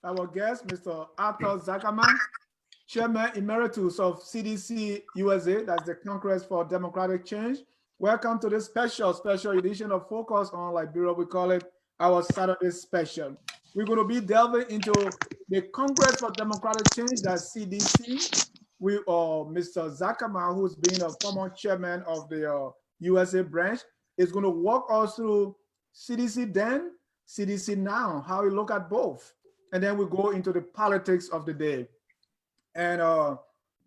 our guest, Mr. Arthur Zakama, Chairman Emeritus of CDC-USA, that's the Congress for Democratic Change. Welcome to this special edition of Focus on Liberia. We call it our Saturday special. We're going to be delving into the Congress for Democratic Change, that's CDC. We Mr. Zakama, who's been a former chairman of the USA branch, is going to walk us through CDC Then, CDC Now, how we look at both. And then we go into the politics of the day. And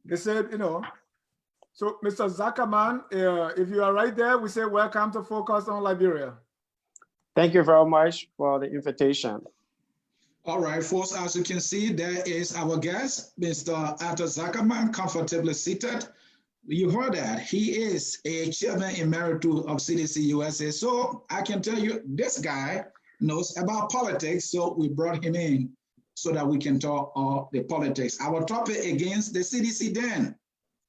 they said, so Mr. Zakama, if you are right there, we say welcome to Focus on Liberia. Thank you very much for the invitation. All right, folks, as you can see, there is our guest, Mr. Arthur Zakama, comfortably seated. You heard that. He is a chairman emeritus of CDC USA. So I can tell you, this guy knows about politics, so we brought him in so that we can talk about the politics. Our topic against the CDC Then,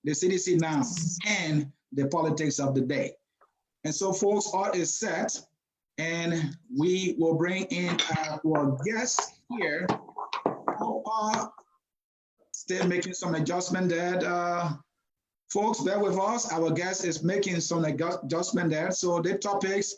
the CDC Now, and the politics of the day. And so, folks, all is set, and we will bring in our guest here. Still making some adjustment there. Folks, bear with us. Our guest is making some adjustment there. So the topics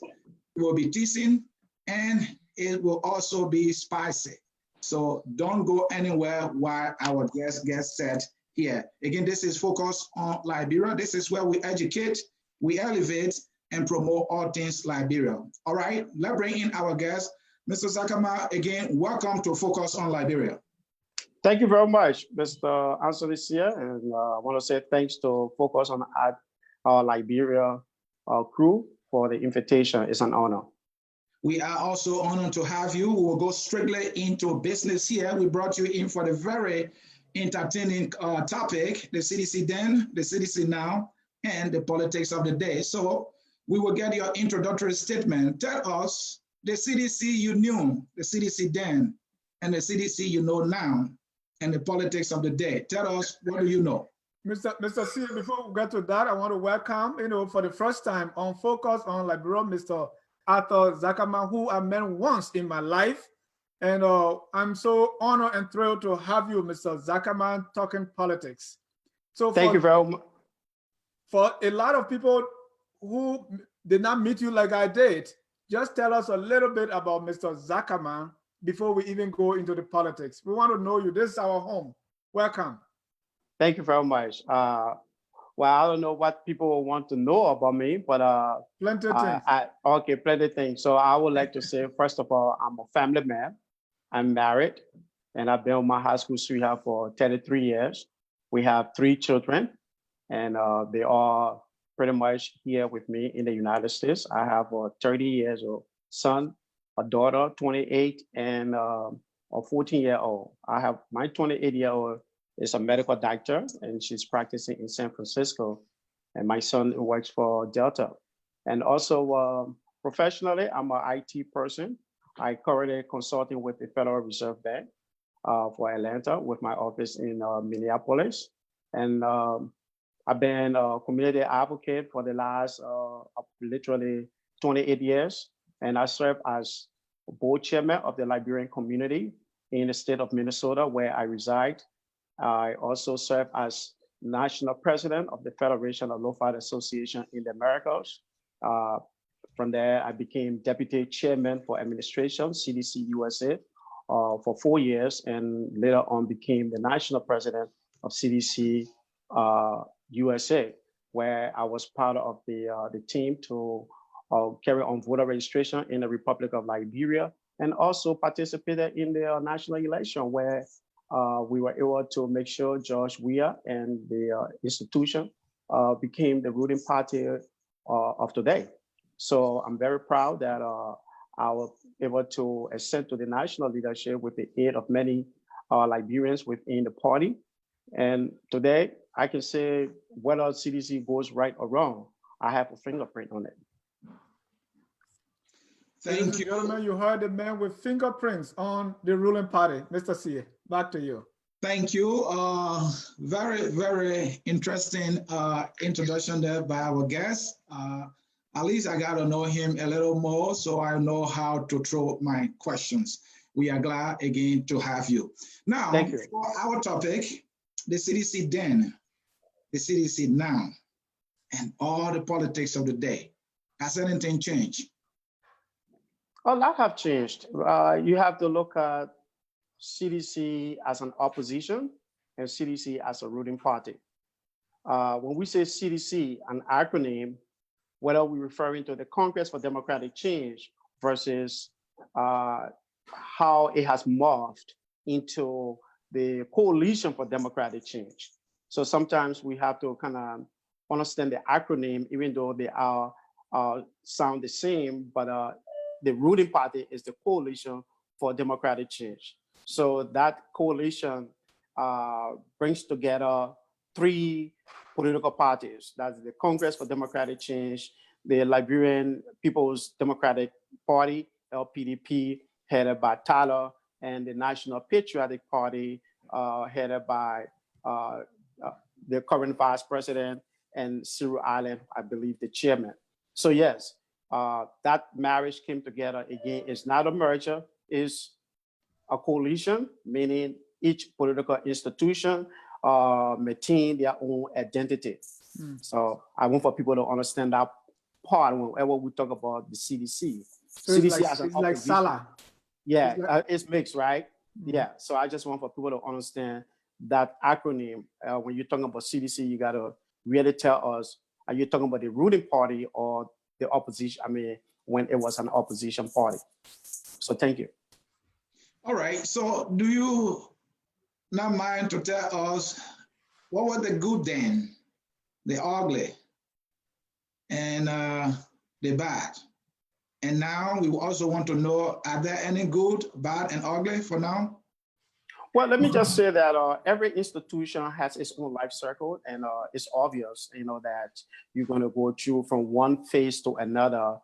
will be teasing, and it will also be spicy. So don't go anywhere while our guest gets set here. Again, this is Focus on Liberia. This is where we educate, we elevate, and promote all things Liberia. All right, let's bring in our guest, Mr. Zakama. Again, welcome to Focus on Liberia. Thank you very much, Mr. Anthony here, and I want to say thanks to Focus on Liberia crew for the invitation. It's an honor. We are also honored to have you. We will go strictly into business here. We brought you in for the very entertaining topic, the CDC Then, the CDC Now, and the politics of the day. So we will get your introductory statement. Tell us the CDC you knew, the CDC Then, and the CDC you know now, and the politics of the day. Tell us, what do you know? Mr. C, before we get to that, I want to welcome, for the first time on Focus on Liberia, Mr. Arthur Zakama, who I met once in my life. And I'm so honored and thrilled to have you, Mr. Zakama, talking politics. So thank you very much. For a lot of people who did not meet you like I did, just tell us a little bit about Mr. Zakama before we even go into the politics. We want to know you. This is our home. Welcome. Thank you very much. Well, I don't know what people want to know about me, but plenty of things. Okay, plenty of things. So I would like to say, first of all, I'm a family man. I'm married, and I've been with my high school sweetheart for 33 years. We have 3 children, and they are pretty much here with me in the United States. I have a 30-year-old son, a daughter, 28, and a 14-year-old. I have my 28-year-old is a medical doctor, and she's practicing in San Francisco. And my son works for Delta. And also professionally, I'm an IT person. I currently consulting with the Federal Reserve Bank for Atlanta with my office in Minneapolis. And I've been a community advocate for the last literally 28 years. And I serve as board chairman of the Liberian community in the state of Minnesota, where I reside. I also serve as national president of the Federation of Low-Fat Association in the Americas. From there, I became deputy chairman for administration, CDC-USA, for 4 years, and later on became the national president of CDC-USA, where I was part of the team to carry on voter registration in the Republic of Liberia, and also participated in the national election where we were able to make sure George Weah and the institution became the ruling party of today. So I'm very proud that I was able to ascend to the national leadership with the aid of many Liberians within the party. And today I can say whether CDC goes right or wrong, I have a fingerprint on it. Thank you, gentlemen. You heard the man with fingerprints on the ruling party. Mr. C, back to you. Thank you. Very, very interesting introduction there by our guest. At least I got to know him a little more so I know how to throw my questions. We are glad again to have you. Now, Thank you. for our topic, the CDC then, the CDC now, and all the politics of the day. Has anything changed? A lot have changed. You have to look at CDC as an opposition and CDC as a ruling party. When we say CDC, an acronym, whether we're referring to the Congress for Democratic Change versus how it has morphed into the Coalition for Democratic Change. So sometimes we have to kind of understand the acronym, even though they are sound the same, but the ruling party is the Coalition for Democratic Change. So that coalition brings together three political parties. That's the Congress for Democratic Change, the Liberian People's Democratic Party, LPDP, headed by Tyler, and the National Patriotic Party, headed by the current vice president and Cyril Island, I believe, the chairman. So yes, that marriage came together again. It's not a merger, it's a coalition, meaning each political institution maintain their own identity. So I want for people to understand that part whenever we talk about the CDC. So CDC it's like Salah. Yeah, It's like- it's mixed, right? Yeah, so I just want for people to understand that acronym. When you're talking about CDC, you gotta really tell us, are you talking about the ruling party or the opposition? I mean, when it was an opposition party. So thank you. All right, so do you not mind to tell us what was the good then, the ugly, and the bad? And now we also want to know, are there any good, bad, and ugly for now? Well, let me just say that every institution has its own life cycle, and it's obvious, that you're going to go through from one phase to another.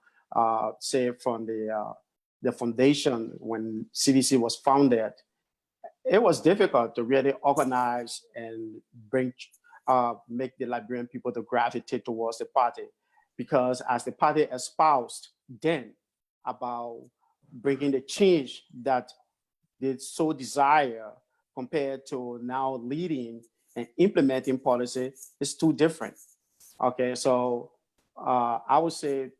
Say from the foundation when CDC was founded, it was difficult to really organize and make the Liberian people to gravitate towards the party, because as the party espoused then about bringing the change that they so desire compared to now leading and implementing policy is too different. Okay, so I would say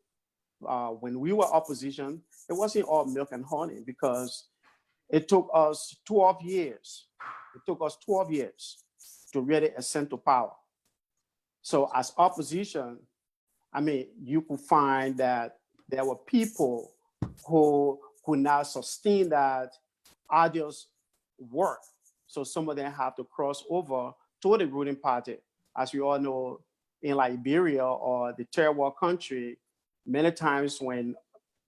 when we were opposition, it wasn't all milk and honey, because it took us 12 years. It took us 12 years to really ascend to power. So as opposition, I mean, you could find that there were people who could not sustain that arduous work. So some of them have to cross over to the ruling party. As we all know, in Liberia or the third world country, many times when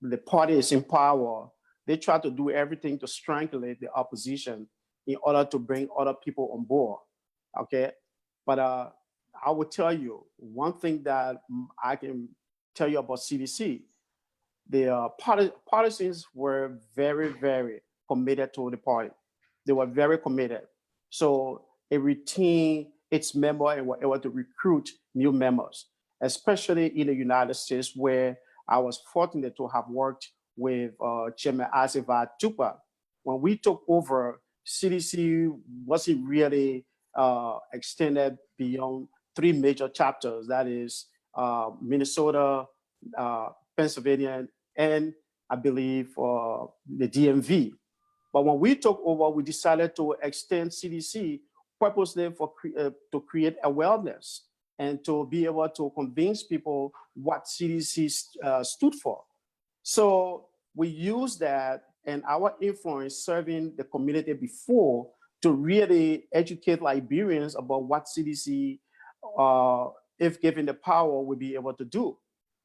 the party is in power, they try to do everything to strangulate the opposition in order to bring other people on board. Okay, but I will tell you one thing that I can tell you about CDC. The partisans were very, very committed to the party. They were very committed. So it retained its member and were able to recruit new members, especially in the United States, where I was fortunate to have worked with Chairman Asiva Tupa. When we took over, CDC wasn't really extended beyond three major chapters. That is Minnesota, Pennsylvania, and I believe the DMV. But when we took over, we decided to extend CDC purposely to create awareness and to be able to convince people what CDC stood for. So we used that and our influence serving the community before to really educate Liberians about what CDC, if given the power, will be able to do.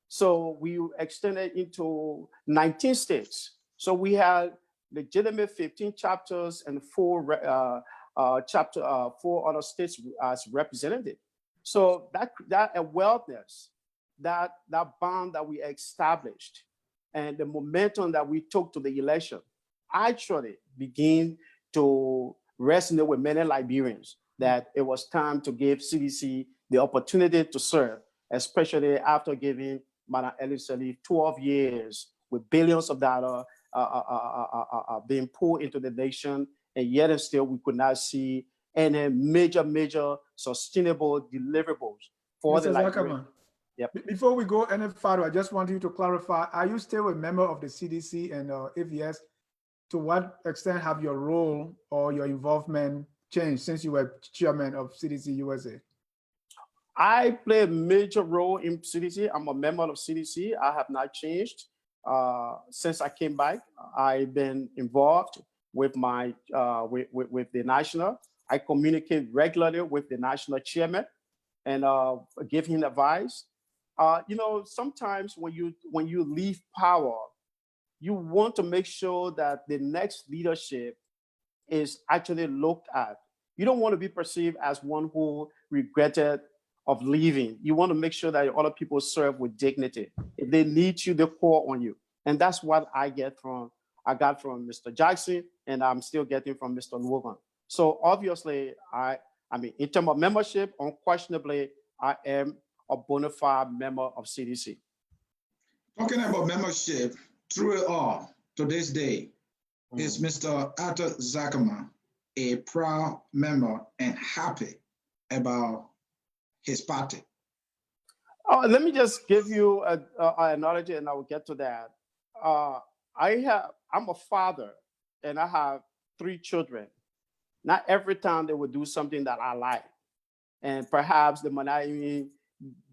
So we extended into 19 states. So we had legitimate 15 chapters and four other states as represented. So that awareness, that bond that we established, and the momentum that we took to the election actually began to resonate with many Liberians that it was time to give CDC the opportunity to serve, especially after giving Madam Elif Salif 12 years with billions of dollars being pulled into the nation, and yet and still we could not see any major sustainable deliverables for Mr. the Liberian. Zakama, Yep. before we go any further, I just want you to clarify, are you still a member of the CDC, and if yes, to what extent have your role or your involvement changed since you were chairman of CDC USA? I play a major role in CDC. I'm a member of CDC. I have not changed since I came back. I've been involved with my with the national. I communicate regularly with the national chairman and give him advice. You know, sometimes when you leave power, you want to make sure that the next leadership is actually looked at. You don't want to be perceived as one who regretted of leaving. You want to make sure that other people serve with dignity. If they need you, they call on you. And that's what I got from Mr. Jackson, and I'm still getting from Mr. Logan. So obviously, I mean, in terms of membership, unquestionably, I am a bona fide member of CDC. Talking about membership, through it all, to this day, is Mr. Arthur Zakama a proud member and happy about his party? Let me just give you an analogy, and I will get to that. I'm a father, and I have 3 children. Not every time they would do something that I like, and perhaps they might not even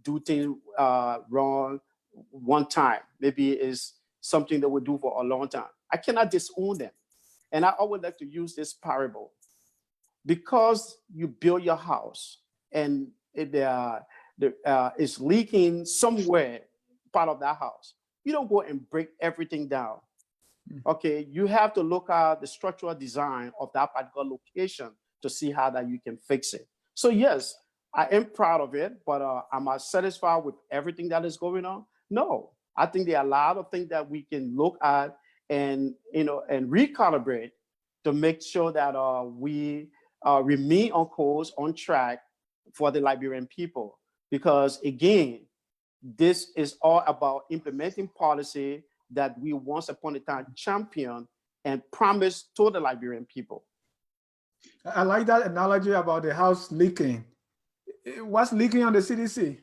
do things wrong one time. Maybe it's something they would do for a long time. I cannot disown them. And I always like to use this parable. Because you build your house and it's leaking somewhere, part of that house, you don't go and break everything down. Okay, you have to look at the structural design of that particular location to see how that you can fix it. So yes, I am proud of it, but am I satisfied with everything that is going on? No, I think there are a lot of things that we can look at and and recalibrate to make sure that we remain on course, on track for the Liberian people. Because again, this is all about implementing policy that we once upon a time championed and promised to the Liberian people. I like that analogy about the house leaking. What's leaking on the CDC?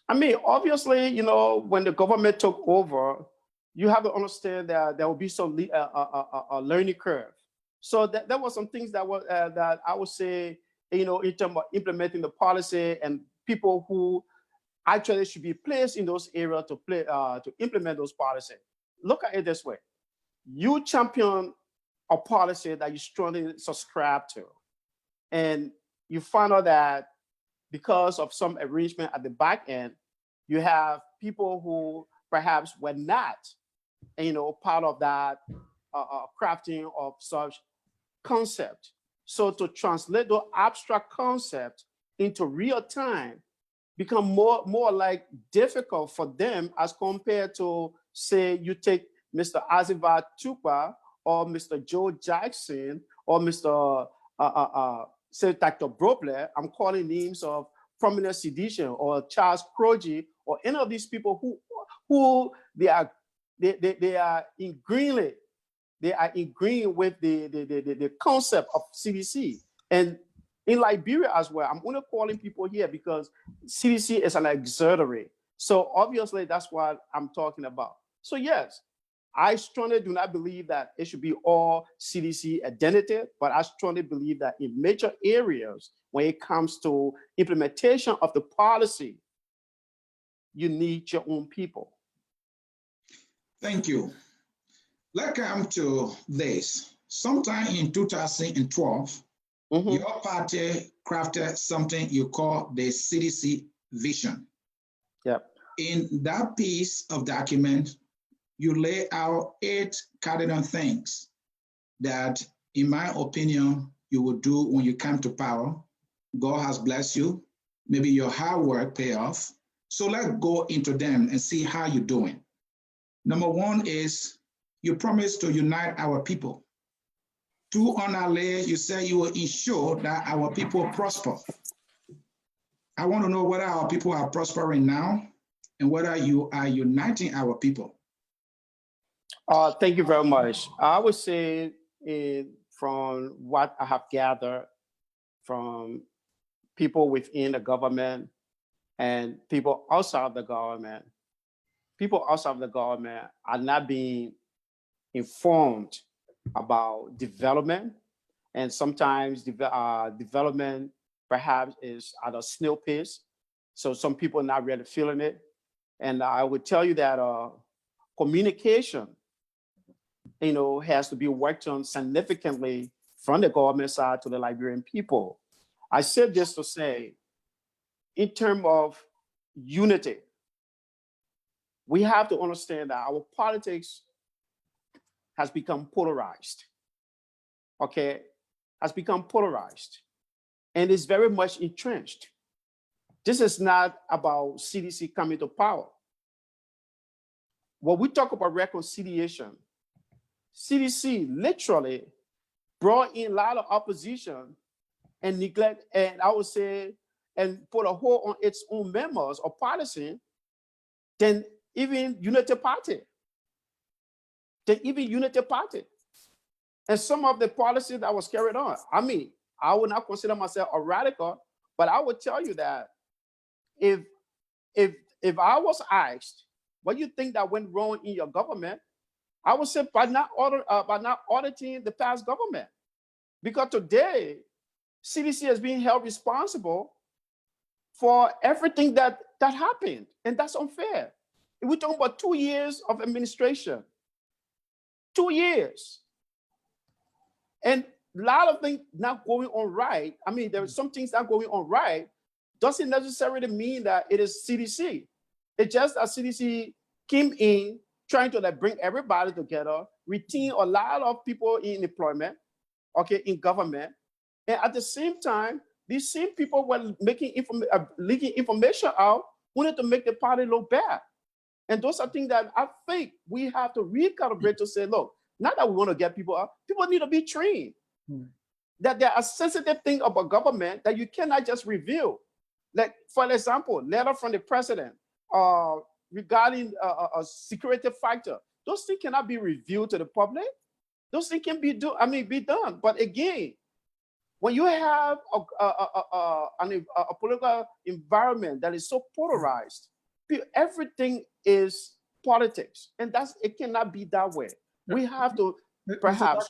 I mean, obviously, when the government took over, you have to understand that there will be some a learning curve. So there were some things that were that I would say, in terms of implementing the policy and people who actually should be placed in those areas to implement those policies. Look at it this way: you champion a policy that you strongly subscribe to, and you find out that because of some arrangement at the back end, you have people who perhaps were not, part of that crafting of such concept. So to translate the abstract concept into real time become more like difficult for them as compared to, say, you take Mr. Aziva Tupa or Mr. Joe Jackson or Mr. Say Dr. Broble. I'm calling names of prominent seditious, or Charles Croji, or any of these people who they are in agreement. They are agreeing with the concept of CDC. And in Liberia as well, I'm only calling people here because CDC is an auxiliary. So obviously that's what I'm talking about. So yes, I strongly do not believe that it should be all CDC identity, but I strongly believe that in major areas, when it comes to implementation of the policy, you need your own people. Thank you. Let's come to this. Sometime in 2012, your party crafted something you call the CDC vision. Yep. In that piece of document, you lay out 8 cardinal things that, in my opinion, you will do when you come to power. God has blessed you. Maybe your hard work pay off. So let's go into them and see how you're doing. Number 1 is you promise to unite our people. 2, on our layer, you say you will ensure that our people prosper. I want to know whether our people are prospering now and whether you are uniting our people. Thank you very much. I would say from what I have gathered from people within the government and people outside of the government, people outside of the government are not being informed about development, and sometimes development perhaps is at a snail pace. So some people are not really feeling it. And I would tell you that communication, has to be worked on significantly from the government side to the Liberian people. I said this to say, in terms of unity, we have to understand that our politics has become polarized, okay? Has become polarized and is very much entrenched. This is not about CDC coming to power. When we talk about reconciliation, CDC literally brought in a lot of opposition and neglect, and I would say, and put a hold on its own members or policy, than even Unity Party. And some of the policies that was carried on, I would not consider myself a radical, but I would tell you that if I was asked, what do you think that went wrong in your government? I would say by not auditing the past government. Because today, CDC is being held responsible for everything that happened, and that's unfair. We're talking about 2 years of administration. 2 years. And a lot of things not going on right. There are some things not going on right. Doesn't necessarily mean that it is CDC. It's just that CDC came in trying to bring everybody together, retain a lot of people in employment, okay, in government. And at the same time, these same people were leaking information out, wanted to make the party look bad. And those are things that I think we have to recalibrate to say, look, not that we want to get people up, people need to be trained. That there are sensitive things about government that you cannot just reveal. Like, for example, letter from the president regarding a security factor. Those things cannot be revealed to the public. Those things can be done. But again, when you have a political environment that is so polarized, everything is politics, and it cannot be that way. We have to perhaps.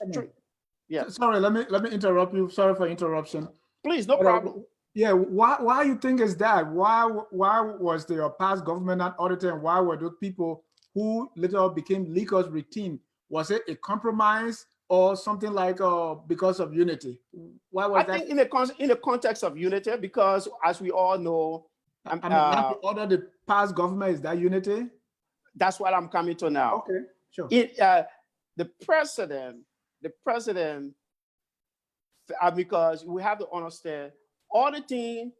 Yeah. Sorry, let me interrupt you. Sorry for interruption. Please, no problem. Yeah, why you think is that? Why was the past government not audited, and why were those people who later became leakers retained? Was it a compromise or something like because of unity? Why was that? I think in the context of unity, because as we all know, not to order the past government, is that unity? That's what I'm coming to now. Okay, sure. The president, because we have to understand, auditing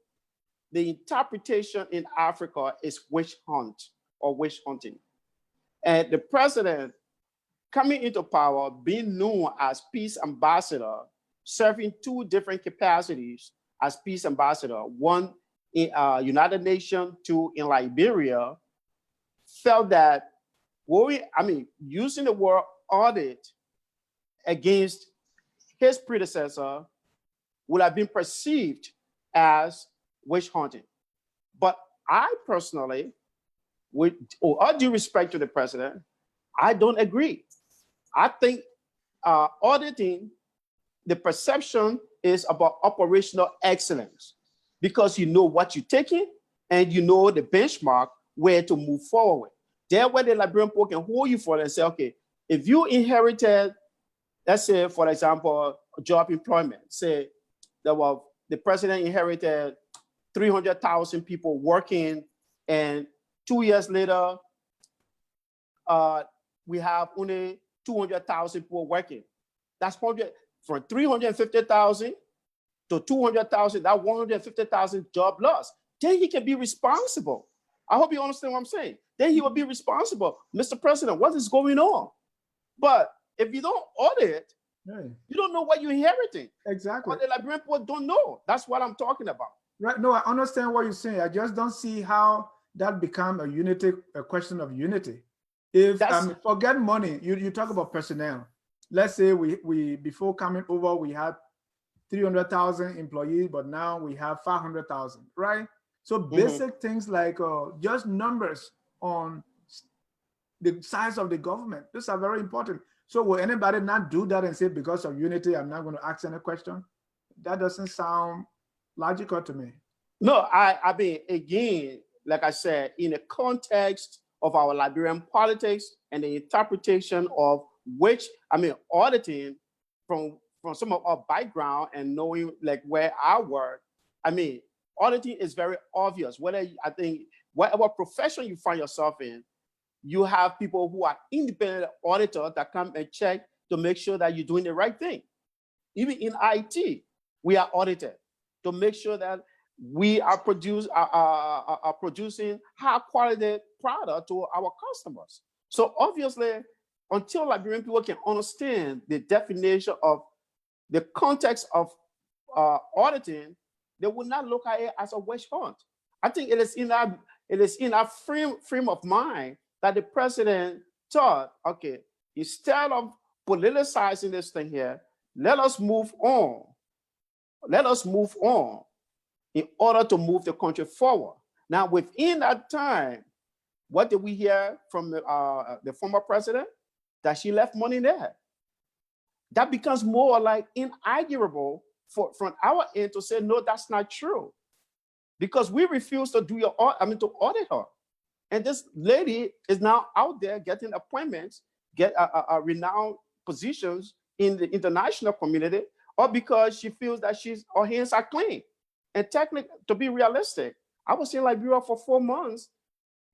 the interpretation in Africa is witch hunt or witch hunting. And the president coming into power, being known as peace ambassador, serving 2 different capacities as peace ambassador, 1 in United Nations, 2 in Liberia, felt that using the word audit against his predecessor would have been perceived as witch hunting. But I personally, with all due respect to the president, I don't agree. I think auditing, the perception is about operational excellence, because you know what you're taking and you know the benchmark where to move forward. There where the Liberian people can hold you for it and say, okay, if you inherited, let's say, for example, job employment, say the president inherited 300,000 people working, and 2 years later, we have only 200,000 people working. That's from 350,000 to 200,000, that 150,000 job loss. Then he can be responsible. I hope you understand what I'm saying. Then he will be responsible. Mr. President, what is going on? But if you don't audit, you don't know what you're inheriting. Exactly. But the Liberian people don't know. That's what I'm talking about. Right. No, I understand what you're saying. I just don't see how that become a question of unity. If forget money, you talk about personnel. Let's say we before coming over, we had 300,000 employees, but now we have 500,000, right? So basic things like just numbers on the size of the government, these are very important. So will anybody not do that and say, because of unity, I'm not going to ask any question? That doesn't sound logical to me. No, I mean, again, like I said, in the context of our Liberian politics and the interpretation of which, I mean, auditing from some of our background and knowing like where I work, I mean, auditing is very obvious. I think whatever profession you find yourself in, you have people who are independent auditors that come and check to make sure that you're doing the right thing. Even in IT, we are audited to make sure that we are producing high quality product to our customers. So obviously, until Liberian people can understand the definition of the context of auditing, they will not look at it as a witch hunt. I think it is in our frame of mind that the president thought, okay, instead of politicizing this thing here, let us move on. Let us move on in order to move the country forward. Now, within that time, what did we hear from the former president? That she left money there. That becomes more like inarguable from our end to say, no, that's not true. Because we refuse to to audit her. And this lady is now out there getting appointments, get renowned positions in the international community, or because she feels that her hands are clean. And technically, to be realistic, I was in Liberia for 4 months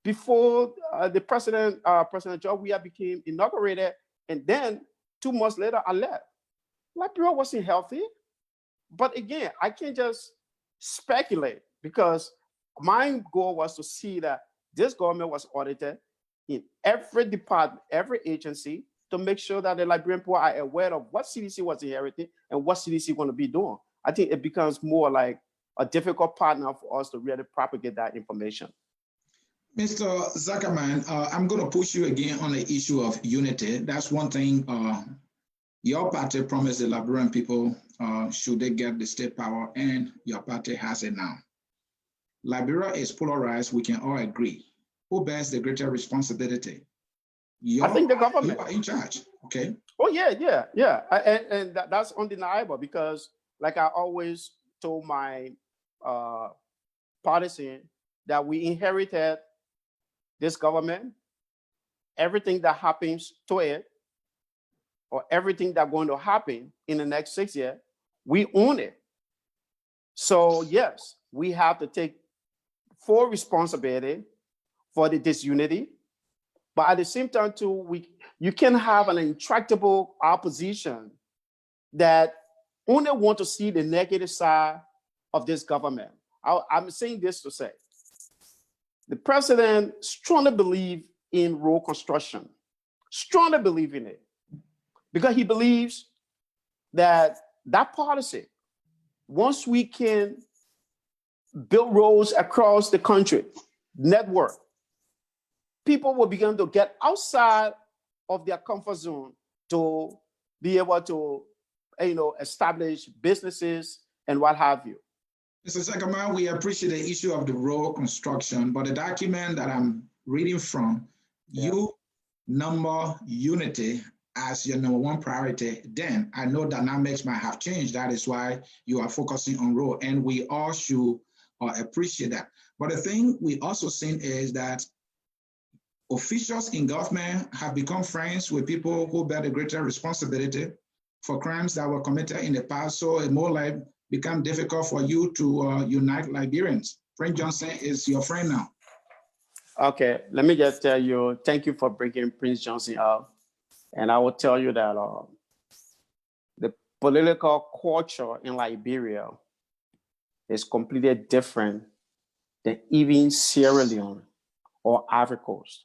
before the President George Weah became inaugurated, and then 2 months later, I left. Liberia wasn't healthy, but again, I can't just speculate because my goal was to see that this government was audited in every department, every agency, to make sure that the Liberian people are aware of what CDC was inheriting and what CDC going to be doing. I think it becomes more like a difficult partner for us to really propagate that information. Mr. Zakama, I'm going to push you again on the issue of unity. That's one thing your party promised the Liberian people should they get the state power, and your party has it now. Liberia is polarized, we can all agree. Who bears the greater responsibility? I think the government. You are in charge, okay? Oh, yeah. And that's undeniable because, like I always told my partisan, that we inherited this government, everything that happens to it, or everything that's going to happen in the next 6 years, we own it. So yes, we have to take full responsibility for the disunity, but at the same time too, you can have an intractable opposition that only want to see the negative side of this government. I'm saying this to say, the president strongly believes in road construction, strongly believe in it, because he believes that policy, once we can build roads across the country, network, people will begin to get outside of their comfort zone to be able to, establish businesses and what have you. Mr. Zakama, we appreciate the issue of the road construction, but the document that I'm reading from, you number unity as your #1 priority. Then I know dynamics might have changed. That is why you are focusing on road, and we all should appreciate that. But the thing we also seen is that officials in government have become friends with people who bear the greater responsibility for crimes that were committed in the past. So it more like become difficult for you to unite Liberians. Prince Johnson is your friend now. Okay, let me just tell you, thank you for bringing Prince Johnson up. And I will tell you that the political culture in Liberia is completely different than even Sierra Leone or Ivory Coast.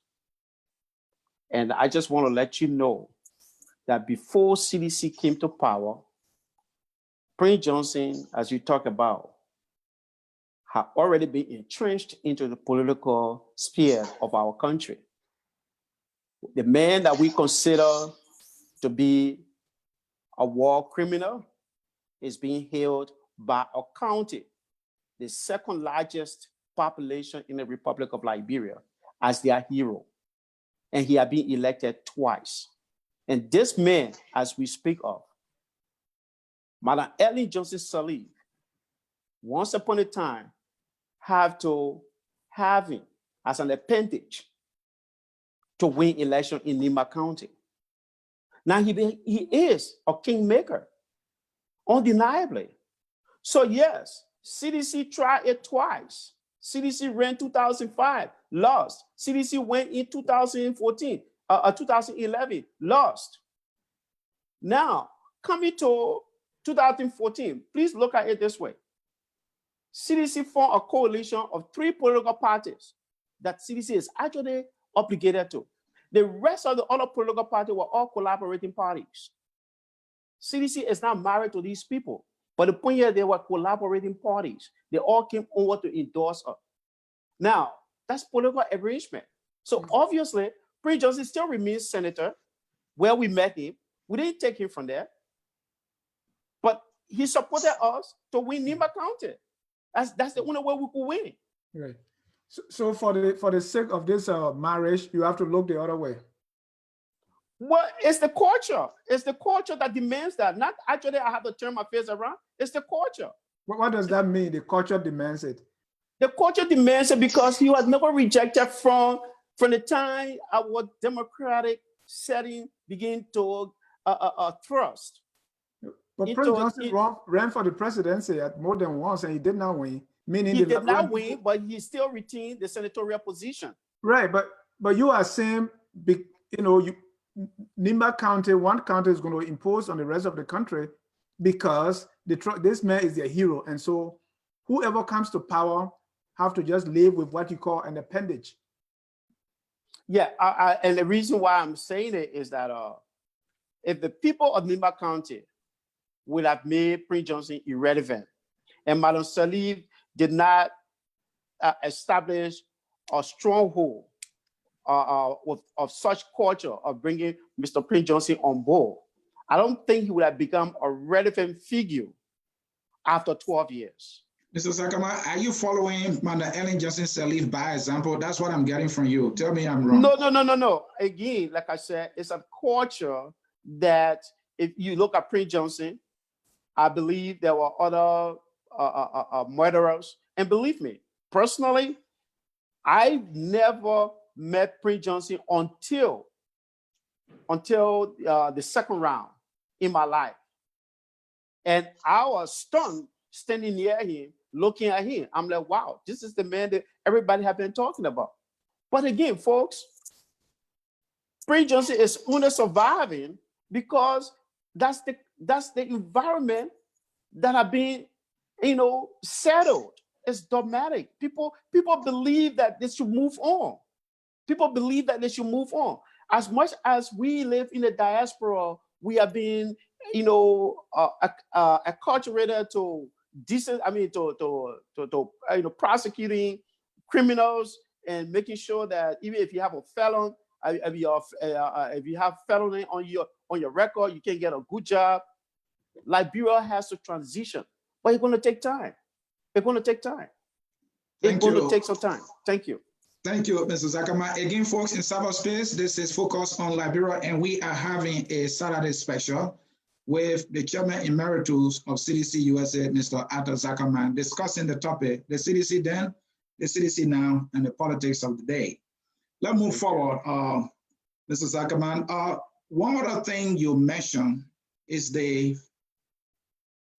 And I just want to let you know that before CDC came to power, Prince Johnson, as you talk about, had already been entrenched into the political sphere of our country. The man that we consider to be a war criminal is being held by a county, the second largest population in the Republic of Liberia, as their hero. And he had been elected twice. And this man, as we speak of, Madam Ellen Johnson Sirleaf, once upon a time, have him as an appendage to win election in Nima County. Now he is a kingmaker, undeniably. So yes, CDC tried it twice. CDC ran 2005, lost. CDC went in 2011, lost. Now, coming to 2014, please look at it this way. CDC formed a coalition of 3 political parties that CDC is actually obligated to. The rest of the other political parties were all collaborating parties. CDC is not married to these people, but the point here, they were collaborating parties. They all came over to endorse us. Now, that's political arrangement. So obviously, Prince Johnson still remains senator where we met him. We didn't take him from there, but he supported us to win Nima County. That's the only way we could win. Right. So for the sake of this marriage, you have to look the other way. Well, it's the culture. It's the culture that demands that. Not actually, I have to turn my face around. It's the culture. What does that mean? The culture demands it. The culture demands it because he was never rejected from the time our democratic setting began to thrust. But President Johnson ran for the presidency at more than once, and he did not win. Meaning he did not win, but he still retained the senatorial position. Right, but you are saying, Nima County, one county is going to impose on the rest of the country because this man is their hero, and so whoever comes to power have to just live with what you call an appendage. Yeah, and the reason why I'm saying it is that if the people of Nima County would have made Prince Johnson irrelevant, and Madam Sirleaf did not establish a stronghold of such culture of bringing Mr. Prince Johnson on board, I don't think he would have become a relevant figure after 12 years. Mr. Zakama, are you following Madam Ellen Johnson Sirleaf by example? That's what I'm getting from you. Tell me I'm wrong. No. Again, like I said, it's a culture that if you look at Prince Johnson, I believe there were other murderers. And believe me, personally, I never met Prince Johnson until the second round in my life. And I was stunned standing near him, looking at him. I'm like, wow, this is the man that everybody have been talking about. But again, folks, Prince Johnson is only surviving because that's the environment that have been, settled. It's dogmatic. People believe that they should move on. People believe that they should move on. As much as we live in the diaspora, we have been, acculturated to prosecuting criminals and making sure that even if you have a felon, if you have felony on your record, you can get a good job. Liberia has to transition, but it's going to take time. It's going to take time. It's going to take some time. Thank you. Thank you, Mr. Zakama. Again, folks, in cyberspace, this is Focus on Liberia, and we are having a Saturday special with the Chairman Emeritus of CDC-USA, Mr. Arthur Zakama, discussing the topic, the CDC Then, the CDC Now, and the politics of the day. Let's move forward, Mr. Zakama. One other thing you mentioned is the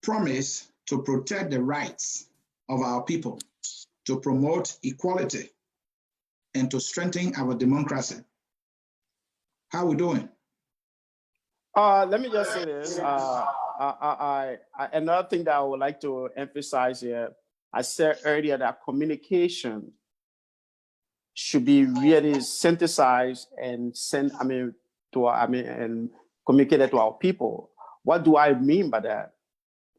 promise to protect the rights of our people, to promote equality, and to strengthen our democracy. How are we doing? Let me just say this. Another thing that I would like to emphasize here, I said earlier that communication should be really synthesized and and communicated to our people. What do I mean by that?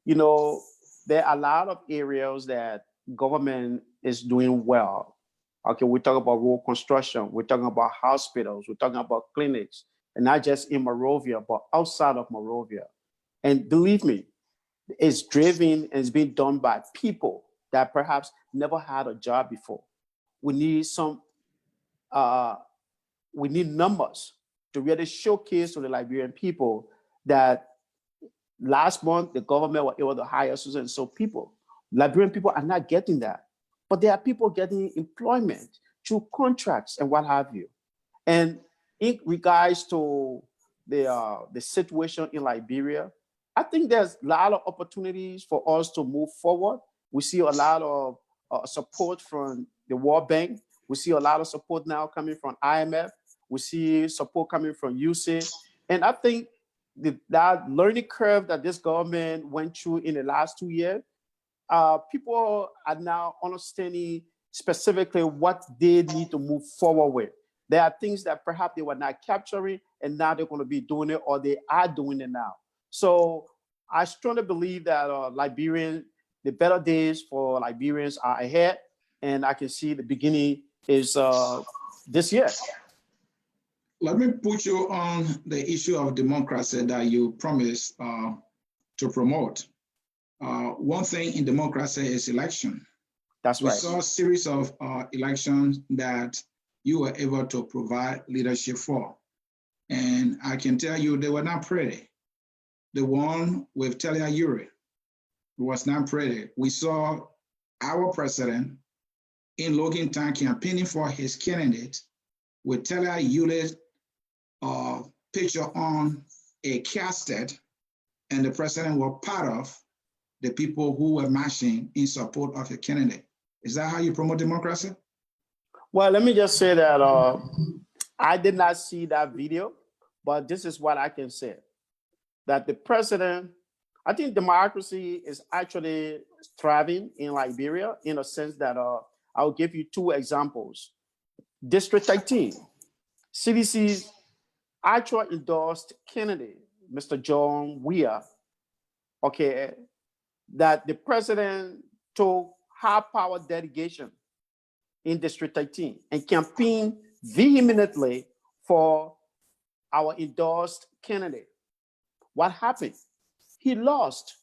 There are a lot of areas that government is doing well. Okay, we're talking about road construction. We're talking about hospitals. We're talking about clinics, and not just in Monrovia, but outside of Monrovia. And believe me, it's driven and it's being done by people that perhaps never had a job before. We need we need numbers to really showcase to the Liberian people that last month the government was able to hire so and so people. Liberian people are not getting that, but there are people getting employment through contracts and what have you. And in regards to the situation in Liberia, I think there's a lot of opportunities for us to move forward. We see a lot of support from the World Bank. We see a lot of support now coming from IMF. We see support coming from USAID. And I think that learning curve that this government went through in the last 2 years, people are now understanding specifically what they need to move forward with. There are things that perhaps they were not capturing, and now they're going to be doing it, or they are doing it now. So I strongly believe that the better days for Liberians are ahead, and I can see the beginning is this year. Let me put you on the issue of democracy that you promised to promote. One thing in democracy is election. That's right. We saw a series of elections that you were able to provide leadership for. And I can tell you they were not pretty. The one with Talia Uri was not pretty. We saw our president in Logan Town campaigning for his candidate with Talia Uri's picture on a casket, and the president was part of the people who were marching in support of a candidate. Is that how you promote democracy? Well, let me just say that I did not see that video, but this is what I can say. That the president, I think democracy is actually thriving in Liberia in a sense that I'll give you two examples. District 13, CDC's actual endorsed candidate, Mr. John Weir, okay, that the president took high power delegation in District 13 and campaigned vehemently for our endorsed candidate. What happened? He lost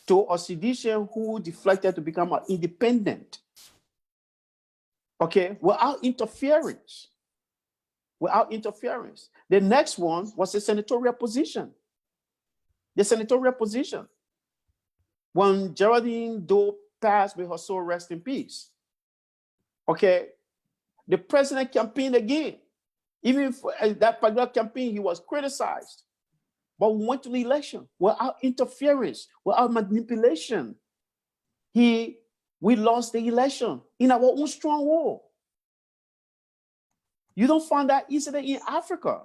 to a seditious who deflected to become an independent, okay, without interference. Without interference. The next one was the senatorial position. The senatorial position. When Geraldine Doe passed, may her soul rest in peace. Okay, the president campaigned again. Even for that particular campaign, he was criticized. But we went to the election without interference, without manipulation. We lost the election in our own stronghold. You don't find that easily in Africa.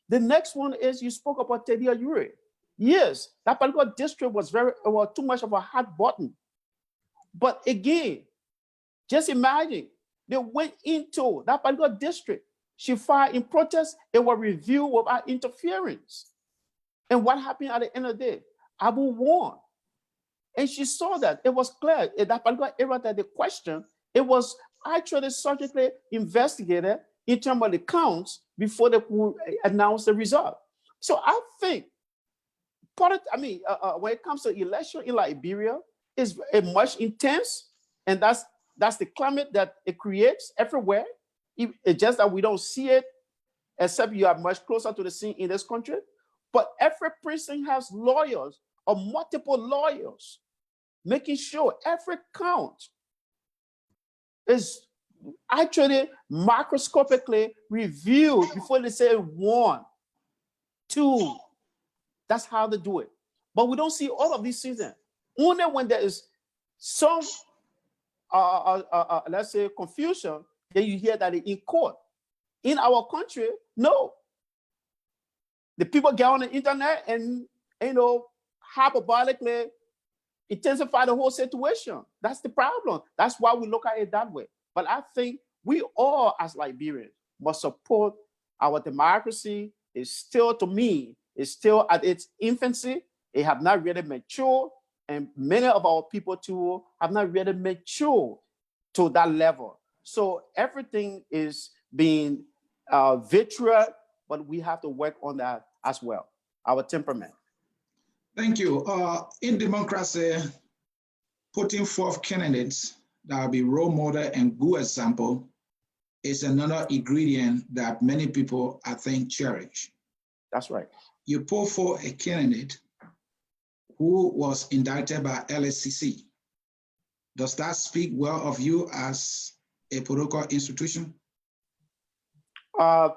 The next one is you spoke about Talia Uri. Yes, that particular district was too much of a hot button. But again, just imagine they went into that particular district. She filed in protest. It was reviewed without interference. And what happened at the end of the day? Abu won. And she saw that. It was clear in that particular area that the question, it was actually surgically investigated in terms of the counts before they could announce the result. So I think when it comes to election in Liberia, it's much intense, and that's the climate that it creates everywhere. It's just that we don't see it, except you are much closer to the scene in this country. But every precinct has lawyers or multiple lawyers, making sure every count is actually microscopically reviewed before they say 1, 2. That's how they do it. But we don't see all of these things. Only when there is some, let's say, confusion, then you hear that in court. In our country, no. The people get on the internet and, hyperbolically intensify the whole situation. That's the problem. That's why we look at it that way. But I think we all, as Liberians, must support our democracy. It's still, to me, it's still at its infancy. It have not really matured, and many of our people too have not really matured to that level. So everything is being vitriol, but we have to work on that as well, our temperament. Thank you. In democracy, putting forth candidates that will be role model and good example is another ingredient that many people, I think, cherish. That's right. You put forth a candidate who was indicted by LSCC. Does that speak well of you as a political institution?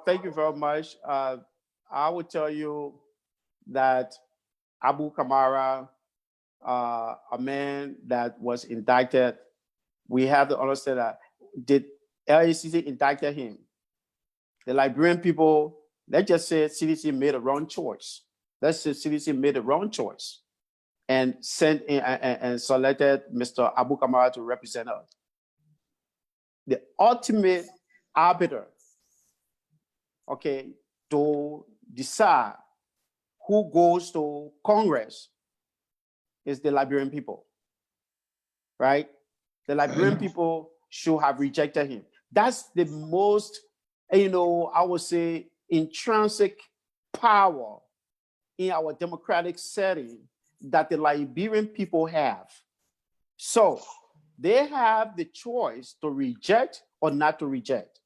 Thank you very much. I would tell you that Abu Kamara, a man that was indicted, we have to understand that did LACC indicted him? The Liberian people, they just said CDC made a wrong choice. Let's say CDC made a wrong choice and sent in and selected Mr. Abu Kamara to represent us. The ultimate arbiter, okay, to decide who goes to Congress is the Liberian people, right? The Liberian people should have rejected him. That's the most, I would say, intrinsic power in our democratic setting that the Liberian people have. So they have the choice to reject or not to reject.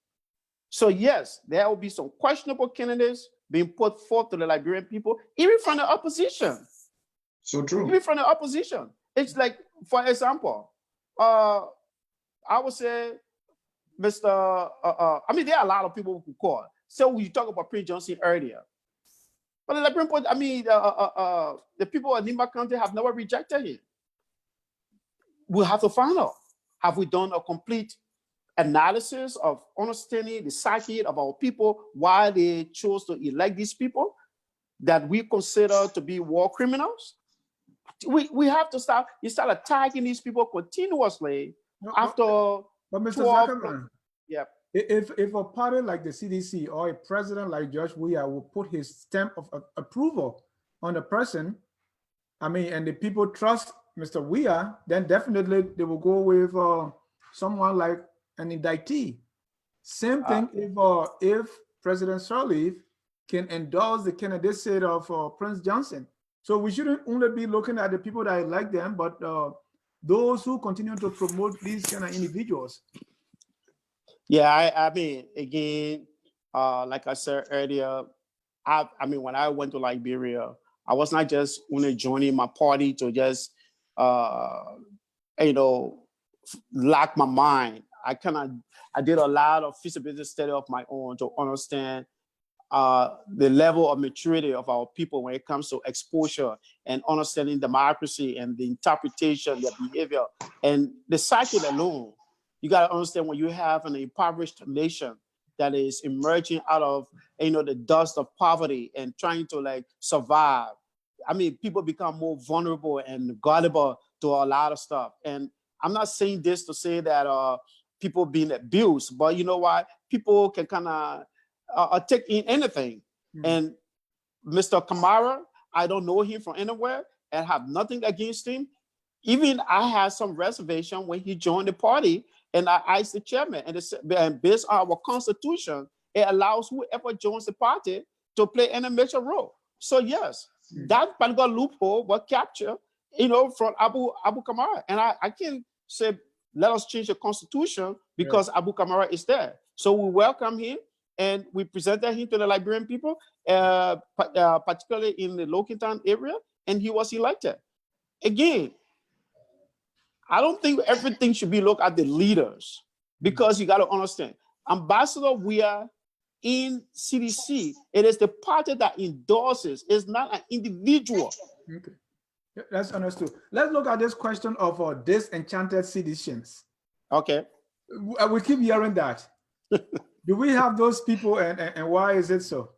So yes, there will be some questionable candidates being put forth to the Liberian people, even from the opposition. So true. Even from the opposition. It's like, for example, I would say, there are a lot of people who could call. So we talk about Prince Johnson earlier. But the Liberian people, the people of Nima County have never rejected him. We'll have to find out. Have we done a complete analysis of understanding the psyche of our people, why they chose to elect these people that we consider to be war criminals? We have to start attacking these people continuously after. But Mr. 12, Zakama, yeah. If a party like the CDC or a president like George Weah will put his stamp of approval on a person, and the people trust Mr. Weah, then definitely they will go with someone like an indictee. Same thing if President Sirleaf can endorse the candidacy of Prince Johnson. So we shouldn't only be looking at the people that elect them, but those who continue to promote these kind of individuals. Yeah, again, like I said earlier, when I went to Liberia, I was not just only joining my party to just, lack my mind. I did a lot of feasibility study of my own to understand the level of maturity of our people when it comes to exposure and understanding democracy and the interpretation, their behavior, and the psyche alone. You got to understand when you have an impoverished nation that is emerging out of, the dust of poverty and trying to survive. People become more vulnerable and gullible to a lot of stuff. And I'm not saying this to say that people being abused, but you know what? People can kind of take in anything. Mm-hmm. And Mr. Kamara, I don't know him from anywhere and have nothing against him. Even I had some reservation when he joined the party, and I asked the chairman, and based on our constitution, it allows whoever joins the party to play any major role. So yes, that particular loophole was captured, from Abu Kamara. And I can say, let us change the constitution because Abu Kamara is there. So we welcome him and we presented him to the Liberian people, particularly in the Lokintown area, and he was elected. Again, I don't think everything should be looked at the leaders, because you got to understand, Ambassador Weah in CDC, it is the party that endorses, it's not an individual. Okay. That's understood. Let's look at this question of disenchanted citizens. Okay. We keep hearing that. Do we have those people, and why is it so?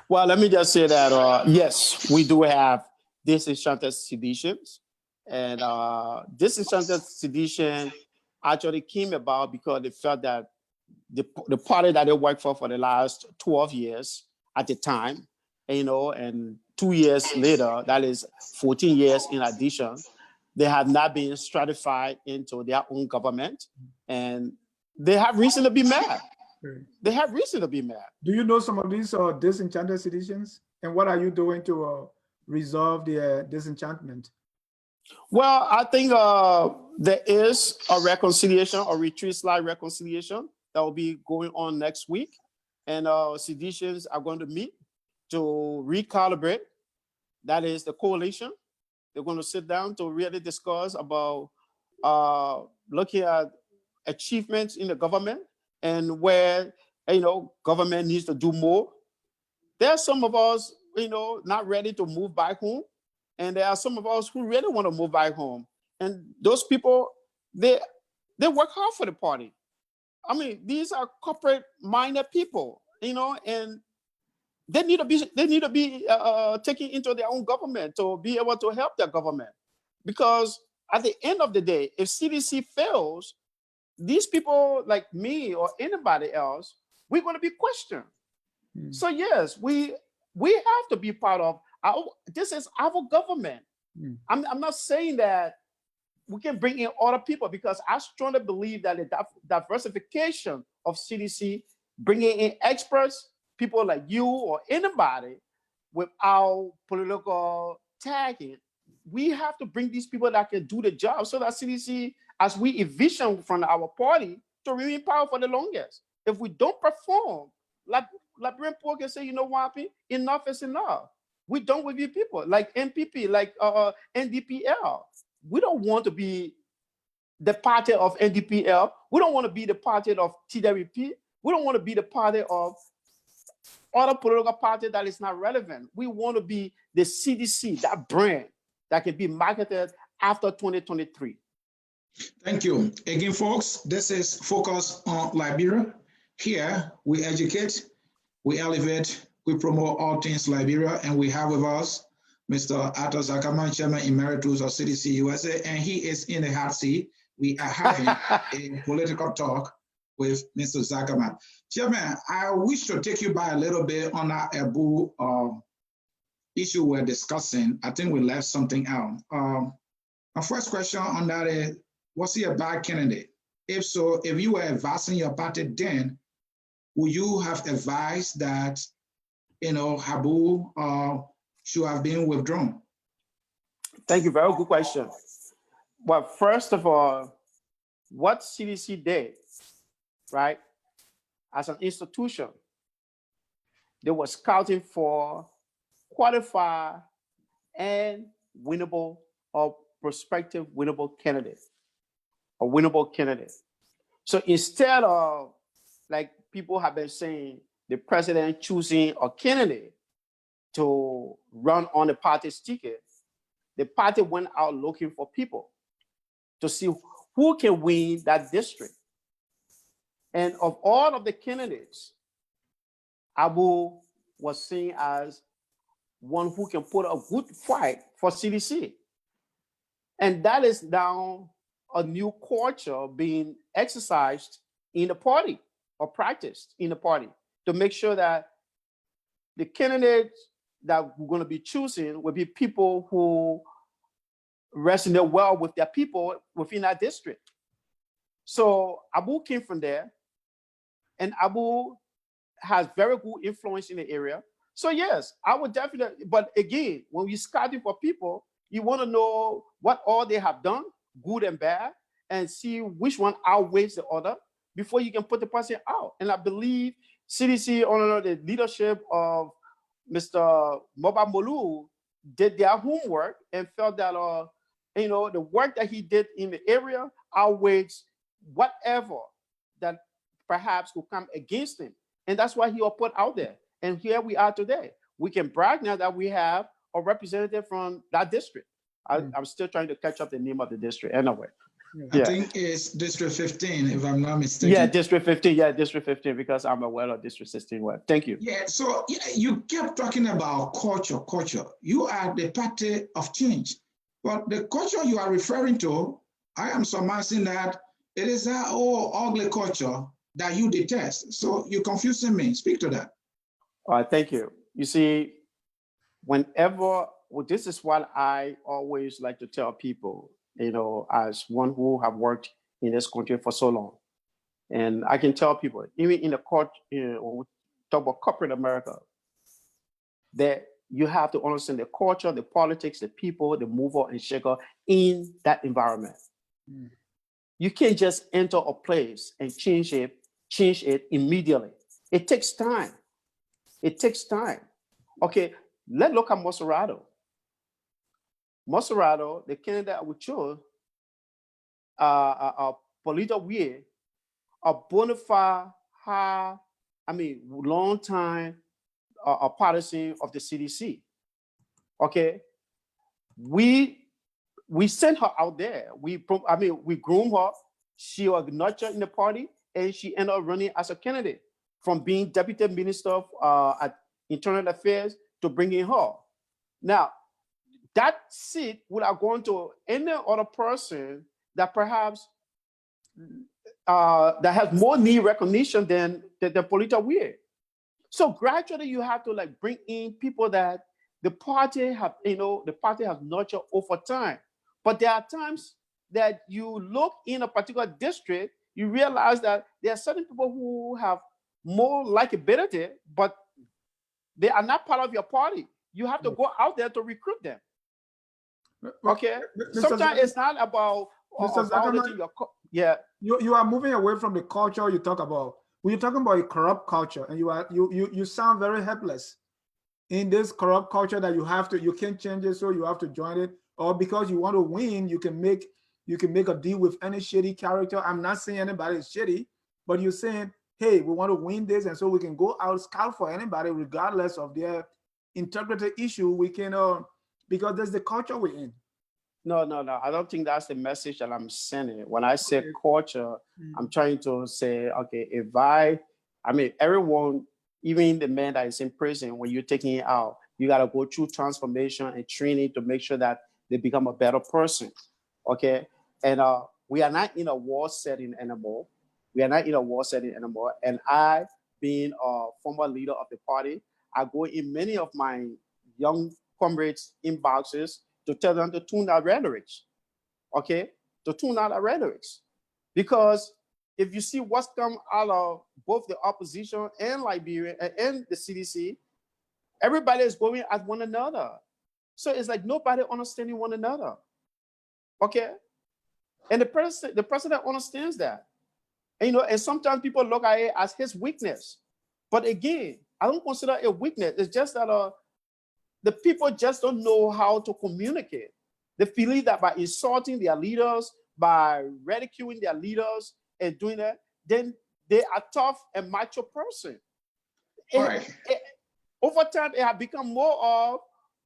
Well, let me just say that, yes, we do have disenchanted citizens. And disenchanted sedition actually came about because they felt that the party that they worked for the last 12 years at the time, and 2 years later, that is 14 years in addition, they have not been stratified into their own government. And They have reason to be mad. Okay. They have reason to be mad. Do you know some of these disenchanted citizens? And what are you doing to resolve the disenchantment? Well, I think there is a reconciliation, a retreat-slide reconciliation that will be going on next week. And citizens are going to meet to recalibrate. That is the coalition. They're going to sit down to really discuss about looking at achievements in the government and where, government needs to do more. There are some of us, not ready to move back home. And there are some of us who really want to move back home. And those people, they work hard for the party. I mean, these are corporate-minded people, and they need to be taken into their own government to be able to help their government. Because at the end of the day, if CDC fails, these people like me or anybody else, we're going to be questioned. So yes, we have to be part of this is our government. I'm not saying that we can bring in other people, because I strongly believe that the diversification of CDC, bringing in experts, people like you or anybody without political tagging, we have to bring these people that can do the job so that CDC, as we envision from our party, to remain in power for the longest. If we don't perform, like Liberian Paul can say, what, enough is enough. We're done with you people, like NPP, like NDPL. We don't want to be the party of NDPL. We don't want to be the party of TWP. We don't want to be the party of other political party that is not relevant. We want to be the CDC, that brand that can be marketed after 2023. Thank you. Again, folks, this is Focus on Liberia. Here, we educate, we elevate, we promote all things Liberia, and we have with us Mr. Zakama, Chairman Emeritus of CDC USA, and he is in the hot seat. We are having a political talk with Mr. Zakama. Chairman, I wish to take you by a little bit on that Abu issue we're discussing. I think we left something out. My first question on that is, was he a bad candidate? If so, if you were advising your party then, would you have advised that, Habu should have been withdrawn? Thank you. Very good question. Well, first of all, what CDC did, right, as an institution, they were scouting for qualified and winnable or prospective winnable candidates, or winnable candidates. So instead of, like people have been saying, the president choosing a candidate to run on the party's ticket, the party went out looking for people to see who can win that district. And of all of the candidates, Abu was seen as one who can put a good fight for CDC. And that is now a new culture being exercised in the party or practiced in the party to make sure that the candidates that we're going to be choosing will be people who resonate well with their people within that district. So Abu came from there, and Abu has very good influence in the area. So yes, I would definitely, but again, when you're scouting for people, you want to know what all they have done, good and bad, and see which one outweighs the other before you can put the person out. And I believe CDC, under the leadership of Mr. Moba Molu, did their homework and felt that the work that he did in the area outweighs whatever that perhaps could come against him. And that's why he was put out there. And here we are today. We can brag now that we have a representative from that district. I'm still trying to catch up the name of the district anyway. I think it's District 15, if I'm not mistaken. Yeah, District 15. Yeah, District 15, because I'm aware of District 16. Well, thank you. Yeah, so you kept talking about culture. You are the party of change. But the culture you are referring to, I am surmising that it is that old ugly culture that you detest. So you're confusing me. Speak to that. All right, thank you. You see, this is what I always like to tell people, as one who have worked in this country for so long. And I can tell people, even in the court, when we talk about corporate America, that you have to understand the culture, the politics, the people, the mover and shaker in that environment. Mm. You can't just enter a place and change it immediately. It takes time. It takes time. Okay, let's look at Maserado. Maserado, the candidate we chose, Polito Wie, a bona fide, long time a partisan of the CDC. Okay, we sent her out there. We groomed her. She was nurtured in the party, and she ended up running as a candidate from being deputy minister at Internal Affairs to bringing her. Now, that seat would have gone to any other person that perhaps that has more need recognition than the Polito Wie. So gradually, you have to like bring in people that the party has nurtured over time. But there are times that you look in a particular district, you realize that there are certain people who have more likability, but they are not part of your party. You have to go out there to recruit them. Okay. Sometimes it's not about yeah. You are moving away from the culture you talk about. When you're talking about a corrupt culture, and you sound very helpless in this corrupt culture that you can't change it, so you have to join it, or because you want to win, you can make a deal with any shady character. I'm not saying anybody is shady, but you're saying, hey, we want to win this, and so we can go out scout for anybody regardless of their integrity issue. We can because that's the culture we're in. No. I don't think that's the message that I'm sending. When I say culture, I'm trying to say, okay, everyone, even the man that is in prison, when you're taking it out, you got to go through transformation and training to make sure that they become a better person. Okay. And we are not in a war setting anymore. And I, being a former leader of the party, I go in many of my young comrades' inboxes to tell them to tune out rhetorics. Okay. To tune out our rhetorics. Because if you see what's come out of both the opposition and Liberia and the CDC, everybody is going at one another. So it's like nobody understanding one another. Okay. And the president understands that. And sometimes people look at it as his weakness. But again, I don't consider it a weakness. It's just that the people just don't know how to communicate. They believe that by insulting their leaders, by ridiculing their leaders and doing that, then they are tough and macho person. Over time, it has become more of,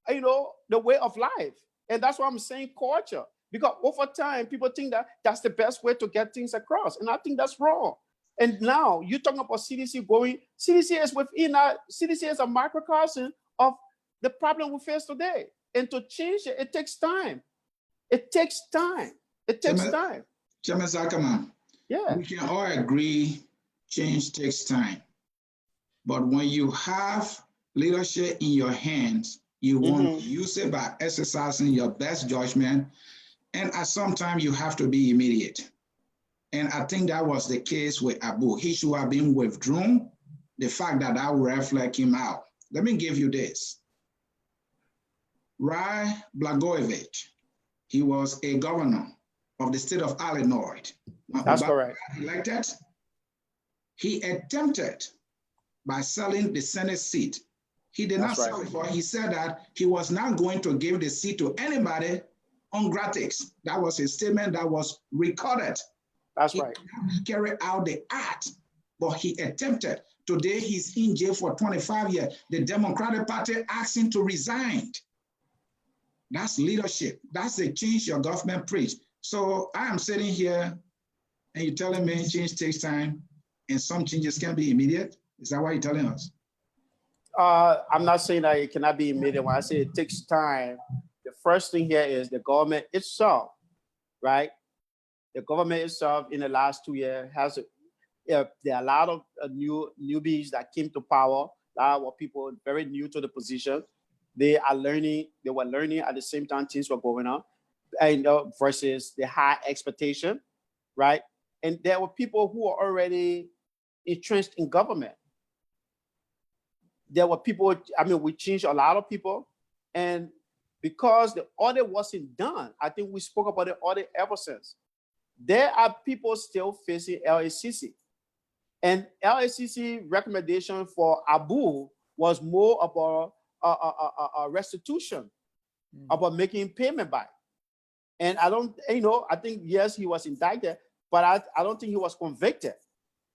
the way of life. And that's why I'm saying culture. Because over time, people think that that's the best way to get things across. And I think that's wrong. And now you're talking about CDC going, CDC is a microcosm of the problem we face today. And to change it, it takes time. Chairman Zakama, we can all agree change takes time. But when you have leadership in your hands, you want to use it by exercising your best judgment. And at some time, you have to be immediate. And I think that was the case with Abu. He should have been withdrawn. The fact that will reflect him out. Let me give you this. Rai Blagojevich, he was a governor of the state of Illinois. That's correct. Elected, he attempted by selling the Senate seat. He did not sell it, but he said that he was not going to give the seat to anybody on gratis. That was a statement that was recorded. That's right. He carried out the act, but he attempted. Today, he's in jail for 25 years. The Democratic Party asked him to resign. That's leadership. That's the change your government preached. So I am sitting here and you're telling me change takes time and some changes can be immediate? Is that what you're telling us? I'm not saying that it cannot be immediate. When I say it takes time, the first thing here is the government itself, right? The government itself in the last 2 years there are a lot of newbies that came to power, a lot of people very new to the position. They were learning at the same time things were going on, and versus the high expectation, right? and there were people who were already entrenched in government. There were people, I mean, we changed a lot of people, and because the audit wasn't done, I think we spoke about the audit ever since. There are people still facing LACC. And LACC recommendation for Abu was more about a restitution, about making payment back. And I don't, I think, yes, he was indicted, but I don't think he was convicted,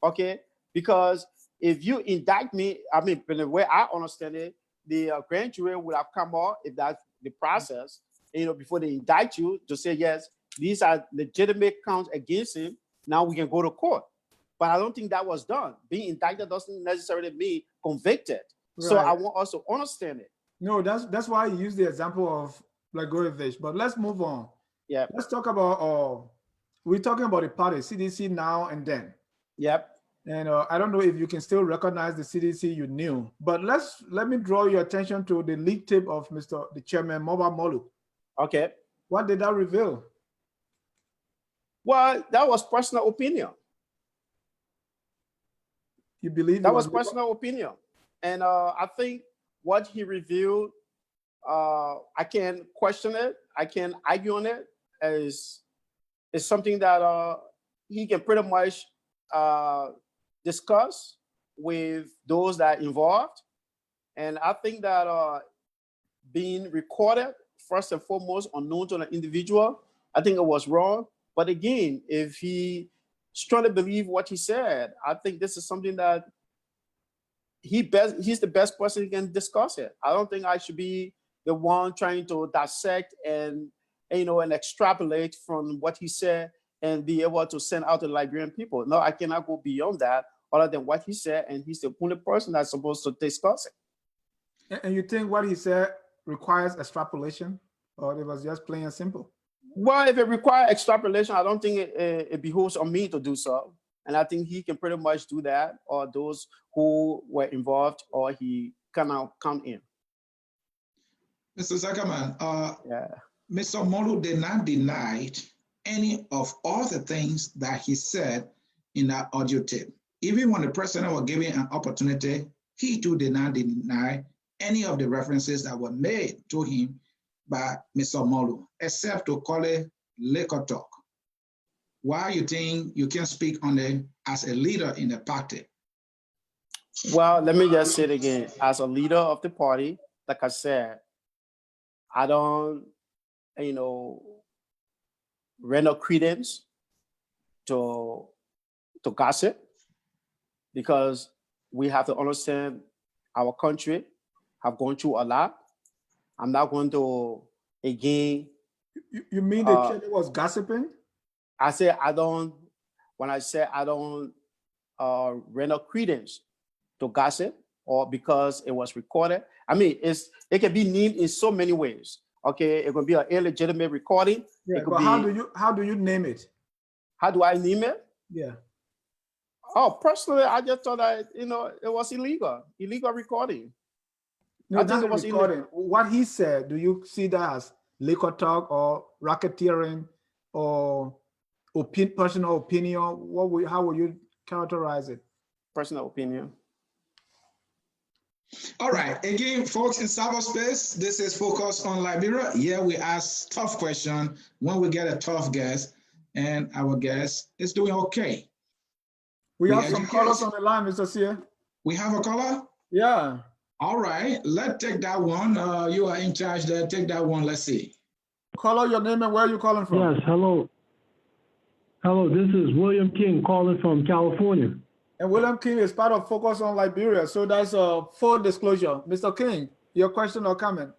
okay? Because if you indict me, I mean, the way I understand it, the grand jury would have come out, if that's the process, before they indict you, to say, yes, these are legitimate counts against him, now we can go to court. But I don't think that was done. Being indicted doesn't necessarily mean convicted. Right. So I want us to understand it. No, that's why I use the example of Blagojevich, but let's move on. Yeah. Let's talk about, we're talking about the party, CDC Now and Then. Yep. And I don't know if you can still recognize the CDC you knew, but let me draw your attention to the leak tape of the chairman, Moba Molu. Okay. What did that reveal? Well, that was personal opinion. You believe that was personal opinion. And I think what he revealed, I can't question it. I can't argue on it. Is something that he can pretty much discuss with those that are involved. And I think that being recorded, first and foremost, unknown to the individual, I think it was wrong. But again, if he strongly believe what he said, I think this is something that he's the best person who can discuss it. I don't think I should be the one trying to dissect and extrapolate from what he said and be able to send out to the Liberian people. No, I cannot go beyond that other than what he said, and he's the only person that's supposed to discuss it. And you think what he said requires extrapolation, or it was just plain and simple? Well, if it requires extrapolation, I don't think it behooves on me to do so. And I think he can pretty much do that, or those who were involved, or he cannot come in. Mr. Zakama, yeah. Mr. Molu did not deny any of all the things that he said in that audio tape. Even when the president was given an opportunity, he too did not deny any of the references that were made to him by Mr. Molu, except to call it liquor talk. Why you think you can speak on it as a leader in the party? Well, let me just say it again. As a leader of the party, like I said, I don't, render credence to gossip, because we have to understand our country have gone through a lot. I'm not going to, again. You mean the chairman was gossiping? I say I don't, when I say I don't render credence to gossip, or because it was recorded. I mean, it can be named in so many ways. Okay, it could be an illegitimate recording. Yeah, but how do you name it? How do I name it? Yeah. Oh, personally, I just thought that it was illegal recording. No, I think it was recording. What he said, do you see that as liquor talk or racketeering or personal opinion? How would you characterize it? Personal opinion. All right, again, folks in cyberspace, this is Focus on Liberia. Yeah, we ask tough questions when we get a tough guest, and our guest is doing okay. We have some callers on the line, Mr. Sia. We have a caller? Yeah. All right, let's take that one. You are in charge there. Take that one. Let's see. Caller, your name and where are you calling from? Yes, hello. Hello, this is William King calling from California. And William King is part of Focus on Liberia. So that's a full disclosure. Mr. King, your question or comment?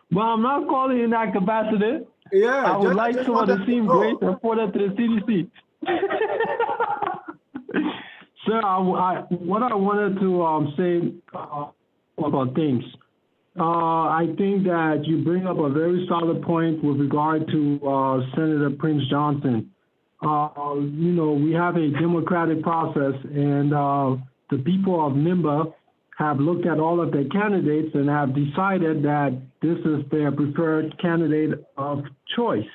Well, I'm not calling in that capacity. Yeah. I would like someone to seem great and report that to the CDC. Sir, what I wanted to say about things. I think that you bring up a very solid point with regard to Senator Prince Johnson. We have a democratic process, and the people of NIMBA have looked at all of their candidates and have decided that this is their preferred candidate of choice.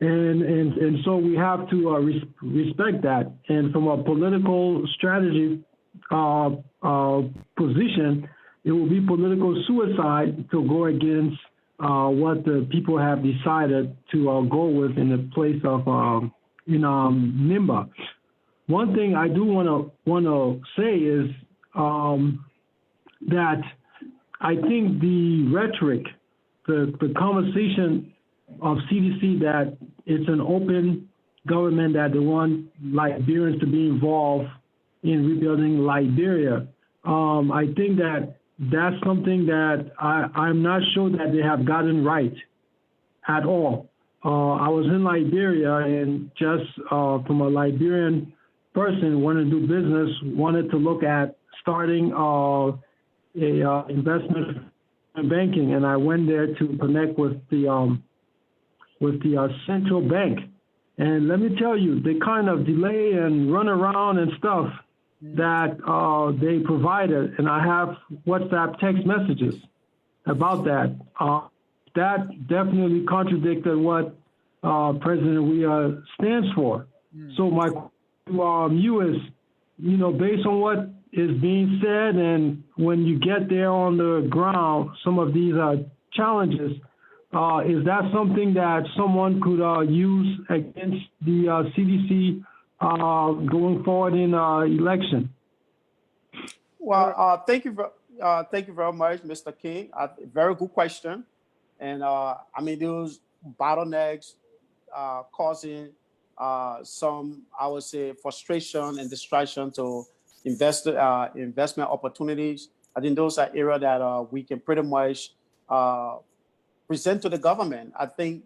And so we have to respect that. And from a political strategy position, it will be political suicide to go against what the people have decided to go with in the place of NIMBA. One thing I do want to say is that I think the rhetoric, the conversation of CDC that it's an open government, that they want Liberians to be involved in rebuilding Liberia. I think that that's something that I'm not sure that they have gotten right at all. I was in Liberia, and just from a Liberian person wanting to do business, wanted to look at starting a investment in banking, and I went there to connect with the central bank. And let me tell you, the kind of delay and run around and stuff that they provided, and I have WhatsApp text messages about that. That definitely contradicted what President Weah stands for. So my question to you is, based on what is being said, and when you get there on the ground, some of these challenges, is that something that someone could use against the CDC going forward in election? Well, thank you very much, Mr. King. Very good question. And those bottlenecks causing some, I would say, frustration and distraction to investment opportunities. I think those are areas that we can pretty much present to the government. I think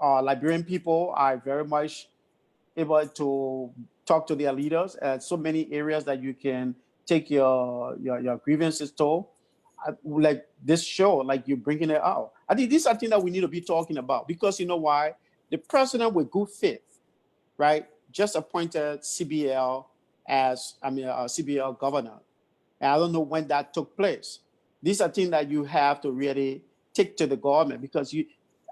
Liberian people are very much able to talk to their leaders at so many areas that you can take your grievances to. Like this show, like you're bringing it out. I think these are things that we need to be talking about, because you know why? The president with good faith, right, just appointed CBL as, CBL governor. And I don't know when that took place. These are things that you have to really take to the government, because you,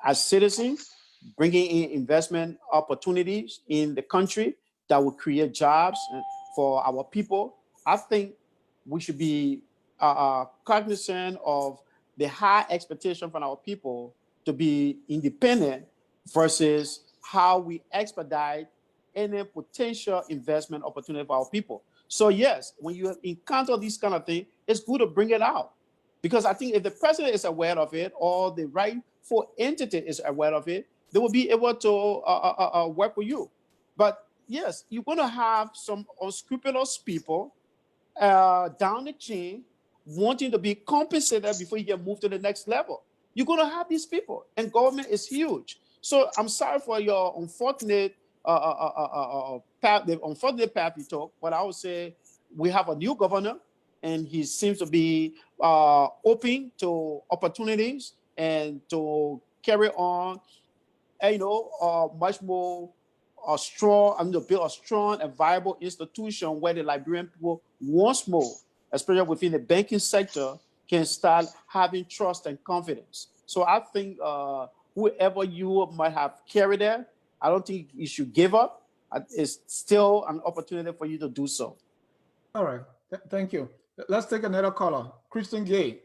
as citizens, bringing in investment opportunities in the country that will create jobs for our people. I think we should be cognizant of the high expectation from our people to be independent versus how we expedite any potential investment opportunity for our people. So yes, when you encounter these kind of things, it's good to bring it out. Because I think if the president is aware of it, or the rightful entity is aware of it, they will be able to work with you. But yes, you're going to have some unscrupulous people down the chain wanting to be compensated before you get moved to the next level. You're going to have these people, and government is huge. So I'm sorry for your unfortunate path, the unfortunate path you took, but I would say we have a new governor, and he seems to be open to opportunities and to carry on, much more strong, to build a strong and viable institution where the Liberian people once more, especially within the banking sector, can start having trust and confidence. So I think whoever you might have carried there, I don't think you should give up. It's still an opportunity for you to do so. All right, thank you. Let's take another caller, Christian Gay.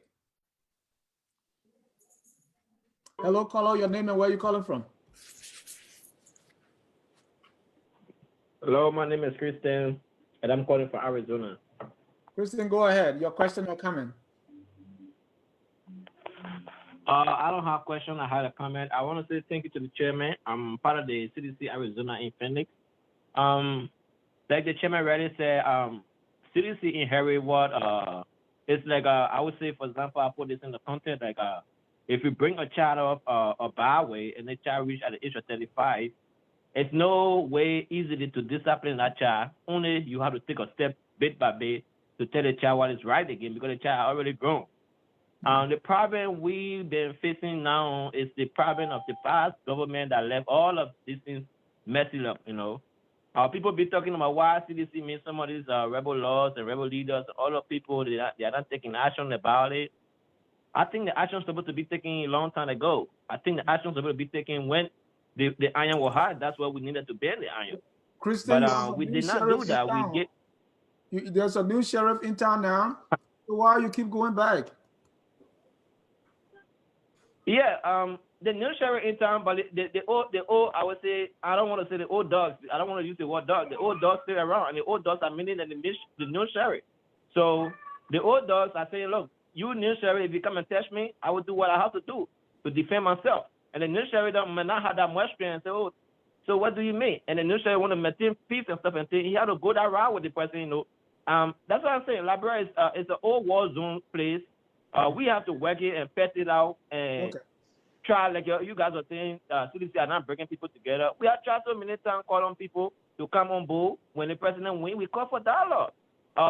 Hello, caller, your name and where you calling from? Hello, my name is Christian, and I'm calling from Arizona. Christian, go ahead. Your question or comment? I don't have a question. I had a comment. I want to say thank you to the chairman. I'm part of the CDC Arizona in Phoenix. Like the chairman already said, CDC inherit what it's like. I would say, for example, I put this in the context like if you bring a child up a bad way and the child reach at the age of 35, it's no way easily to discipline that child. Only you have to take a step bit by bit to tell the child what is right again, because the child already grown. The problem we've been facing now is the problem of the past government that left all of these things messy up, People be talking about why CDC made some of these rebel laws and rebel leaders, all of people, they are not taking action about it. I think the action is supposed to be taken a long time ago. I think the action is supposed to be taken when the iron was hard. That's why we needed to bend the iron. Christian, But we did not do that. There's a new sheriff in town now. So why you keep going back? Yeah, the new sheriff in town, but the old, I would say, I don't want to say the old dogs. I don't want to use the word dog. The old dogs still around, and the old dogs are meaning that the new sheriff. So the old dogs are saying, look, you new sheriff, if you come and test me, I will do what I have to do to defend myself. And the new sheriff may not have that much strength and say, oh, so what do you mean? And the new sheriff want to maintain peace and stuff, and he had to go that route with the person, you know. That's what I'm saying. Liberia is an old war zone place. We have to work it and pet it out and try, like you guys are saying, CDC are not bringing people together. We have tried so many times calling on people to come on board. When the president wins, we call for dialogue.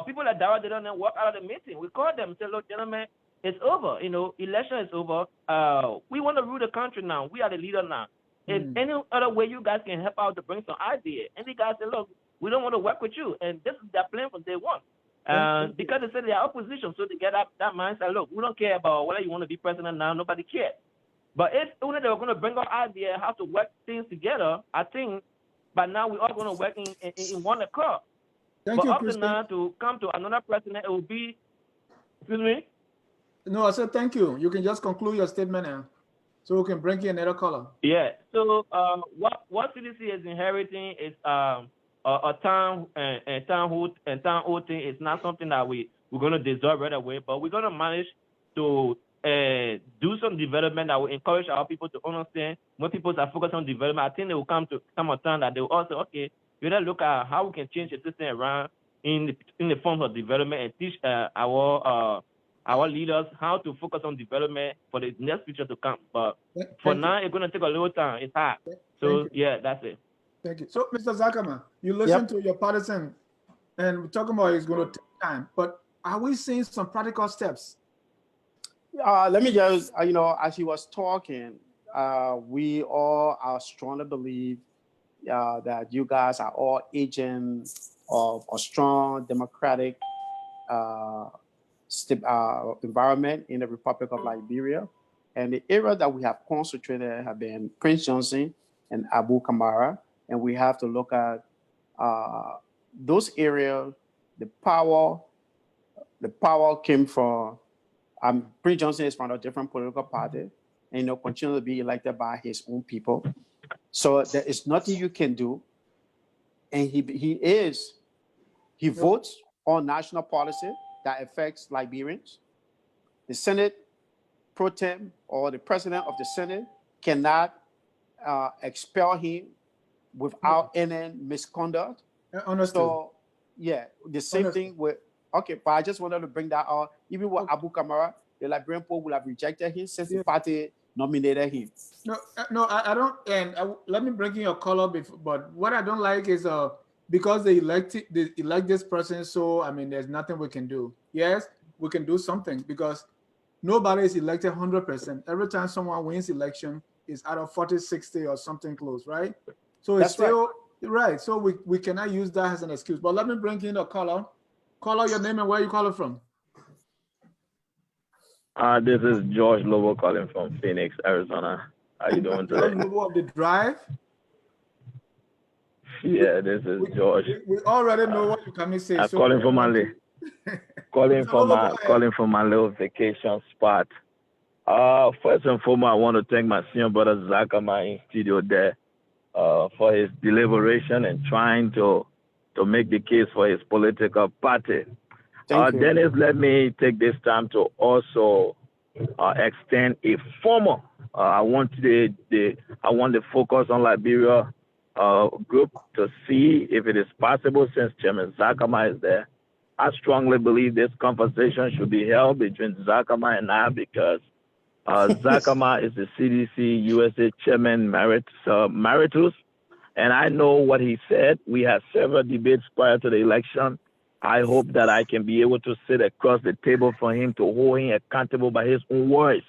People at Dara, they don't walk out of the meeting. We call them and say, look, gentlemen, it's over. You know, election is over. We want to rule the country now. We are the leader now. If any other way you guys can help out to bring some idea, and the guys say, look, we don't want to work with you. And this is their plan from day one. Because they said they are opposition, so they get that mindset, look, we don't care about whether you want to be president now, nobody cares. But if only they were going to bring our idea how to work things together, I think by now we're all going to work in one accord. Thank you, up Christian. to now to come to another president, it will be, excuse me? No, I said thank you. You can just conclude your statement now, so we can bring you another caller. Yeah, so what CDC is inheriting is a town hall thing is not something that we're going to dissolve right away, but we're going to manage to do some development that will encourage our people to understand. When people are focused on development, I think they will come a time that they will also, okay, you gotta look at how we can change the system around in the form of development and teach our leaders how to focus on development for the next future to come. But for now, it's going to take a little time. It's hard. So, yeah, that's it. Thank you. So, Mr. Zakama, you listen to your partisan, and we're talking about it's going to take time. But are we seeing some practical steps? Let me just, as he was talking, we all are strongly believe that you guys are all agents of a strong democratic environment in the Republic of Liberia. And the areas that we have concentrated have been Prince Johnson and Abu Kamara. And we have to look at those areas. The power came from, Prince Johnson is from a different political party and continue to be elected by his own people. So there is nothing you can do. And he votes on national policy that affects Liberians. The Senate pro tem or the president of the Senate cannot expel him without any misconduct. Understood. So, yeah, the same thing with, but I just wanted to bring that out. Even with Abu Kamara, the Liberian people will have rejected him since the party nominated him. No, I don't, and let me bring in your color, but what I don't like is because they elect this person, so I mean, there's nothing we can do. Yes, we can do something because nobody is elected 100%. Every time someone wins election, it's out of 40, 60 or something close, right? So it's still right. So we cannot use that as an excuse. But let me bring in a caller. Caller, your name and where you calling from? This is George Lobo calling from Phoenix, Arizona. How you doing today? George Lobo of the Drive. Yeah, this is George. We already know what you can say. I'm calling from my calling from my little vacation spot. First and foremost, I want to thank my senior brother Zakama in studio there for his deliberation and trying to make the case for his political party. Dennis, let me take this time to also extend a formal. I want the Focus on Liberia group to see if it is possible, since Chairman Zakama is there. I strongly believe this conversation should be held between Zakama and I, because Zakama is the CDC-USA Chairman Emeritus, and I know what he said. We had several debates prior to the election. I hope that I can be able to sit across the table for him to hold him accountable by his own words,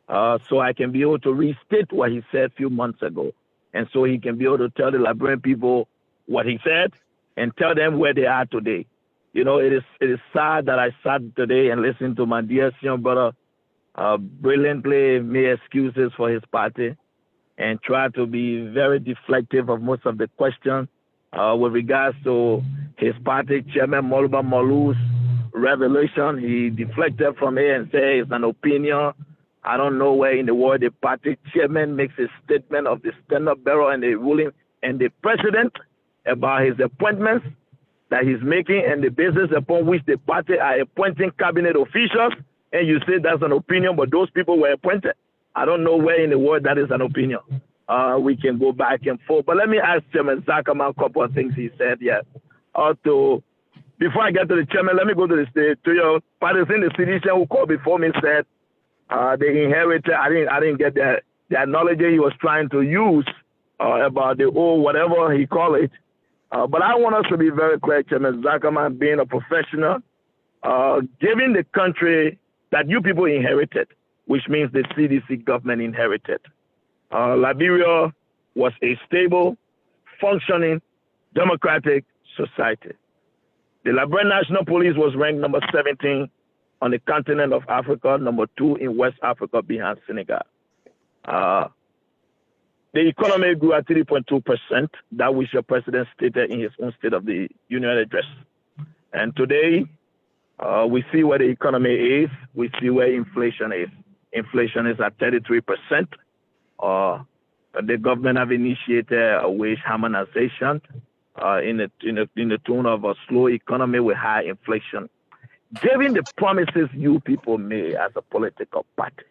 so I can be able to restate what he said a few months ago. And so he can be able to tell the Liberian people what he said and tell them where they are today. You know, it is sad that I sat today and listened to my dear senior brother brilliantly make excuses for his party. and try to be very deflective of most of the questions with regards to his party chairman, Moluba Molu's revelation. He deflected from it and said it's an opinion. I don't know where in the world the party chairman makes a statement of the stand-up bearer and the ruling and the president about his appointments that he's making and the basis upon which the party are appointing cabinet officials, and you say that's an opinion, but those people were appointed. I don't know where in the world that is an opinion. We can go back and forth. But let me ask Chairman Zakama a couple of things he said here. Before I get to the chairman, let me go to the state. To your partisan, the CDC who called before me said they inherited, I didn't get the analogy he was trying to use about the old whatever he called it. But I want us to be very clear, Chairman Zakama, being a professional, giving the country that you people inherited, which means the CDC government inherited. Liberia was a stable, functioning, democratic society. The Liberian National Police was ranked number 17 on the continent of Africa, number 2 in West Africa behind Senegal. The economy grew at 3.2%, that which the president stated in his own State of the Union address. And today, we see where the economy is. We see where inflation is. Inflation is at 33%. The government have initiated a wage harmonization in the tone of a slow economy with high inflation. Given the promises you people made as a political party,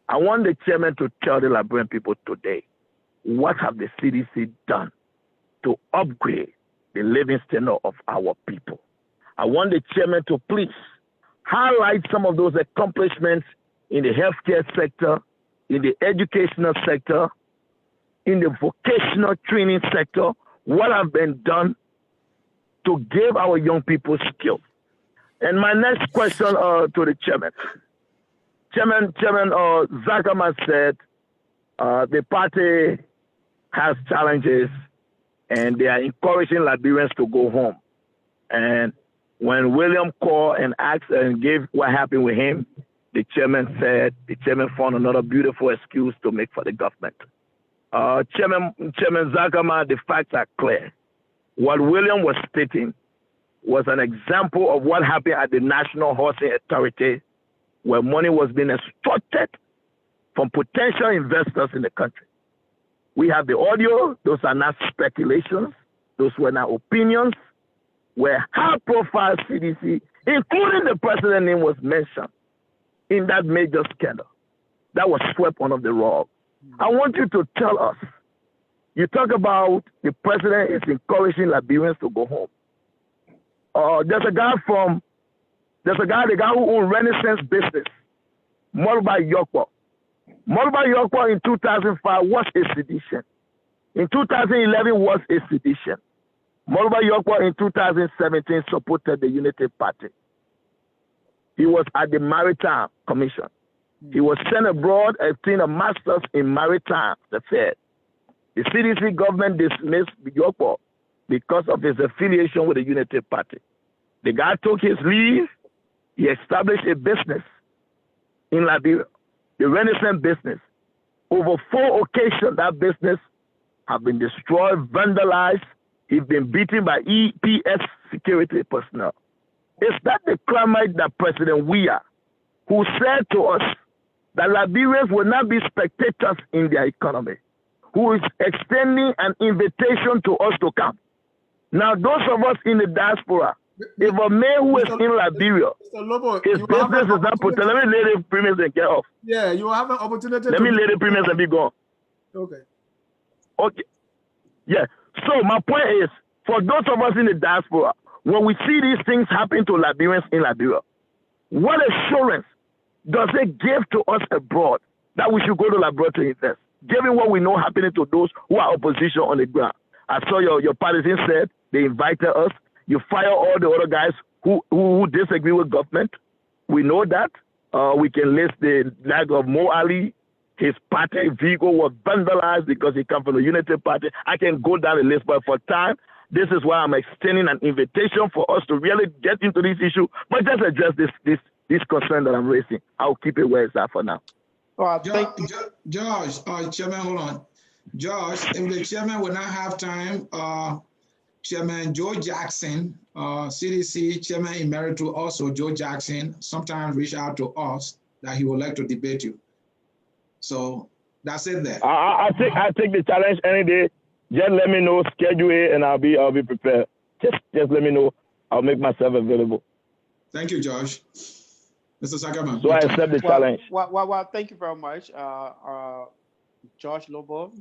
I want the chairman to tell the Liberian people today, what have the CDC done to upgrade the living standard of our people? I want the chairman to please highlight some of those accomplishments in the healthcare sector, in the educational sector, in the vocational training sector, what have been done to give our young people skills. And my next question to the chairman. Chairman Zakama said the party has challenges and they are encouraging Liberians to go home. And when William called and asked and gave what happened with him, the chairman said the chairman found another beautiful excuse to make for the government. Chairman Zakama, the facts are clear. What William was stating was an example of what happened at the National Housing Authority, where money was being extorted from potential investors in the country. We have the audio. Those are not speculations. Those were not opinions. Where high-profile CDC, including the president's name, was mentioned in that major scandal that was swept under the rug. I want you to tell us, you talk about the president is encouraging Liberians to go home. The guy who owns Renaissance Business, Moluba Yokpo. Moluba Yokpo in 2005 was a sedition. In 2011 was a sedition. Moluba Yokpo in 2017 supported the Unity Party. He was at the Maritime Commission. He was sent abroad, obtained a master's in maritime affairs. The CDC government dismissed Yokpo because of his affiliation with the Unity Party. The guy took his leave. He established a business in Liberia, the Renaissance Business. Over 4 occasions, that business have been destroyed, vandalized. He's been beaten by EPS security personnel. Is that the climate that President Weah, who said to us that Liberians will not be spectators in their economy, who is extending an invitation to us to come? Now, those of us in the diaspora, if a man who is in Liberia, his business is not protected. Let me lay the premise and get off. Yeah, you have an opportunity. Let me lay the premise and be gone. Okay. Okay. Yeah. So my point is, for those of us in the diaspora, when we see these things happen to Liberians in Liberia, what assurance does it give to us abroad that we should go to Liberia to invest, given what we know happening to those who are opposition on the ground? I saw your partisan said they invited us. You fire all the other guys who disagree with government. We know that. We can list the like of Mo Ali. His party vehicle was vandalized because he comes from the Unity Party. I can go down the list, but for time, this is why I'm extending an invitation for us to really get into this issue, but just address this concern that I'm raising. I'll keep it where it's at for now. George, Chairman, hold on. Josh, if the chairman will not have time, Chairman Joe Jackson, CDC Chairman Emeritus, also Joe Jackson, sometimes reach out to us that he would like to debate you. So that's it there. I take the challenge any day. Just let me know, schedule it, and I'll be prepared. Just let me know. I'll make myself available. Thank you, Josh. Mr. Zakama. So I accept the challenge. Well, thank you very much. George Lobo,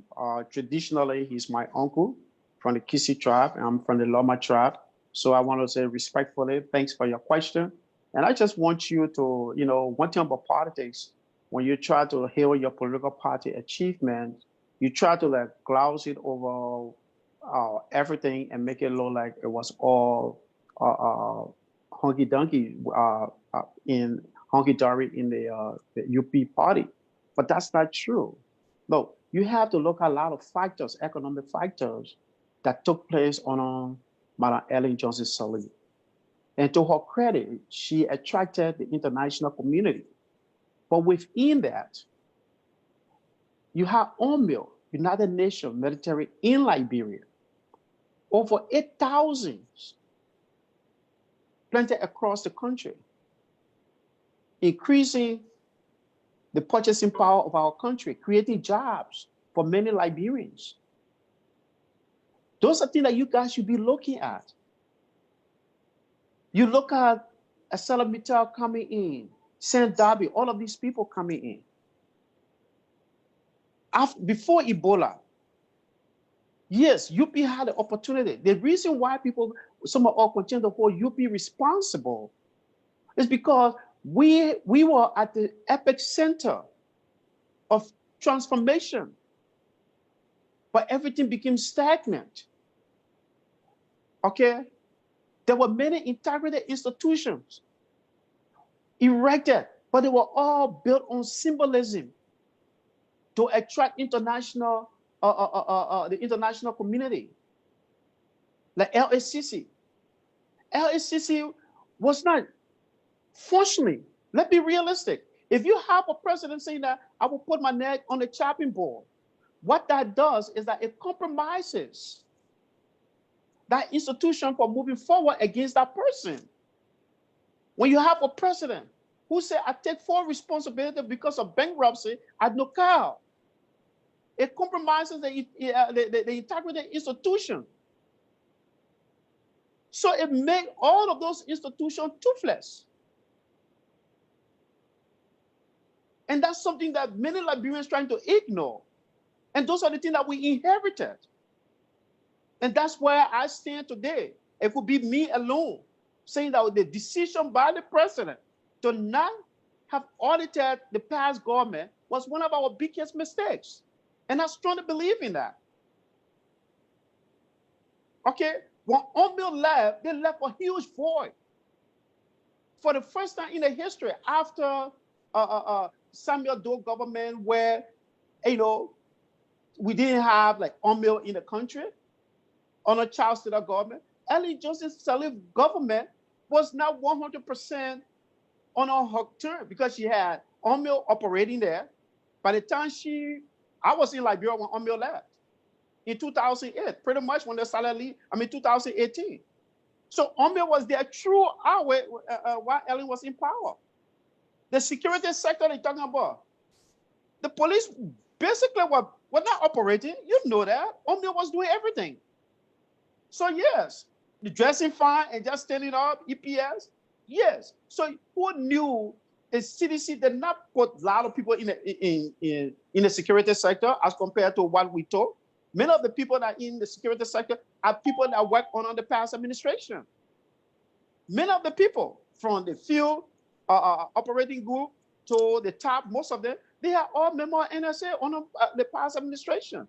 traditionally, he's my uncle from the Kisi tribe, and I'm from the Loma tribe. So I want to say respectfully, thanks for your question. And I just want you to, one thing about politics, when you try to hail your political party achievement, you try to like gloss it over everything and make it look like it was all hunky-dunky in hunky-dory in the UP party. But that's not true. No, you have to look at a lot of factors, economic factors that took place on Madam Ellen Johnson Sirleaf. And to her credit, she attracted the international community. But within that, you have UNMIL, United Nations military in Liberia, over 8,000 planted across the country, increasing the purchasing power of our country, creating jobs for many Liberians. Those are things that you guys should be looking at. You look at Asela Mittal coming in, Saint Darby, all of these people coming in. Before Ebola, yes, UP had the opportunity. The reason why some of us continue to hold UP responsible is because we were at the epicenter of transformation, but everything became stagnant. Okay? There were many integrated institutions erected, but they were all built on symbolism to attract the international community, like LACC. LACC was not functioning. Let's be realistic. If you have a president saying that I will put my neck on the chopping board, what that does is that it compromises that institution for moving forward against that person. When you have a president who said, I take full responsibility because of bankruptcy at no cow, it compromises the integrity of the institution. So it makes all of those institutions toothless. And that's something that many Liberians are trying to ignore. And those are the things that we inherited. And that's where I stand today. It would be me alone saying that the decision by the president to not have audited the past government was one of our biggest mistakes. And I strongly believe in that. Okay, when UNMIL left, they left a huge void. For the first time in the history, after Samuel Doe government, where, we didn't have like UNMIL in the country, on a Charles Taylor government, Ellen Johnson Sirleaf government was not 100% on her term because she had UNMIL operating there. By the time I was in Liberia when UNMIL left in 2008, pretty much when they started 2018. So UNMIL was there true our way while Ellen was in power. The security sector they're talking about, the police basically were not operating. You know that. UNMIL was doing everything. So yes, the dressing fine and just standing up, EPS, yes. So who knew the CDC did not put a lot of people in the security sector as compared to what we thought? Many of the people that are in the security sector are people that work on the past administration. Many of the people from the field operating group to the top, most of them, they are all members of NSA on the past administration.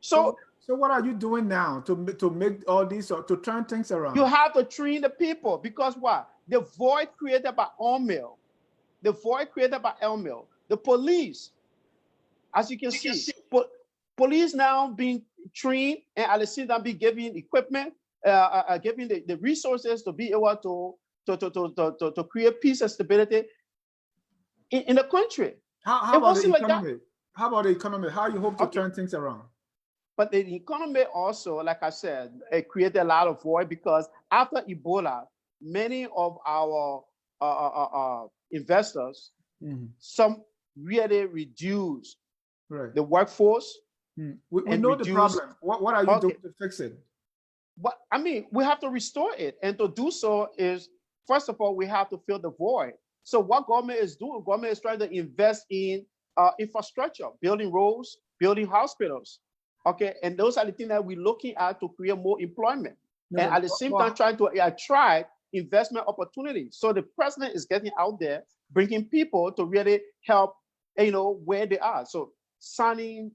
So what are you doing now to make all these, or to turn things around? You have to train the people, because what? The void created by UNMIL, the police, as you can see, police now being trained and at the same time be given equipment, giving the resources to be able to create peace and stability in the country. How about the economy? How about the economy? How you hope to Okay. turn things around? But the economy also, like I said, it created a lot of void because after Ebola, many of our investors, some really reduced the workforce. We know the problem. What are you doing to fix it? But I mean, we have to restore it. And to do so is, first of all, we have to fill the void. So what government is doing, government is trying to invest in infrastructure, building roads, building hospitals. Okay, and those are the things that we're looking at to create more employment. And at the same time, trying to attract investment opportunities. So the president is getting out there, bringing people to really help, where they are. So signing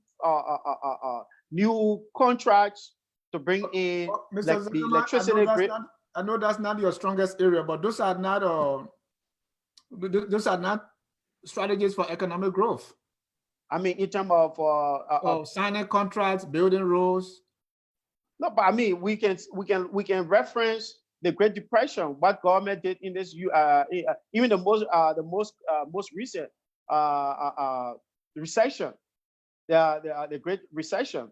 new contracts to bring in Mr. the Zakama, electricity grid. I know that's not your strongest area, but those are not strategies for economic growth. I mean, in terms of signing contracts, building roads. No, but I mean, we can reference the Great Depression, what government did in this. Even the most recent recession, the Great Recession.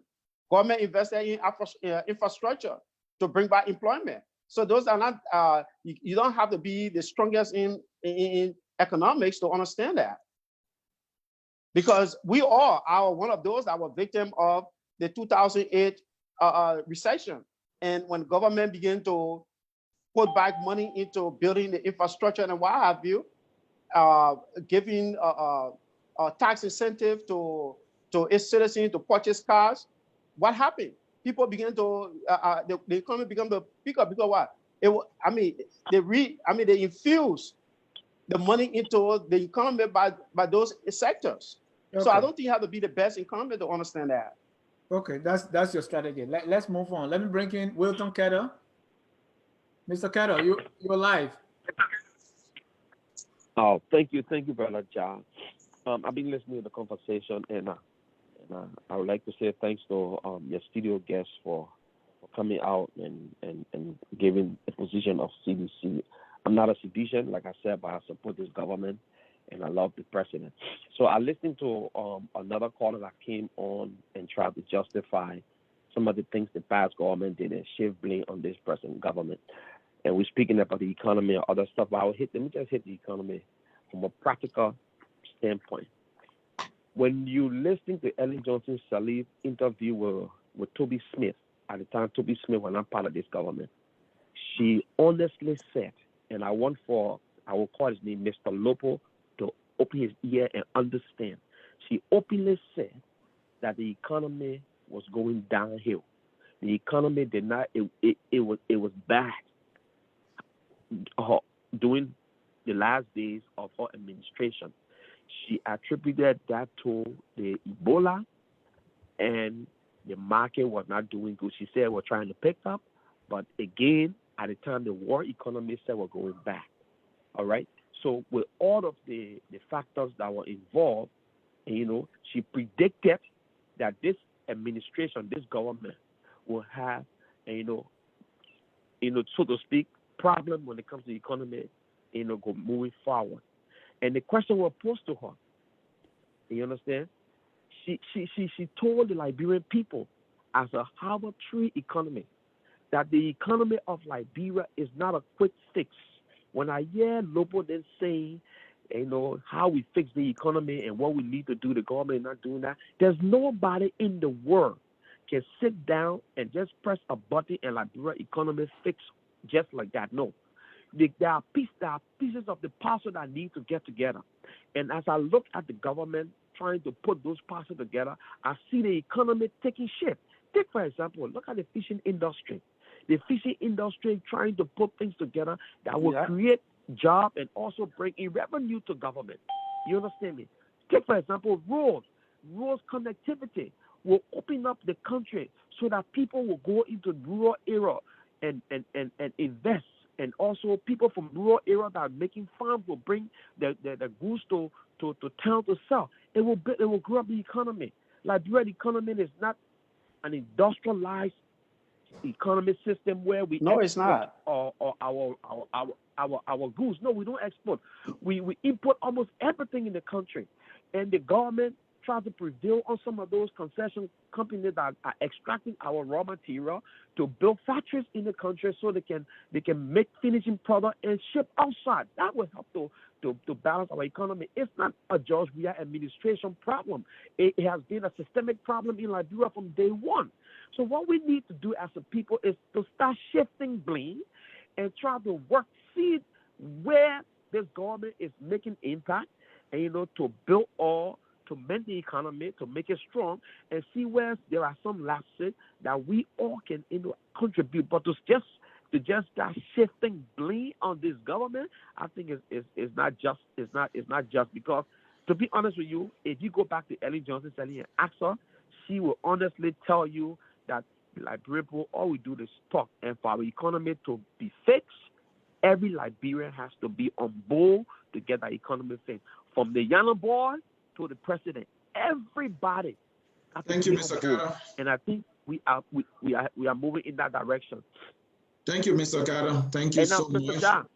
Government invested in infrastructure to bring back employment. So those are not. You don't have to be the strongest in economics to understand that. Because we are one of those that were victim of the 2008 recession. And when government began to put back money into building the infrastructure and what have you, giving a tax incentive to its citizens to purchase cars, what happened? People began to, the economy began to pick up because what? They infused the money into the economy by those sectors. Okay. So I don't think you have to be the best economist to understand that. Okay, that's your strategy. Let's move on. Let me bring in Wilton Kettle. Mr. Kettle, you're live. Oh, thank you, Brother John. I've been listening to the conversation, and I would like to say thanks to your studio guests for coming out and giving the position of CDC. I'm not a seditious, like I said, but I support this government. And I love the president. So I listened to another caller that came on and tried to justify some of the things the past government did and shift blame on this present government. And we're speaking about the economy and other stuff. But let me just hit the economy from a practical standpoint. When you listen to Ellen Johnson Sirleaf's interview with Toby Smith, at the time Toby Smith was not part of this government, she honestly said, and I will call his name Mr. Lopo, to open his ear and understand. She openly said that the economy was going downhill. The economy did not. It was bad during the last days of her administration. She attributed that to the Ebola, and the market was not doing good. She said we're trying to pick up, but again, at the time, the war economy said we're going back. All right. So with all of the factors that were involved, she predicted that this administration, this government, will have, so to speak, problem when it comes to the economy, go moving forward. And the question was posed to her. You understand? She told the Liberian people, as a Harvard Tree economy, that the economy of Liberia is not a quick fix. When I hear Lopo then saying, how we fix the economy and what we need to do, the government is not doing that, there's nobody in the world can sit down and just press a button and Liberia economy fix just like that. No. There are pieces of the puzzle that need to get together. And as I look at the government trying to put those puzzles together, I see the economy taking shape. Take, for example, look at the fishing industry. The fishing industry trying to put things together that will create jobs and also bring in revenue to government. You understand me? Take, for example, roads connectivity will open up the country so that people will go into rural area and invest. And also people from rural area that are making farms will bring the goods to town to sell. It will grow up the economy. Liberia economy is not an industrialized economic system where we it's not. Or our goods. No, we don't export. We import almost everything in the country, and the government try to prevail on some of those concession companies that are extracting our raw material to build factories in the country so they can make finishing product and ship outside. That will help to balance our economy. It's not a George Weah administration problem. It has been a systemic problem in Liberia from day one. So what we need to do as a people is to start shifting blame and try to see where this government is making impact, and to build or to mend the economy, to make it strong, and see where there are some lapses that we all can contribute. But to just start shifting blame on this government, I think is not just. It's not just, because, to be honest with you, if you go back to Ellen Johnson Sirleaf and ask her, she will honestly tell you that Liberian people, all we do is talk, and for our economy to be fixed, every Liberian has to be on board to get the economy fixed. From the young boy to the president, everybody. Thank you, Mr. Carter. And I think we are moving in that direction. Thank you, Mr. Carter. Thank you so much.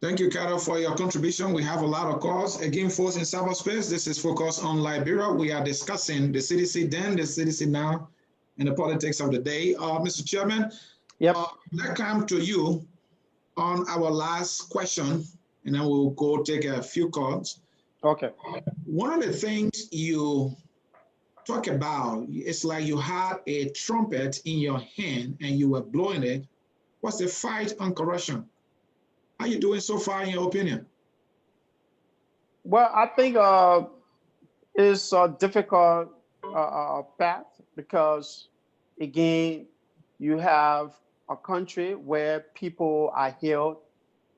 Thank you, Carter, for your contribution. We have a lot of calls. Again, folks, in cyberspace, this is Focus on Liberia. We are discussing the CDC then, the CDC now, and the politics of the day. Mr. Chairman, let's come to you on our last question, and then we'll go take a few calls. Okay. One of the things you talk about, it's like you had a trumpet in your hand and you were blowing it. What's the fight on corruption? How are you doing so far, in your opinion? Well, I think it's a difficult path because, again, you have a country where people are held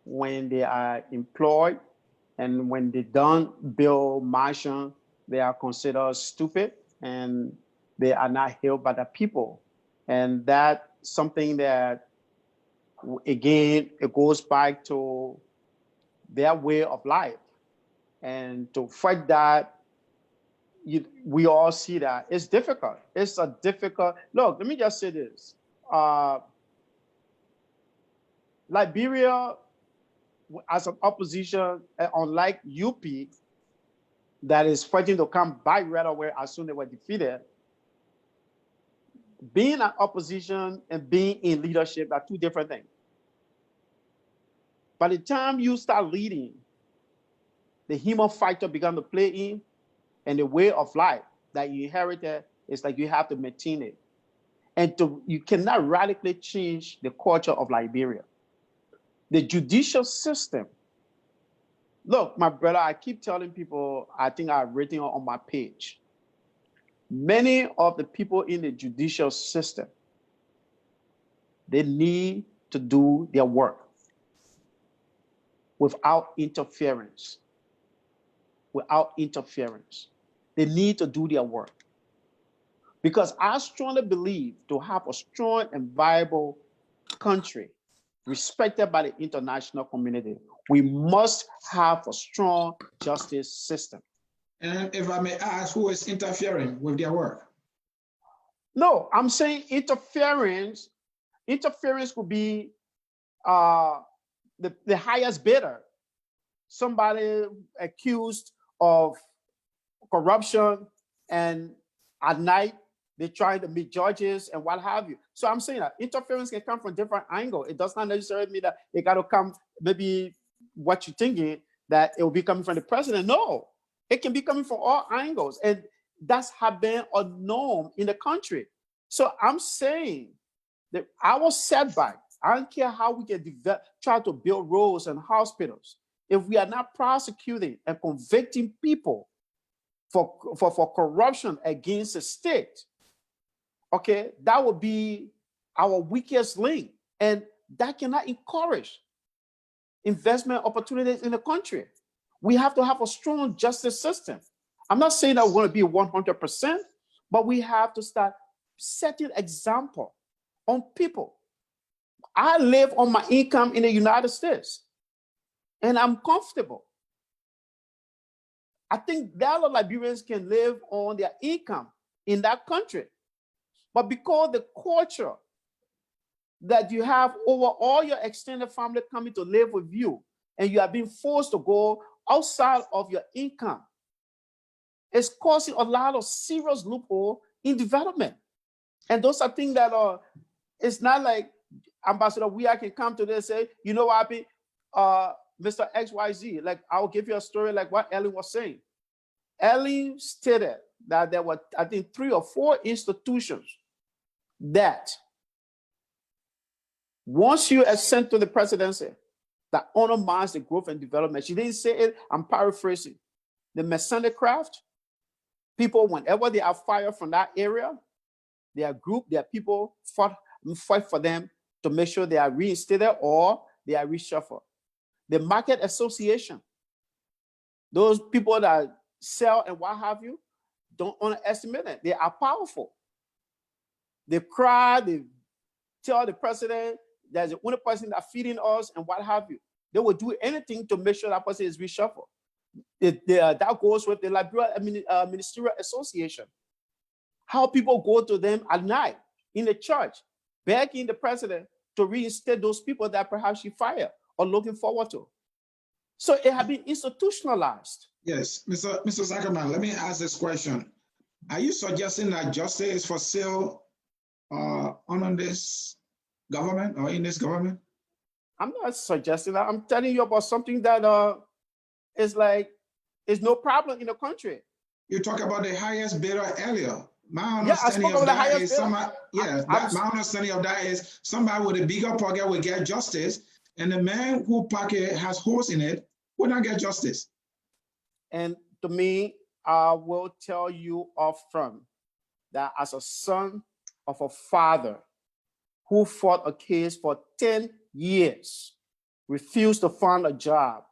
when they are employed, and when they don't build mansion, they are considered stupid and they are not held by the people. And that's something that, again, it goes back to their way of life. And to fight that, we all see that it's difficult. It's a difficult, look, let me just say this. Liberia, as an opposition, unlike UP, that is fighting to come back right away as soon as they were defeated, being an opposition and being in leadership are two different things. By the time you start leading, the human factor began to play in, and the way of life that you inherited is like you have to maintain it. And you cannot radically change the culture of Liberia. The judicial system. Look, my brother, I keep telling people, I think I've written on my page, many of the people in the judicial system, they need to do their work without interference. Without interference. They need to do their work. Because I strongly believe to have a strong and viable country respected by the international community, we must have a strong justice system. And if I may ask, who is interfering with their work? No, I'm saying interference. Interference could be the highest bidder, somebody accused of corruption, and at night they're trying to meet judges and what have you. So I'm saying that interference can come from different angles. It does not necessarily mean that it got to come, maybe what you're thinking, that it will be coming from the president. No, it can be coming from all angles. And that's have been a norm in the country. So I'm saying that our setback, I don't care how we can try to build roads and hospitals, if we are not prosecuting and convicting people for corruption against the state, okay, that would be our weakest link. And that cannot encourage investment opportunities in the country. We have to have a strong justice system. I'm not saying that we're going to be 100%, but we have to start setting example on people. I live on my income in the United States, and I'm comfortable. I think that a lot of Liberians can live on their income in that country. But because the culture that you have over all your extended family coming to live with you, and you are being forced to go outside of your income, is causing a lot of serious loophole in development. And those are things that are, it's not like Ambassador Weah can come to this and say, you know what, Mr. XYZ, like I'll give you a story like what Ellen was saying. Ellen stated that there were, I think, 3 or 4 institutions that once you ascend to the presidency, that undermines the growth and development. She didn't say it, I'm paraphrasing. The Masonic craft, people, whenever they are fired from that area, their group, their people fight for them to make sure they are reinstated or they are reshuffled. The Market Association, those people that sell and what have you, don't underestimate it. They are powerful. They cry, they tell the president there's the only person that's feeding us and what have you. They will do anything to make sure that person is reshuffled. That goes with the Liberia Ministerial Association. How people go to them at night in the church, begging the president to reinstate those people that perhaps she fired or looking forward to. So it has been institutionalized. Yes, Mr. Zakama, let me ask this question. Are you suggesting that justice is for sale on this government or in this government? I'm not suggesting that. I'm telling you about something that is like, is no problem in the country. You talk about the highest bidder earlier. My Yeah, I spoke understanding about of the that highest is bidder. somebody, my understanding of that is somebody with a bigger pocket will get justice, and the man whose pocket has holes in it will not get justice. And to me, I will tell you upfront that as a son of a father who fought a case for 10 years, refused to find a job,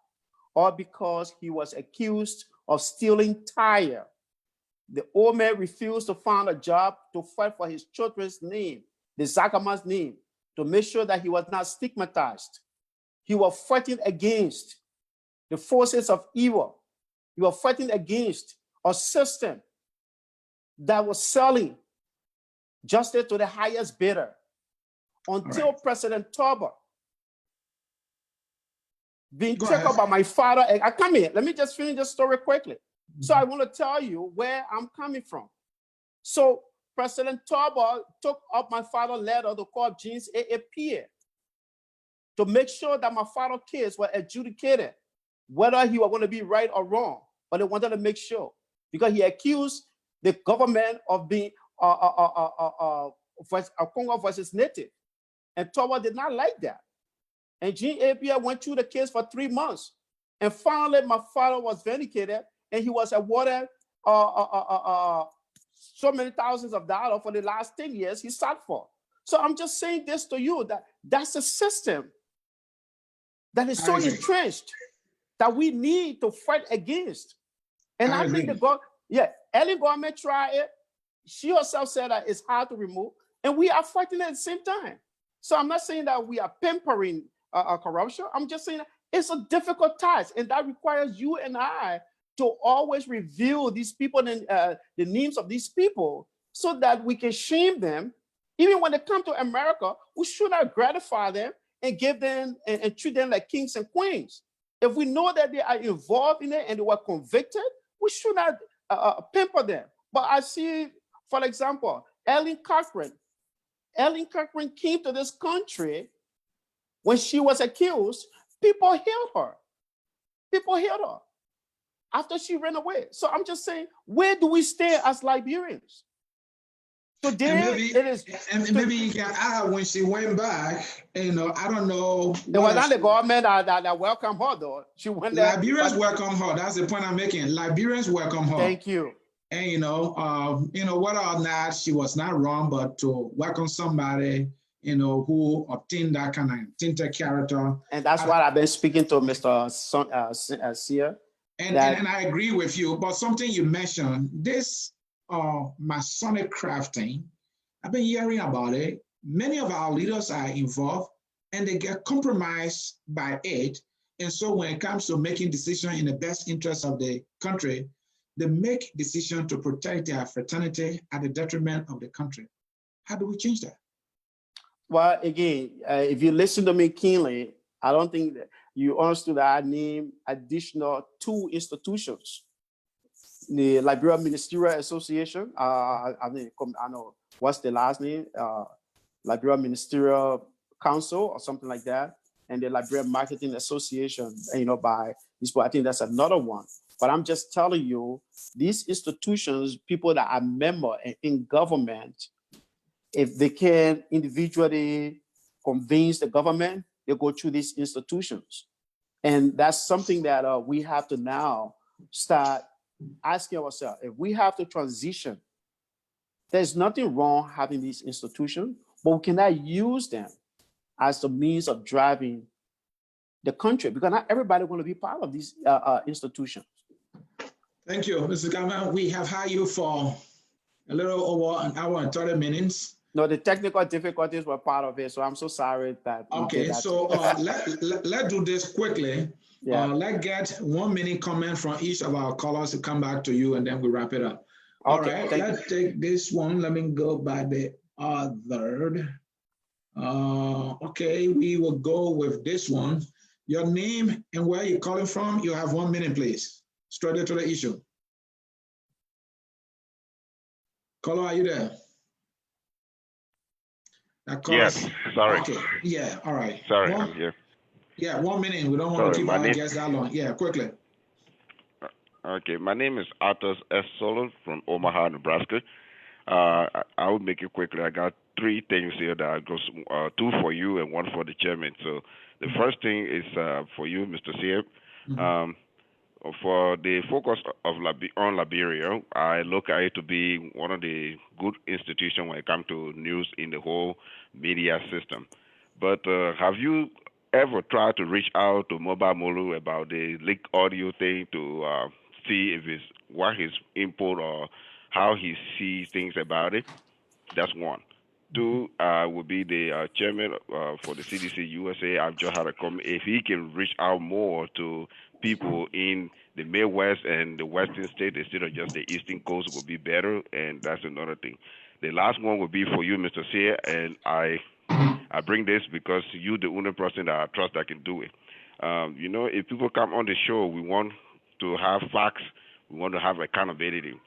all because he was accused of stealing tire. The old man refused to find a job to fight for his children's name, the Zakama's name, to make sure that he was not stigmatized. He was fighting against the forces of evil. He was fighting against a system that was selling justice to the highest bidder until President Tauber being checked out by my father. I come here. Let me just finish this story quickly. So I want to tell you where I'm coming from. So President Tauber took up my father's letter to call James A. Pierre to make sure that my father's case were adjudicated, whether he was going to be right or wrong. But they wanted to make sure because he accused the government of being Congo versus Native. And Tauber did not like that. And Jean A. Pierre went through the case for 3 months. And finally, my father was vindicated and he was awarded so many thousands of dollars for the last 10 years he sat for. So I'm just saying this to you, that that's a system that is so entrenched that we need to fight against. And I think Ellen government tried it. She herself said that it's hard to remove, and we are fighting at the same time. So I'm not saying that we are pampering corruption. I'm just saying that it's a difficult task, and that requires you and I to always reveal these people and the names of these people so that we can shame them. Even when they come to America, we should not gratify them and give them and treat them like kings and queens. If we know that they are involved in it and they were convicted, we should not pamper them. But I see, for example, Ellen Cochran. Ellen Cochran came to this country when she was accused. People hailed her. People hailed her after she ran away. So I'm just saying, where do we stand as Liberians? Today, maybe you can add when she went back, I don't know. It was not the government that welcomed her, though. She went there. Liberians welcome her. That's the point I'm making. Liberians welcome her. Thank you. And whether or not she was not wrong, but to welcome somebody, who obtained that kind of tinted character. And that's why I've been speaking to Mr. Sear. And I agree with you. But something you mentioned, this Masonic crafting, I've been hearing about it. Many of our leaders are involved and they get compromised by it. And so when it comes to making decisions in the best interest of the country, they make decisions to protect their fraternity at the detriment of the country. How do we change that? Well, again, if you listen to me keenly, I don't think that you understood that I named additional 2 institutions the Liberia Ministerial Association. I know what's the last name, Liberia Ministerial Council or something like that, and the Liberia Marketing Association, by this, I think that's another one. But I'm just telling you, these institutions, people that are member in government, if they can individually convince the government, they go through these institutions. And that's something that we have to now start asking ourselves. If we have to transition, there's nothing wrong having these institutions, but we cannot use them as the means of driving the country, because not everybody want to be part of these institutions. Thank you, Mr. Zakama. We have had you for a little over an hour and 30 minutes. No, the technical difficulties were part of it, so I'm so sorry that. Okay, so let's do this quickly. Yeah. Let's get 1 minute comment from each of our callers to come back to you, and then we wrap it up. All right, let's take this one. Let me go by the other. Okay, we will go with this one. Your name and where you're calling from. You have 1 minute, please. Straight into the issue. Caller, are you there? Yes, sorry. Okay, yeah, all right. Sorry, I'm here. Yeah, 1 minute. We don't want to keep our guests that long. Yeah, quickly. Okay, my name is Arthur S. Solo from Omaha, Nebraska. I will make it quickly. I got 3 things here that goes 2 for you and 1 for the chairman. So the first thing is for you, Mr. Sear. For the focus on Liberia, I look at it to be one of the good institutions when it comes to news in the whole media system. But have you ever tried to reach out to Mobile Molu about the leaked audio thing to see if it's what his input or how he sees things about it? That's 1. 2 would be the chairman for the CDC-USA. I've just had a comment. If he can reach out more to people in the Midwest and the Western states instead of just the Eastern Coast, would be better. And that's another thing. The last one would be for you, Mr. Sear, and I bring this because you're the only person that I trust that can do it. If people come on the show, we want to have facts. We want to have accountability.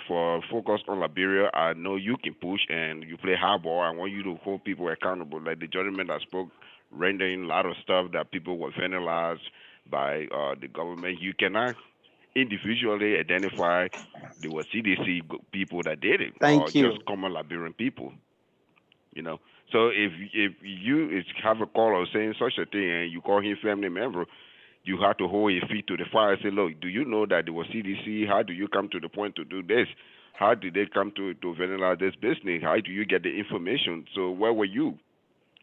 For focus on Liberia, I know you can push and you play hardball. I want you to hold people accountable. Like the gentleman that spoke, rendering a lot of stuff that people were vandalized by the government. You cannot individually identify the CDC people that did it, just common Liberian people. So if you have a caller saying such a thing and you call him family member, you have to hold your feet to the fire and say, look, do you know that there was CDC? How do you come to the point to do this? How did they come to vandalize this business? How do you get the information? So where were you?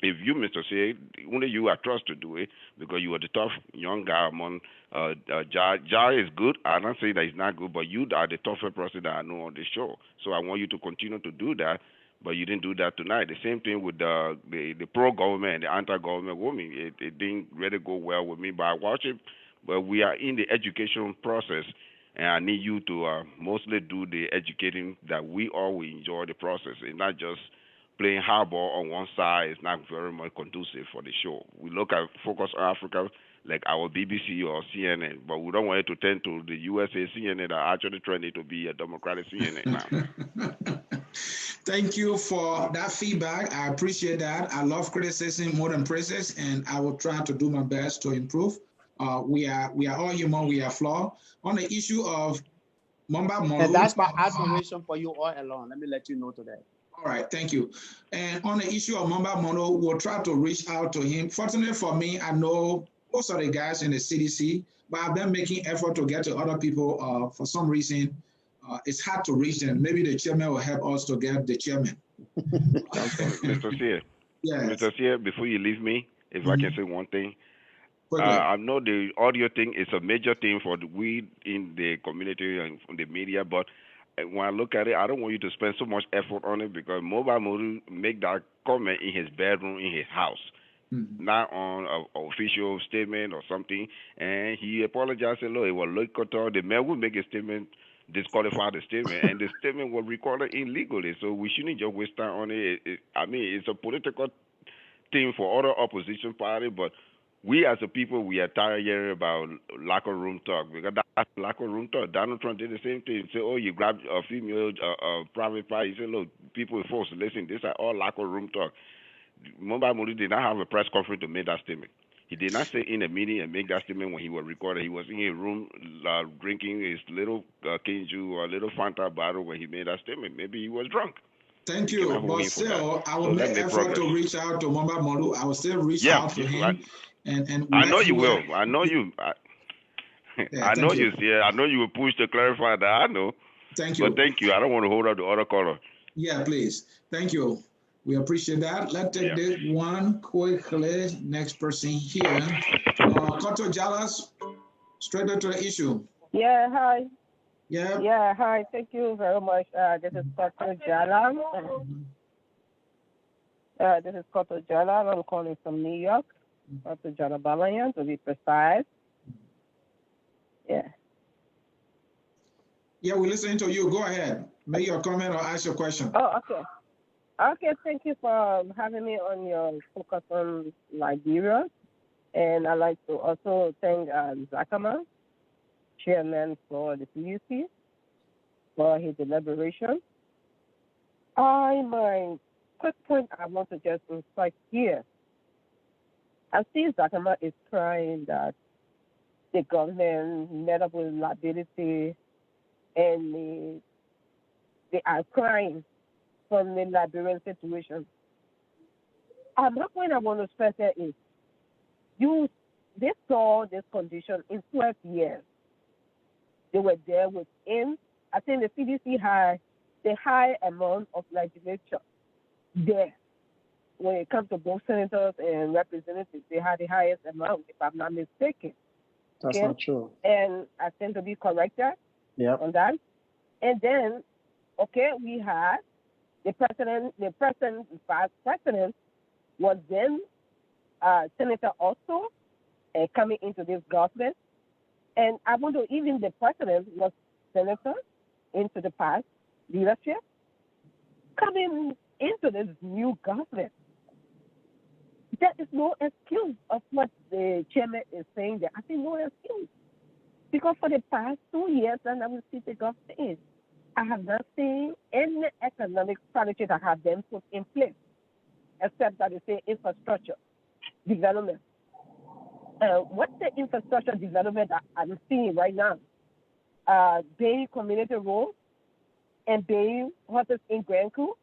If you, Mr. Say, only you are trusted to do it because you are the tough young guy among Jar is good. I'm not saying that he's not good, but you are the tougher person that I know on the show. So I want you to continue to do that, but you didn't do that tonight. The same thing with the pro-government and the anti-government women. It didn't really go well with me, but I watch it. But we are in the education process, and I need you to mostly do the educating that we all will enjoy the process and not just playing hardball on one side. Is not very much conducive for the show. We look at Focus on Africa like our BBC or CNN, but we don't want it to turn to the USA CNN that are actually trending to be a Democratic CNN now. Thank you for that feedback. I appreciate that. I love criticism more than praises, and I will try to do my best to improve. We are all human. We are flawed. On the issue of Mamba Molu, and that's my admiration for you all along. Let me let you know today. All right, thank you. And on the issue of Mamba Molu, we'll try to reach out to him. Fortunately for me, I know most of the guys in the CDC, but I've been making effort to get to other people. For some reason, it's hard to reach them. Maybe the chairman will help us to get the chairman. Mr. Sear, yes. Mr. Sear, before you leave me, if I can say one thing. I know the audio thing is a major thing for we in the community and the media, but when I look at it, I don't want you to spend so much effort on it because Mobile Molu make that comment in his bedroom, in his house, not on an official statement or something. And he apologized and look, it was local. The mayor will make a statement, disqualify the statement, and the statement was recorded illegally. So we shouldn't just waste time on it. I mean, it's a political thing for other opposition party, but we as a people, we are tired of hearing about locker room talk, because that's locker room talk. Donald Trump did the same thing. Say, oh, you grabbed a female private party. He said, look, people are forced to listen. These are all locker room talk. Mumbai Modi did not have a press conference to make that statement. He did not say in a meeting and make that statement when he was recorded. He was in a room drinking his little Kinju or little Fanta bottle when he made that statement. Maybe he was drunk. Thank you, but still, I will make effort to reach out to Mumbai Modi. I will still reach out to him. And I know you will. I know you. I know you. Yeah, I know you will push to clarify that. I know. Thank you. But thank you. I don't want to hold up the other caller. Yeah, please. Thank you. We appreciate that. Let's take this one quickly. Next person here. Koto Jalas, straight to the issue. Yeah, hi. Yeah. Yeah, hi. Thank you very much. This is Koto Jalam. This is Koto Jalam. I'm calling from New York. Koto Jalabalayan, to be precise. Yeah. Yeah, we're listening to you. Go ahead. Make your comment or ask your question. Oh, okay. Okay, thank you for having me on your focus on Liberia. And I'd like to also thank Zakama, chairman for the CDC, for his deliberation. My quick point I want to just insight here. I see Zakama is crying that the government met up with liability and they are crying from the Liberian situation. My point I want to stress here is they saw this condition in 12 years. They were there within, I think the CDC had the high amount of legislature there. When it comes to both senators and representatives, they had the highest amount, if I'm not mistaken. That's not true. And I tend to be corrected on that. And then, we had the president, vice president was then senator also coming into this government. And I wonder, even the president was senator into the past leadership, coming into this new government. There is no excuse of what the chairman is saying there. I think no excuse. Because for the past 2 years, and I will see the government, I have not seen any economic strategy that have been put in place, except that they say infrastructure development. What's the infrastructure development that I'm seeing right now? Bay Community Road and Bay Horses in Grancu,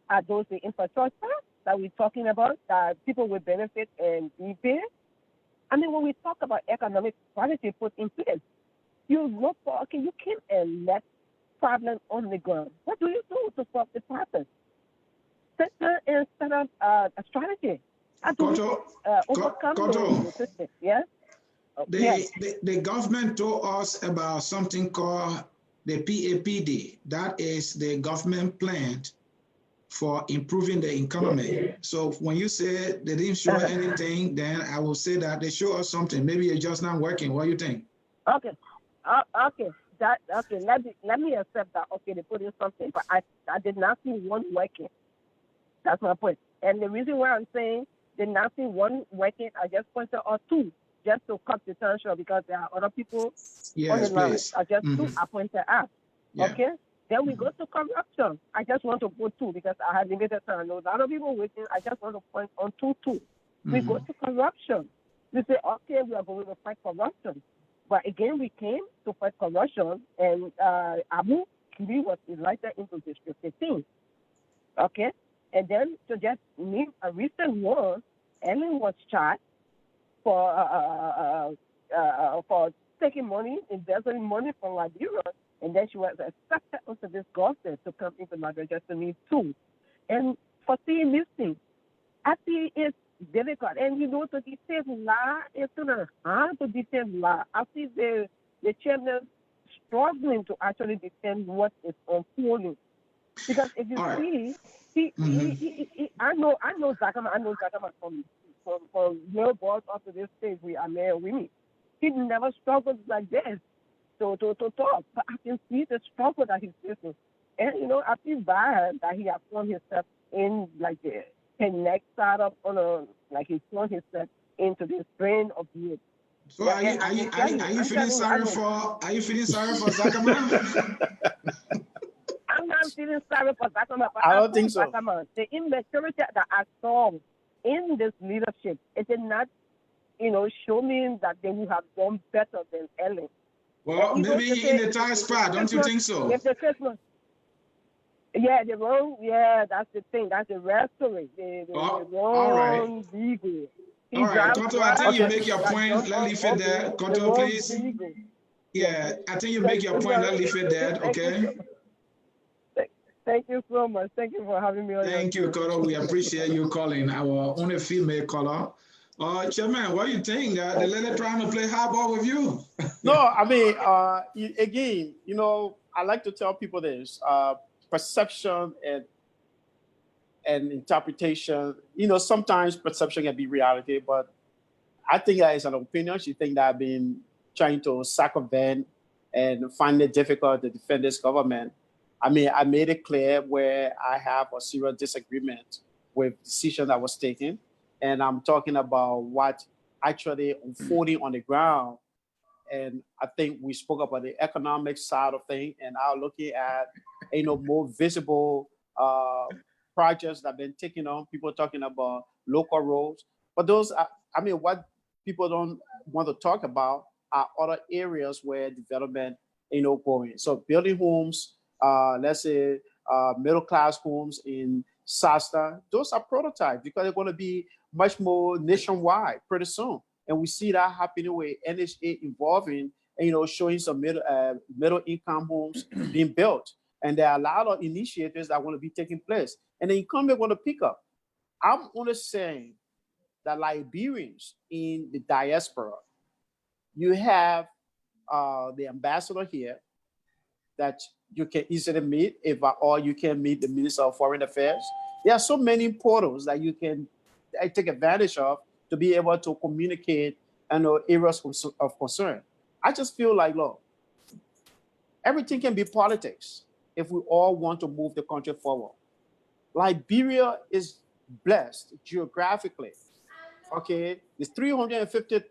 are those the infrastructure that we're talking about that people will benefit and be paid? I mean, when we talk about economic strategy put in place, you look for, you can't let problems on the ground. What do you do to solve the problem? Instead of a strategy. How do we overcome the system? Yes? The government told us about something called the PAPD. That is the government plan for improving the economy. So when you say they didn't show anything, then I will say that they show us something. Maybe it's just not working. What do you think? Okay. Let me accept that. Okay, they put in something, but I did not see one working. That's my point. And the reason why I'm saying did not see one working, I just pointed out two, just to cut the tension because there are other people on the line. I just two I pointed out. Yeah. Okay. Then we go to corruption. I just want to put two because I have limited time. There's other people waiting. I just want to point on two. We go to corruption. We say, okay, we are going to fight corruption. But again, we came to fight corruption, and Abu Kiri was elected into District 15. Okay? And then to just name a recent one, Ellen was charged for taking money, embezzling money from Liberia, and then she was accepted into this government to come into Liberia just to need two. And for seeing this thing, I see it's difficult. And you know, to defend law, it's not hard to defend law. I see the chairman struggling to actually defend what is unfolding. Because if you see, I know Zakama from real boss up to this stage we are male women. He never struggled like this to talk. But I can see the struggle that he's facing. And you know, I feel bad that he has thrown himself in like the next startup on a like he's thrown himself into this brain of youth. So are you feeling sorry for Zakama? I'm not feeling sorry for Zakama, but I don't think so. Zakama, the immaturity that I saw in this leadership, it did not, show me that they would have done better than Ellen. Well, maybe in the diaspora, don't you think so? If the Christmas, yeah, the wrong, yeah, that's the thing. That's the rest story. The wrong legal. All right, Koto, I think you make your point. Let's leave it there. Koto, please. Yeah, I think you make your point. Let's leave it there, okay? Thank you so much. Thank you for having me on. Thank you, Koto. We appreciate you calling, our only female caller. Chairman, what do you think? The lady trying to play hardball with you? No, I mean, again, I like to tell people this, perception and interpretation, sometimes perception can be reality, but I think that is an opinion. She think that I've been trying to circumvent and find it difficult to defend this government. I mean, I made it clear where I have a serious disagreement with the decision that was taken. And I'm talking about what actually unfolding on the ground. And I think we spoke about the economic side of things, and I'm looking at, more visible projects that have been taken on. People talking about local roads, but those, what people don't want to talk about are other areas where development, going. So building homes, let's say middle-class homes in SASTA, those are prototypes because they're going to be much more nationwide pretty soon. And we see that happening with NHA involving, showing some middle income homes being built. And there are a lot of initiatives that are going to be taking place. And the incumbent going to pick up. I'm only saying that Liberians in the diaspora, you have the ambassador here that you can easily meet, or you can meet the Minister of Foreign Affairs. There are so many portals that you can take advantage of to be able to communicate areas of concern. I just feel like, look, everything can be politics if we all want to move the country forward. Liberia is blessed geographically. Okay, it's 350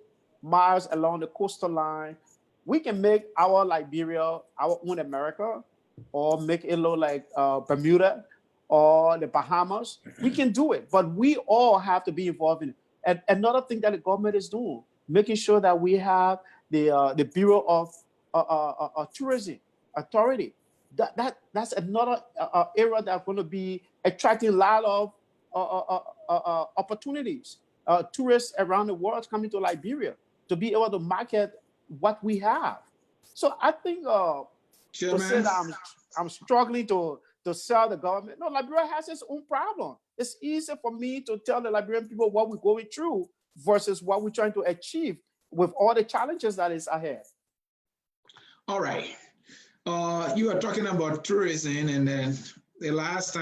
miles along the coastal line. We can make our Liberia our own America, or make it look like Bermuda or the Bahamas. We can do it, but we all have to be involved in it. And another thing that the government is doing, making sure that we have the Bureau of Tourism Authority. That's another area that's going to be attracting a lot of opportunities. Tourists around the world coming to Liberia to be able to market what we have. So I think to say that I'm struggling to sell the government. No, Liberia has its own problem. It's easy for me to tell the Liberian people what we're going through versus what we're trying to achieve with all the challenges that is ahead. All right. You are talking about tourism, and then last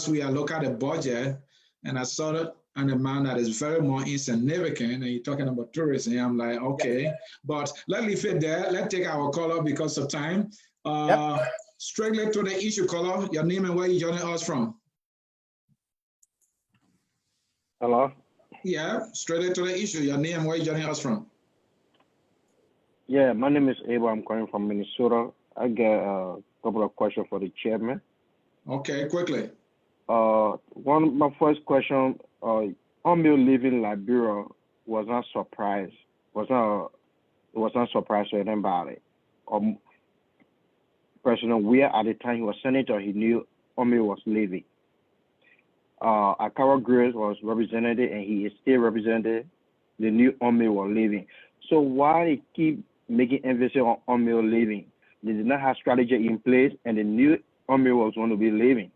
week I looked at the budget and I saw it an amount that is very more insignificant, and you're talking about tourism. I'm like, okay, but let's leave it there. Let's take our caller because of time. Straightly to the issue, caller. Your name and where you joining us from? Hello? Yeah, straight to the issue. Your name and where you joining us from? Yeah, my name is Abel. I'm calling from Minnesota. I got a couple of questions for the chairman. Okay, quickly. My first question, Omio leaving Liberia was not surprised. Was not surprised to anybody. President Weir, at the time he was senator, he knew Omio was leaving. Akawa Grace was represented, and he is still represented. The new Omio was leaving. So why they keep making emphasis on Omio leaving? They did not have strategy in place, and the new Omio was going to be leaving.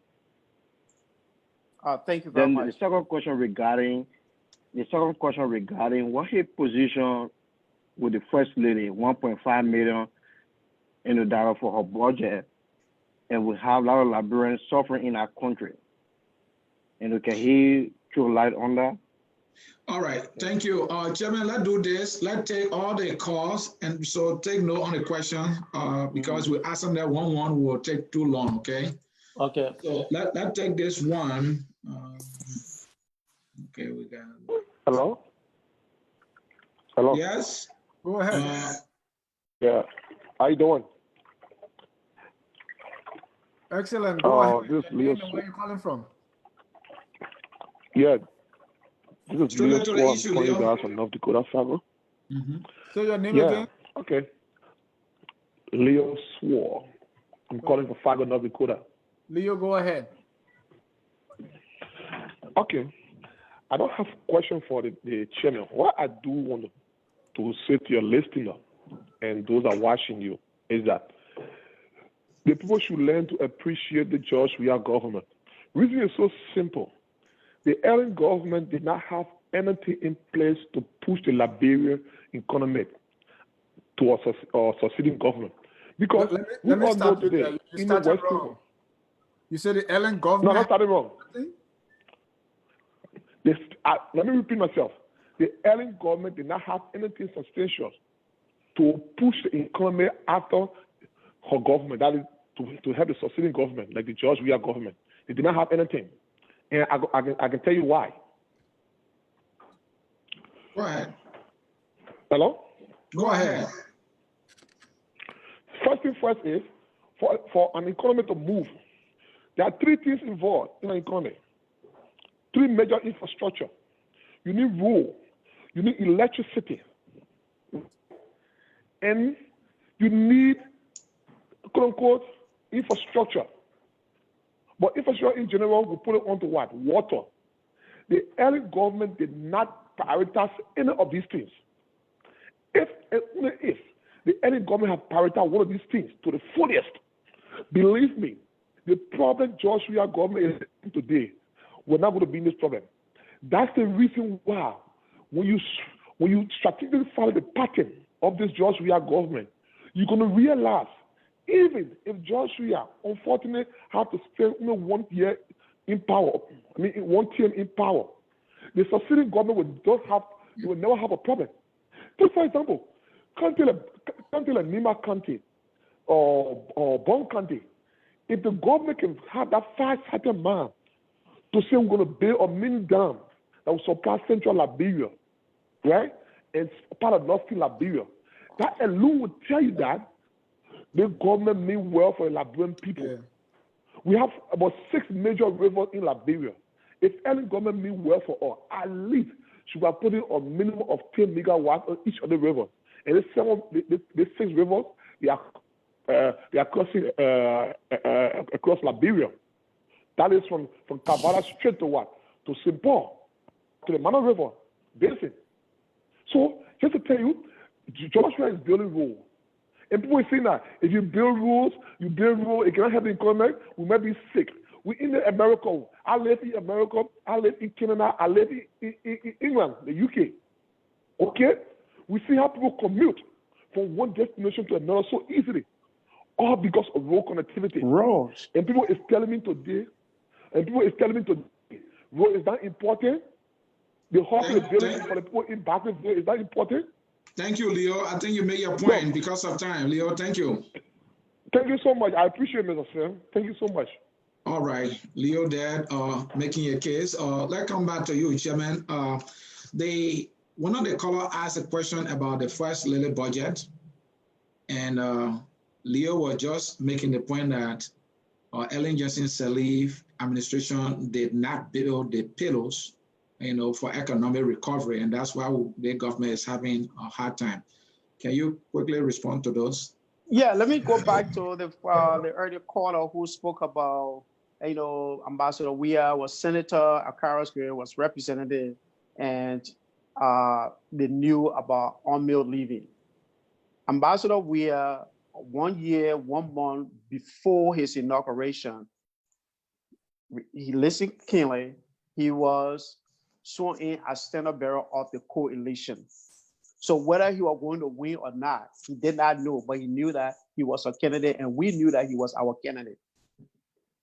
Thank you very much. The second question regarding what his position with the first lady, 1.5 million in the dollar for her budget, and we have a lot of Liberians suffering in our country. And can he throw light on that? All right, thank you. Chairman, let's do this. Let's take all the calls, and so take note on the question because we ask them that one will take too long, okay? Okay. So let's take this one. Okay, we got. Hello? Hello. Yes. Go ahead. Yeah. How you doing? Excellent. Go ahead. This is Your Leo. name and where you calling from? Yeah. This is Straight Leo to the Swore. I'm issue, calling you Leo. guys from North Dakota, Fargo. Say your name Yeah. again. Okay. Leo Swore. I'm calling from Fargo, North Dakota. Leo, go ahead. Okay. I don't have a question for the chairman. What I do want to say to your listener and those are watching you is that the people should learn to appreciate the George Weah government. Reason is so simple. The Ellen government did not have anything in place to push the Liberian economy to a succeeding government. Because let me all know stop you there. today You in the started Western wrong. You said the Ellen No, government. I started wrong. Let me repeat myself. The Ellen government did not have anything substantial to push the economy after her government, that is to help the succeeding government, like the George Weah government. They did not have anything. And I can tell you why. Go ahead. Hello? Go ahead. First thing first is, for an economy to move, there are three things involved in an economy. Three major infrastructure. You need road, you need electricity, and you need, quote unquote, infrastructure. But infrastructure in general, we put it onto what? Water. The early government did not prioritize any of these things. If the early government had prioritized one of these things to the fullest, believe me, the problem George Weah government is in today, we're not going to be in this problem. That's the reason why when you strategically follow the pattern of this George Weah government, you're going to realize even if George Weah unfortunately had to spend 1 year in power, one term in power, the succeeding government will never have a problem. Take for example, country like Nima County or Bon County, if the government can have that fast-hearted man to say we're going to build a mini dam that will supply central Liberia, right? And part of northern Liberia. That alone will tell you that the government mean well for the Liberian people. Yeah. We have about 6 major rivers in Liberia. If any government mean well for us, at least should have put in a minimum of 10 megawatts on each of the rivers. And these 6 rivers, they are crossing across Liberia. That is from Kavala straight to what? To St. Paul, to the Mana River Basin. So just to tell you, Joshua is building roads. And people are saying that if you build roads, it cannot help the economy, we might be sick. We in America. I live in America, I live in Canada, I live in England, the UK. Okay? We see how people commute from one destination to another so easily. All because of road connectivity. Roads. And people is telling me today, road is that important. The hospital building for the people in Bakersville is that important. Thank you, Leo. I think you made your point because of time. Leo, thank you. Thank you so much. I appreciate it, Mr. Sam. Thank you so much. All right, Leo, Dad, making a case. Let's come back to you, Chairman. One of the callers asked a question about the first Lily budget, and Leo was just making the point that Ellen Johnson Sirleaf administration did not build the pillars, for economic recovery, and that's why the government is having a hard time. Can you quickly respond to those? Yeah, let me go back to the earlier caller who spoke about, Ambassador Weah was senator, Akaras was representative, and they knew about unmilled living. Ambassador Weah, 1 year, 1 month before his inauguration, he listened keenly. He was sworn in as standard bearer of the coalition. So whether he was going to win or not, he did not know, but he knew that he was a candidate, and we knew that he was our candidate.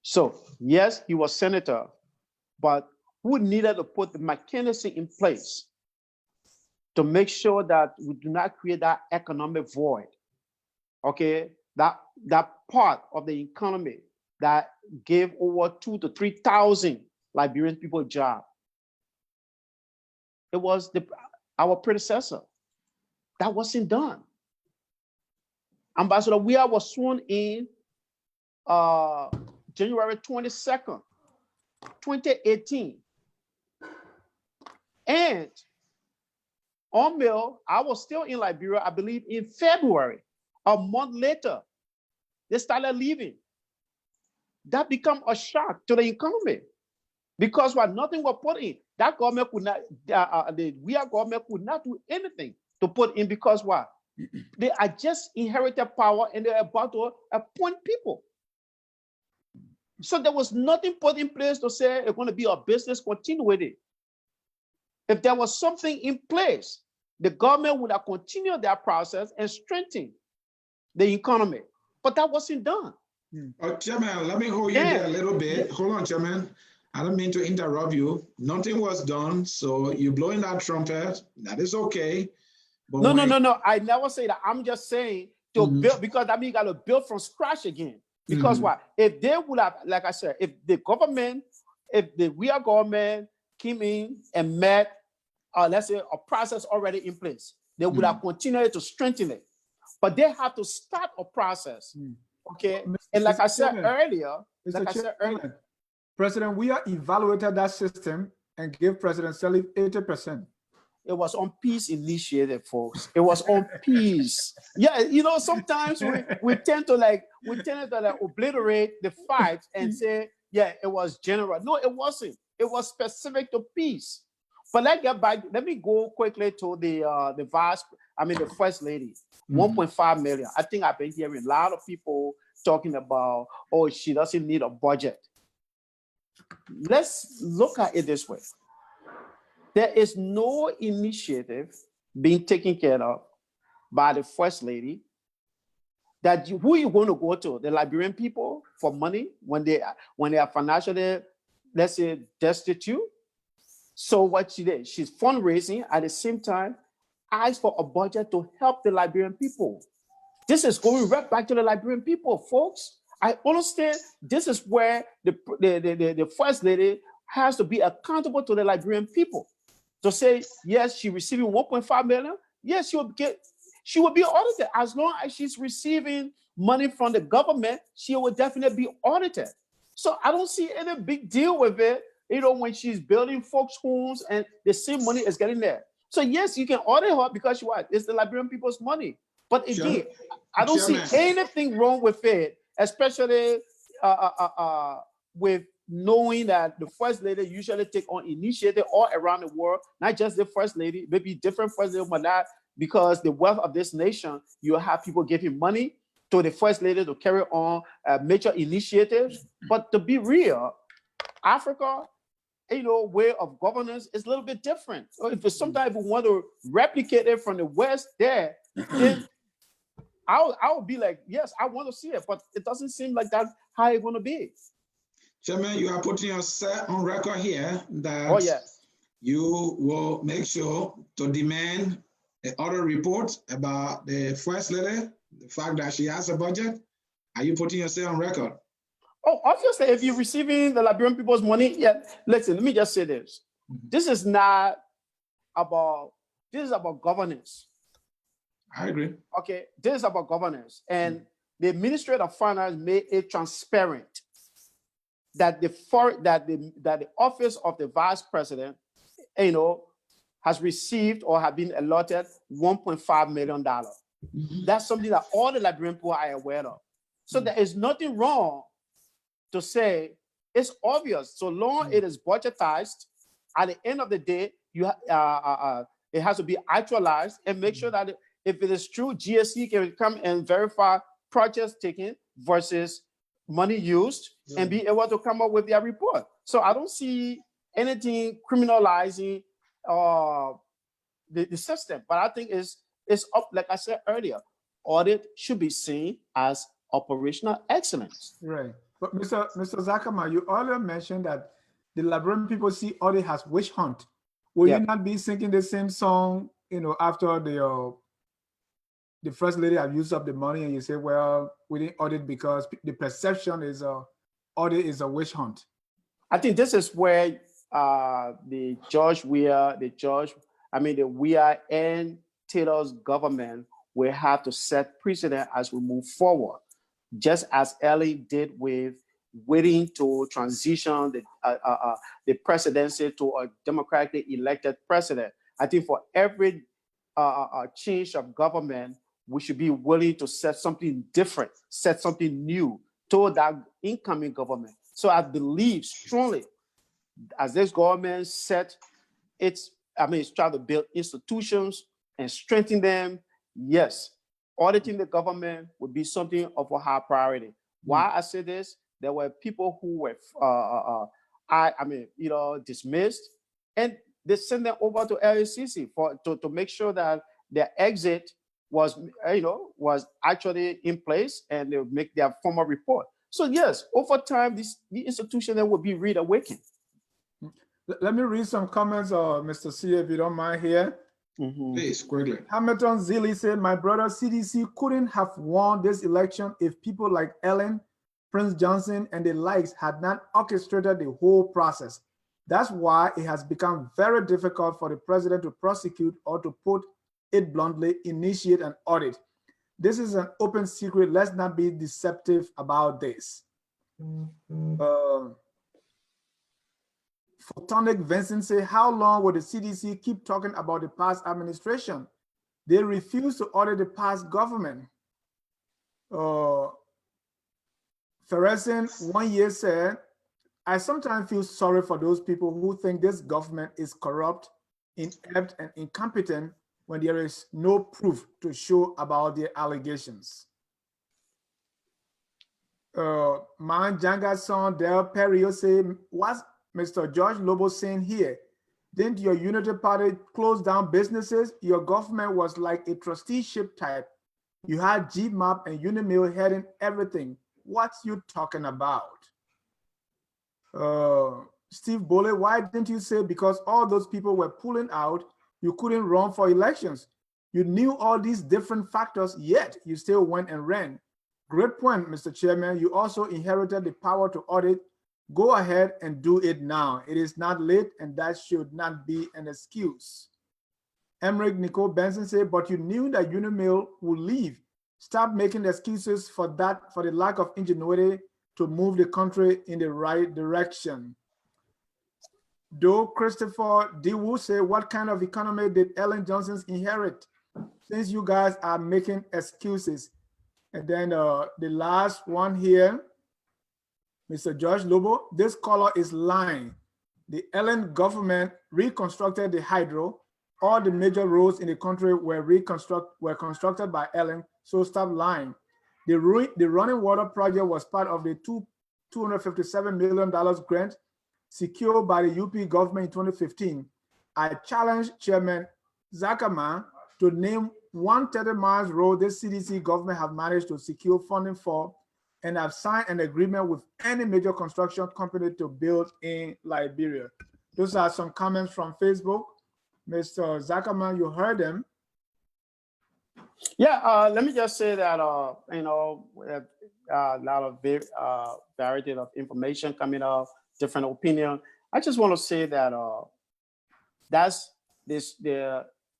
So yes, he was senator, but who needed to put the mechanism in place to make sure that we do not create that economic void, okay? That part of the economy that gave over 2,000 to 3,000 Liberian people a job. It was our predecessor. That wasn't done. Ambassador Weah was sworn in January 22nd, 2018. And on mail, I was still in Liberia, I believe in February. A month later, they started leaving. That became a shock to the economy because what nothing was put in. That government could not, the Weah government could not do anything to put in because what? They are just inherited power and they're about to appoint people. So there was nothing put in place to say it's going to be a business continuity. If there was something in place, the government would have continued that process and strengthened the economy. But that wasn't done. Chairman, let me hold you there a little bit. Hold on, Chairman. I don't mean to interrupt you. Nothing was done, so you're blowing that trumpet. That is okay. But No. I never say that. I'm just saying to build, because that means you got to build from scratch again. Because what? If they would have, like I said, if the Weah government came in and met, let's say, a process already in place, they would have continued to strengthen it. But they have to start a process. Okay. And like I said earlier, President Weah evaluated that system and gave President Sirleaf 80%. It was on peace initiative, folks. It was on peace. Yeah, you know, sometimes we tend to obliterate the facts and say, yeah, it was general. No, it wasn't. It was specific to peace. But let's get back. Let me go quickly to the First Lady, 1.5 million. I think I've been hearing a lot of people talking about, oh, she doesn't need a budget. Let's look at it this way. There is no initiative being taken care of by the First Lady that who you going to go to? The Liberian people for money when they are financially, let's say, destitute. So what she did, she's fundraising at the same time, asked for a budget to help the Liberian people. This is going right back to the Liberian people, folks. I understand this is where the First Lady has to be accountable to the Liberian people. To say, yes, she's receiving 1.5 million. Yes, she will be audited. As long as she's receiving money from the government, she will definitely be audited. So I don't see any big deal with it, you know, when she's building folks' homes and the same money is getting there. So yes, you can audit her because it's the Liberian people's money. But again, I don't see anything wrong with it, especially with knowing that the First Lady usually take on initiative all around the world, not just the First Lady, maybe different First Lady, but not because the wealth of this nation, you have people giving money to the First Lady to carry on major initiatives. But to be real, Africa, you know, way of governance is a little bit different. So if sometimes we want to replicate it from the West there, then I would be like, yes, I want to see it, but it doesn't seem like that's how it's going to be. Chairman, you are putting yourself on record here that you will make sure to demand the other report about the First Lady, the fact that she has a budget. Are you putting yourself on record? Oh, obviously, if you're receiving the Liberian people's money, listen, let me just say this. This is not about, this is about governance. I agree. Okay, this is about governance. And the Ministry of Finance made it transparent that the office of the Vice President, you know, has received or have been allotted $1.5 million. That's something that all the Liberian people are aware of. So there is nothing wrong to say it's obvious. So long it is budgetized, at the end of the day, it has to be actualized and make sure that if it is true, GSC can come and verify projects taken versus money used and be able to come up with their report. So I don't see anything criminalizing the system, but I think it's up, like I said earlier, audit should be seen as operational excellence. Right. But Mr. Zakama, you earlier mentioned that the Liberian people see audit as witch hunt. Will you not be singing the same song, you know, after the First Lady have used up the money and you say, well, we didn't audit because the perception is audit is a witch hunt? I think this is where the Weah and Taylor's government will have to set precedent as we move forward, just as Ellen did with waiting to transition the presidency to a democratically elected president. I think for every change of government, we should be willing to set something different, set something new toward that incoming government. So I believe strongly, as this government it's trying to build institutions and strengthen them. Yes, auditing the government would be something of a high priority. Why I say this? There were people who were, dismissed, and they sent them over to LACC to make sure that their exit was actually in place, and they would make their formal report. So yes, over time, the institution then will be reawakened. Let me read some comments, Mr. C, if you don't mind here. Please, quickly. Hamilton Zilli said, my brother, CDC couldn't have won this election if people like Ellen, Prince Johnson, and the likes had not orchestrated the whole process. That's why it has become very difficult for the president to prosecute, or to put it bluntly, initiate an audit. This is an open secret. Let's not be deceptive about this. Photonic Vincent say, how long will the CDC keep talking about the past administration? They refuse to audit the past government. Ferguson 1 year said, I sometimes feel sorry for those people who think this government is corrupt, inept, and incompetent when there is no proof to show about their allegations. Man Janga's son Del Perio say, what's Mr. George Lobo saying here? Didn't your Unity Party close down businesses? Your government was like a trusteeship type. You had GMAP and Unimill heading everything. What's you talking about? Steve Bole, why didn't you say because all those people were pulling out, you couldn't run for elections? You knew all these different factors, yet you still went and ran. Great point, Mr. Chairman. You also inherited the power to audit. Go ahead and do it now. It is not late, and that should not be an excuse. Emmerich Nicole Benson said, but you knew that Unimill would leave. Stop making excuses for that, for the lack of ingenuity to move the country in the right direction. Though Christopher DeWoo said, what kind of economy did Ellen Johnson inherit? Since you guys are making excuses. And then the last one here, Mr. George Lobo, this caller is lying. The Ellen government reconstructed the hydro. All the major roads in the country were constructed by Ellen, so stop lying. The running water project was part of the $257 million grant secured by the UP government in 2015. I challenged Chairman Zakama to name 130 miles road this CDC government have managed to secure funding for, and have signed an agreement with any major construction company to build in Liberia. Those are some comments from Facebook. Mr. Zakama, you heard them. Yeah, let me just say that, we have a lot of variety of information coming up, different opinion. I just want to say that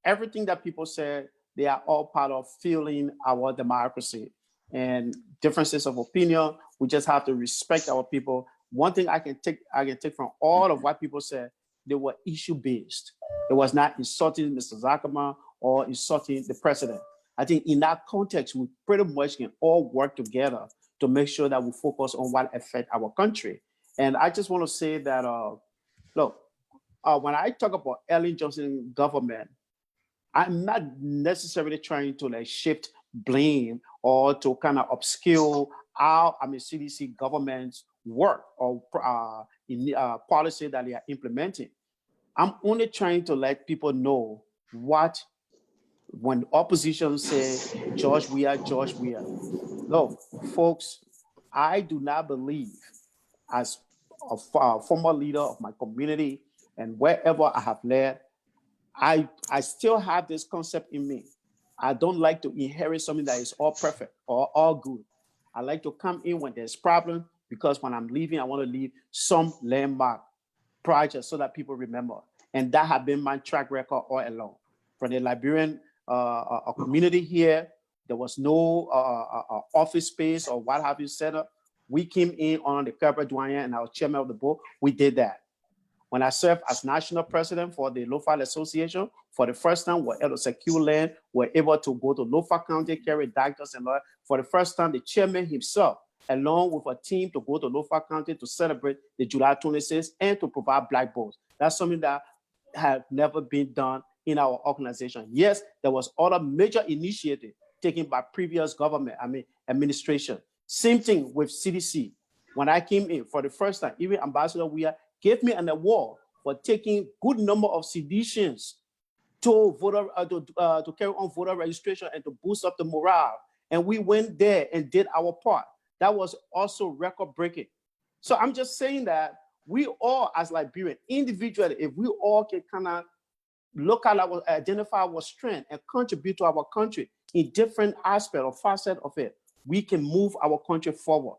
everything that people say, they are all part of fueling our democracy. And differences of opinion, we just have to respect our people. One thing I can take from all of what people said, they were issue-based. It was not insulting Mr. Zakama or insulting the president. I think in that context, we pretty much can all work together to make sure that we focus on what affects our country. And I just want to say that, look, when I talk about Ellen Johnson government, I'm not necessarily trying to shift blame or to kind of obscure how CDC government's work or policy that they are implementing. I'm only trying to let people know what, when opposition say, George Weah. Look, folks, I do not believe, as a former leader of my community and wherever I have led, I still have this concept in me. I don't like to inherit something that is all perfect or all good. I like to come in when there's problem, because when I'm leaving, I want to leave some landmark project so that people remember. And that has been my track record all along. From the Liberian a community here. There was no office space or what have you set up. We came in on the corporate doyen and I was chairman of the board. We did that. When I served as national president for the Lofa Association, for the first time, we're able to secure land. We're able to go to Lofa County, carry doctors and lawyers. For the first time, the chairman himself, along with a team, to go to Lofa County to celebrate the July 26th and to provide black votes. That's something that had never been done in our organization. Yes, there was other major initiatives taken by previous government, administration. Same thing with CDC. When I came in for the first time, even Ambassador Weah gave me an award for taking good number of seditions to to carry on voter registration and to boost up the morale. And we went there and did our part. That was also record breaking. So I'm just saying that we all, as Liberians, individually, if we all can kind of look at identify our strength and contribute to our country in different aspects or facets of it, we can move our country forward.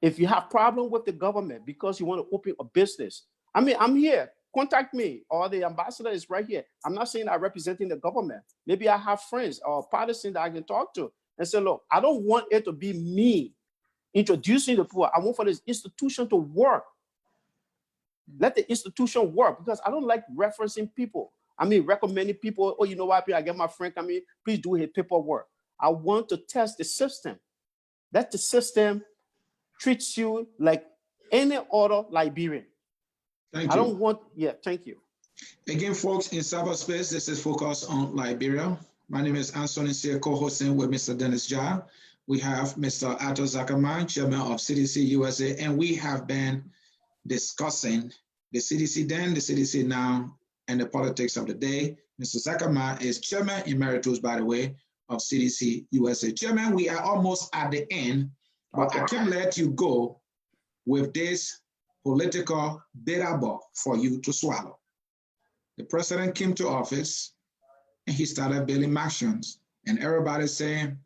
If you have problem with the government because you want to open a business, I'm here. Contact me, or the ambassador is right here. I'm not saying I'm representing the government. Maybe I have friends or partisans that I can talk to and say, look, I don't want it to be me introducing the poor. I want for this institution to work. Let the institution work, because I don't like referencing people. Recommending people, oh, you know what, I get my friend come in, please do his paperwork. I want to test the system. Let the system treats you like any other Liberian. Thank you. Thank you. Again, folks, in cyberspace, this is Focus on Liberia. My name is Anthony Sear, co-hosting with Mr. Dennis Jah. We have Mr. Arthur Zakama, chairman of CDC-USA, and we have been discussing the CDC Then, the CDC Now, and the politics of the day. Mr. Zakama is chairman emeritus, by the way, of CDC-USA. Chairman, we are almost at the end, but I can't let you go with this political bitter ball for you to swallow. The president came to office and he started building mansions, and everybody's saying,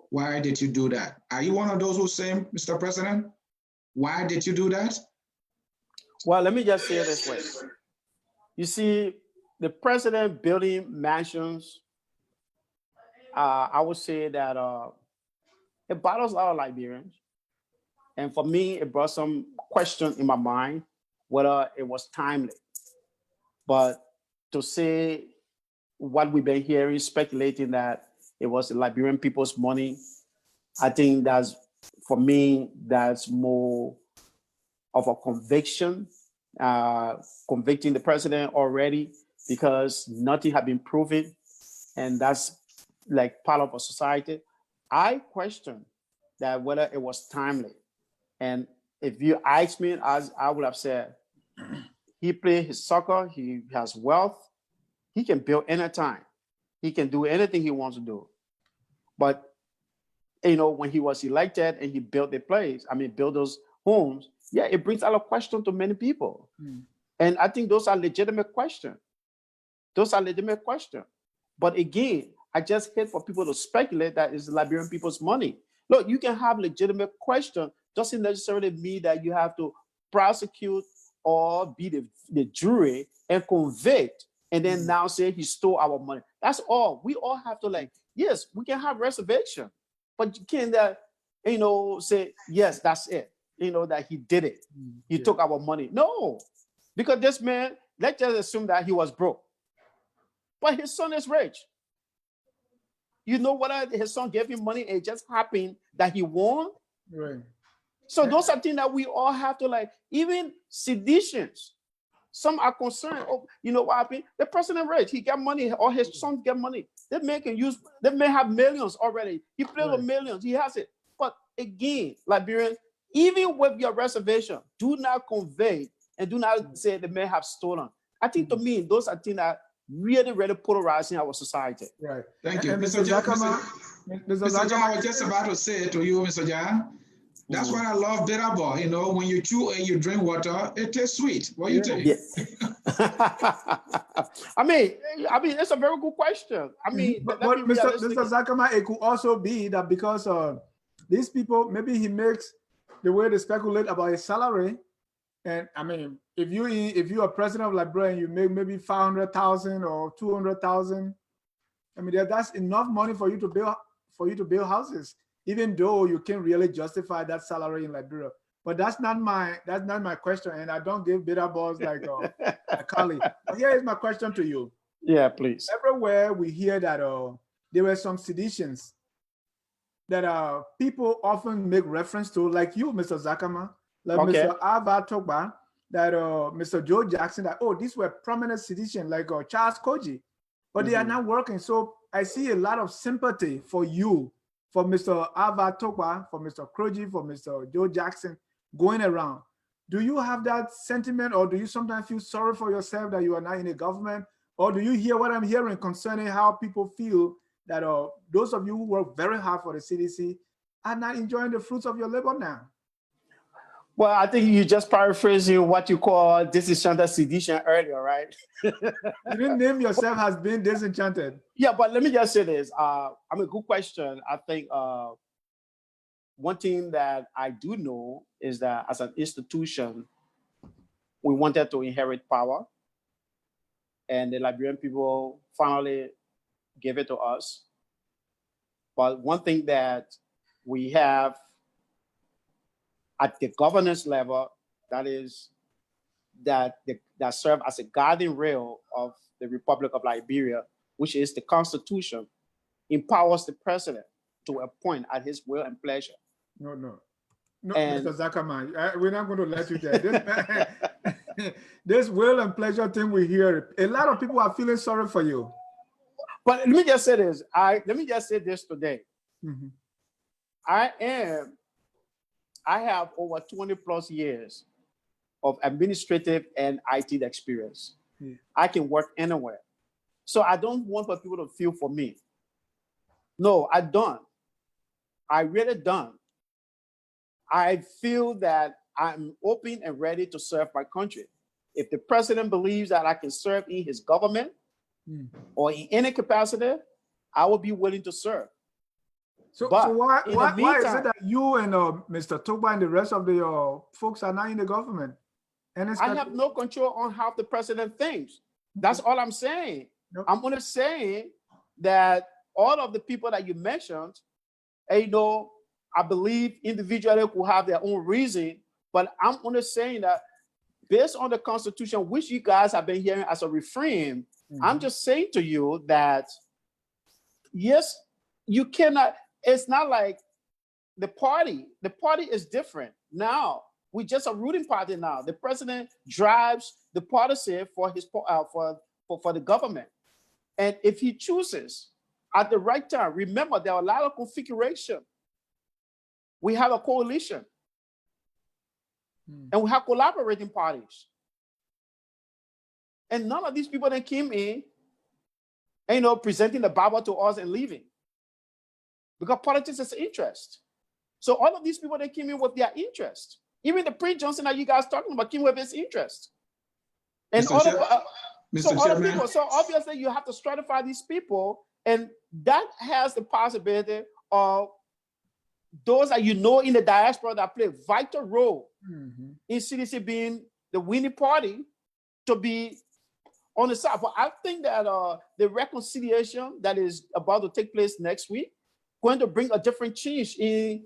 why did you do that? Are you one of those who say, Mr. President, why did you do that? Well, let me just say it this way. You see, the president building mansions, I would say that it bothers a lot of Liberians. And for me, it brought some question in my mind whether it was timely. But to say what we've been hearing, speculating that it was the Liberian people's money, I think that's, for me, that's more of a conviction, convicting the president already, because nothing had been proven, and that's like part of a society. I question that whether it was timely. And if you ask me, as I would have said, he played his soccer, he has wealth, he can build anytime. He can do anything he wants to do. But, when he was elected and he built the place, built those homes, yeah, it brings a lot of question to many people. And I think those are legitimate questions. But again, I just hate for people to speculate that it's Liberian people's money. Look, you can have legitimate questions, doesn't necessarily mean that you have to prosecute or be the jury and convict and then now say he stole our money. That's all. We all have to yes, we can have reservation, but you can't say, yes, that's it. That he did it. He took our money. No, because this man, let's just assume that he was broke, but his son is rich. You know what? His son gave him money and it just happened that he won. Right. So those are things that we all have to even seditions. Some are concerned, what happened? The president rich, he got money, or his sons get money. They may have millions already. He played with millions, he has it. But again, Liberians, even with your reservation, do not convey and do not say they may have stolen. I think to me, those are things that really, really polarizing our society. Right. Thank you. Mr. Zakama, I was just about to say to you, Mr. Jah, that's why I love bitter ball. When you chew and you drink water, it tastes sweet. What do you think? Yes. It's a very good question. But Mr. Zakama, it could also be that because these people, maybe he makes the way they speculate about his salary, And I mean, if you're president of Liberia and you make maybe 500,000 or 200,000, I mean, that's enough money for you to build houses, even though you can't really justify that salary in Liberia. But that's not my question, and I don't give bitter balls like a colleague. But here is my question to you. Yeah, please. Everywhere we hear that there were some seditions that people often make reference to, like you, Mr. Zakama, like Okay. Mr. Alva Togba, that Mr. Joe Jackson, that these were prominent seditions, like Charles Koji, but they are not working. So I see a lot of sympathy for you, for Mr. Alva Togba, for Mr. Kroji, for Mr. Joe Jackson going around. Do you have that sentiment, or do you sometimes feel sorry for yourself that you are not in the government? Or do you hear what I'm hearing concerning how people feel that those of you who work very hard for the CDC are not enjoying the fruits of your labor now? Well, I think you just paraphrasing what you call disenchanted sedition earlier, right? You didn't name yourself as being disenchanted. Yeah, but let me just say this. I mean, good question. I think one thing that I do know is that as an institution, we wanted to inherit power, and the Liberian people finally gave it to us. But one thing that we have at the governance level, that serve as a guiding rail of the Republic of Liberia, which is the Constitution, empowers the president to appoint at his will and pleasure. No, Mr. Zakama, we're not going to let you there. This will and pleasure thing we hear, a lot of people are feeling sorry for you. But let me just say this. Let me just say this today. Mm-hmm. I have over 20 plus years of administrative and IT experience. Yeah. I can work anywhere. So I don't want for people to feel for me. No, I don't. I really don't. I feel that I'm open and ready to serve my country. If the president believes that I can serve in his government or in any capacity, I will be willing to serve. So why is it that you and Mr. Togba and the rest of the folks are not in the government? And I have no control on how the president thinks. That's all I'm saying. Nope. I'm only saying that all of the people that you mentioned, I believe individually who have their own reason, but I'm only saying that based on the Constitution, which you guys have been hearing as a refrain, I'm just saying to you that, yes, you cannot, it's not like the party is different. Now, we're just a ruling party now. The president drives the policy for his for the government. And if he chooses at the right time, remember there are a lot of configuration. We have a coalition. And we have collaborating parties. And none of these people that came in, presenting the Bible to us and leaving. Because politics is interest. So all of these people that came in with their interest. Even the Prince Johnson that you guys talking about came with his interest. And so obviously you have to stratify these people, and that has the possibility of those that in the diaspora that play a vital role in CDC being the winning party to be on the side. But I think that the reconciliation that is about to take place next week going to bring a different change in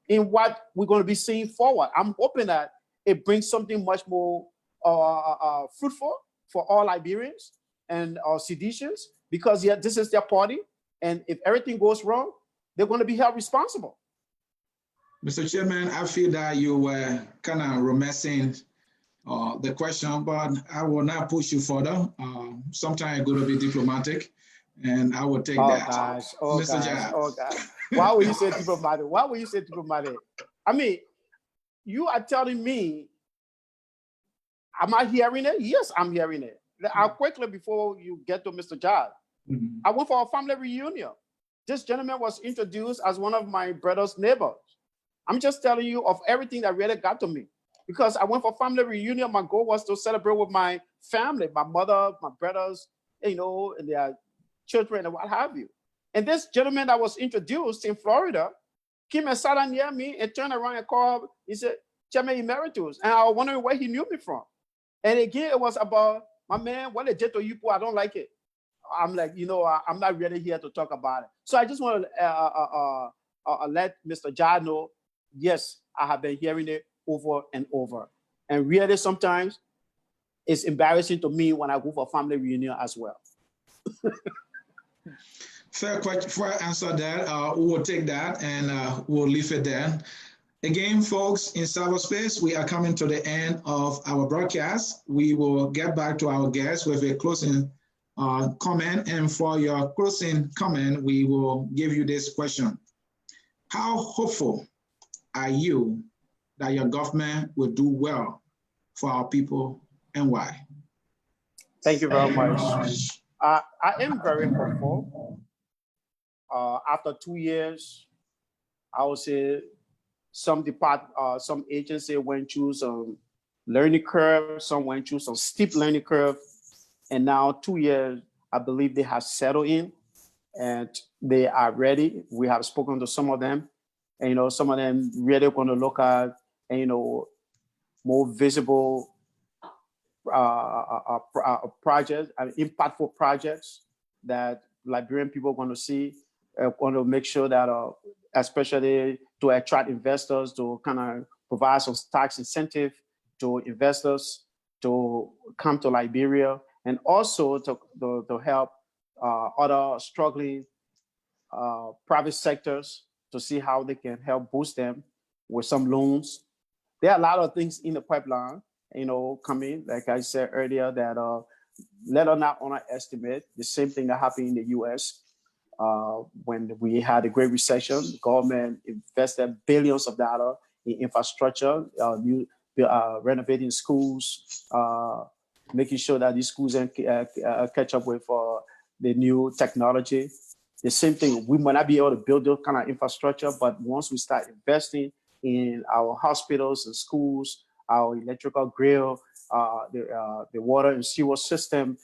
what we're going to be seeing forward. I'm hoping that it brings something much more fruitful for all Liberians and seditious, because this is their party, and if everything goes wrong, they're going to be held responsible. Mr. Chairman, I feel that you were kind of reminiscing the question, but I will not push you further. Sometimes it's going to be diplomatic, and I will take that. Mr. Gosh. Why would you say diplomatic? Why would you say diplomatic? I mean, you are telling me, am I hearing it? Yes, I'm hearing it. I'll quickly, before you get to Mr. Jad, I went for a family reunion. This gentleman was introduced as one of my brother's neighbors. I'm just telling you of everything that really got to me, because I went for family reunion. My goal was to celebrate with my family, my mother, my brothers, and their children and what have you. And this gentleman that was introduced in Florida came and sat down near me and turned around and called. He said, chairman emeritus, and I was wondering where he knew me from. And again, it was about, my man, what they did to you, I don't like it. I'm like, I'm not really here to talk about it. So I just want to let Mr. Jai know, yes, I have been hearing it over and over. And really, sometimes it's embarrassing to me when I go for a family reunion as well. Fair question, fair answer that. We will take that and we'll leave it there. Again, folks, in cyberspace, we are coming to the end of our broadcast. We will get back to our guests with a closing comment. And for your closing comment, we will give you this question. How hopeful are you that your government will do well for our people, and why? Thank you very much. I am very hopeful. After 2 years, I would say some agency went through some learning curve, some went through some steep learning curve, and now 2 years, I believe they have settled in and they are ready. We have spoken to some of them, and some of them really going to look at more visible projects, impactful projects that Liberian people are going to see. Want to make sure that, especially to attract investors, to kind of provide some tax incentive to investors to come to Liberia, and also to help other struggling private sectors to see how they can help boost them with some loans. There are a lot of things in the pipeline, coming. Like I said earlier, that let us not underestimate the same thing that happened in the U.S. When we had a great recession. The government invested billions of dollars in infrastructure, renovating schools, making sure that these schools catch up with the new technology. The same thing, we might not be able to build those kind of infrastructure, but once we start investing in our hospitals and schools, our electrical grid, the water and sewer system,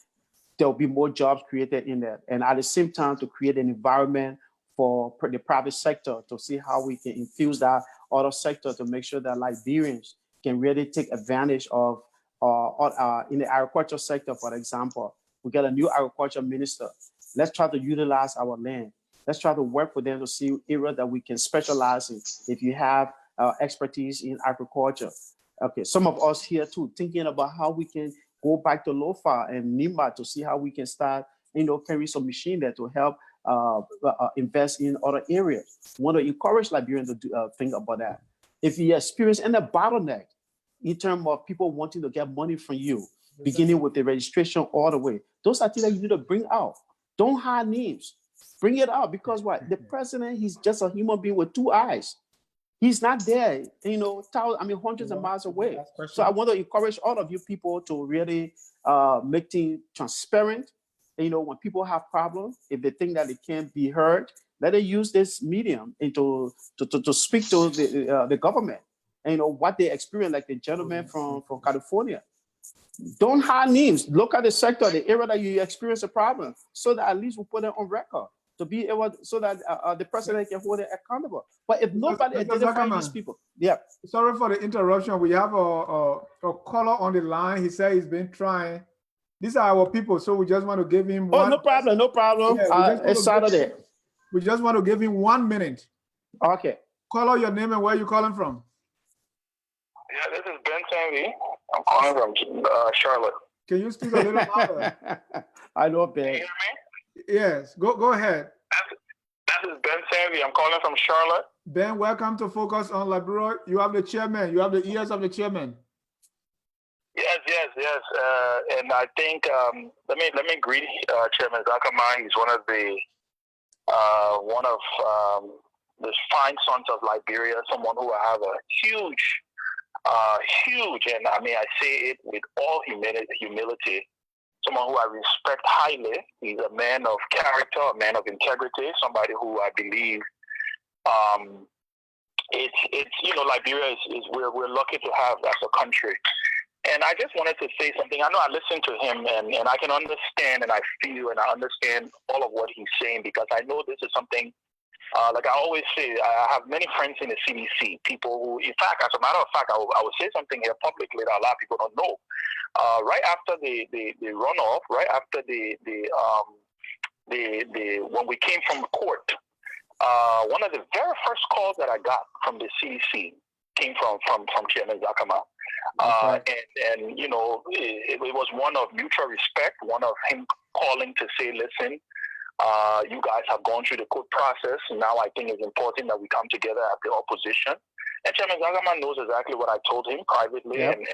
there'll be more jobs created in there. And at the same time, to create an environment for the private sector to see how we can infuse that other sector to make sure that Liberians can really take advantage of, in the agriculture sector, for example. We got a new agriculture minister. Let's try to utilize our land. Let's try to work with them to see areas that we can specialize in. If you have expertise in agriculture. Okay, some of us here too, thinking about how we can go back to Lofa and Nimba to see how we can start, carry some machine there to help invest in other areas. We want to encourage Liberians to think about that. If you experience any bottleneck in terms of people wanting to get money from you, beginning with the registration all the way, those are things that you need to bring out. Don't hide names. Bring it out, because what? The president, he's just a human being with two eyes. He's not there, hundreds of miles away. So I want to encourage all of you people to really make things transparent. When people have problems, if they think that they can't be heard, let them use this medium to speak to the government. What they experience, like the gentleman from California. Don't hide names. Look at the sector, the area that you experience a problem, so that at least we put it on record to be able, so that the president can hold it accountable. But if nobody identifies these people, yeah. Sorry for the interruption. We have a caller on the line. He said he's been trying. These are our people, so we just want to give him one. No problem. Yeah, it's Saturday. We just want to give him 1 minute. Okay. Call out your name and where you calling from. Yeah, this is Ben Sandy. I'm calling from Charlotte. Can you speak a little louder? I know Ben. Can you hear me? Yes, go ahead. This is Ben Sandy. I'm calling from Charlotte. Ben, welcome to Focus on Liberia. You have the chairman. You have the ears of the chairman. Yes. And I think let me greet Chairman Zakama. He's one of the fine sons of Liberia. Someone who I have a huge, and I mean I say it with all humility. Someone who I respect highly. He's a man of character, a man of integrity. Somebody who I believe Liberia is we're lucky to have as a country. And I just wanted to say something. I know I listened to him and I can understand and I feel and I understand all of what he's saying, because I know this is something Like I always say, I have many friends in the CDC, people who, in fact, as a matter of fact, I will say something here publicly that a lot of people don't know. Right after the runoff, right after when we came from court, one of the very first calls that I got from the CDC came from Chairman Zakama. And you know, it was one of mutual respect, one of him calling to say, listen, you guys have gone through the court process. Now I think it's important that we come together as the opposition. And Chairman Zakama knows exactly what I told him privately. And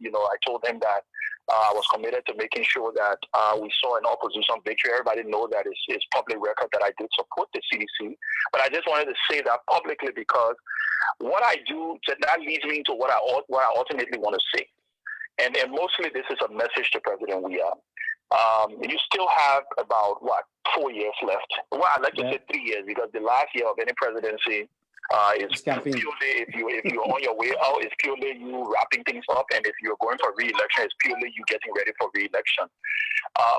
you know, I told him that I was committed to making sure that we saw an opposition victory. Everybody knows that it's public record that I did support the CDC. But I just wanted to say that publicly because what I do, that leads me into what I ultimately want to say. And mostly this is a message to President Weah. You still have about, 4 years left? Well, I'd like to say 3 years because the last year of any presidency is purely, if you're on your way out, it's purely you wrapping things up. And if you're going for re-election, it's purely you getting ready for re-election.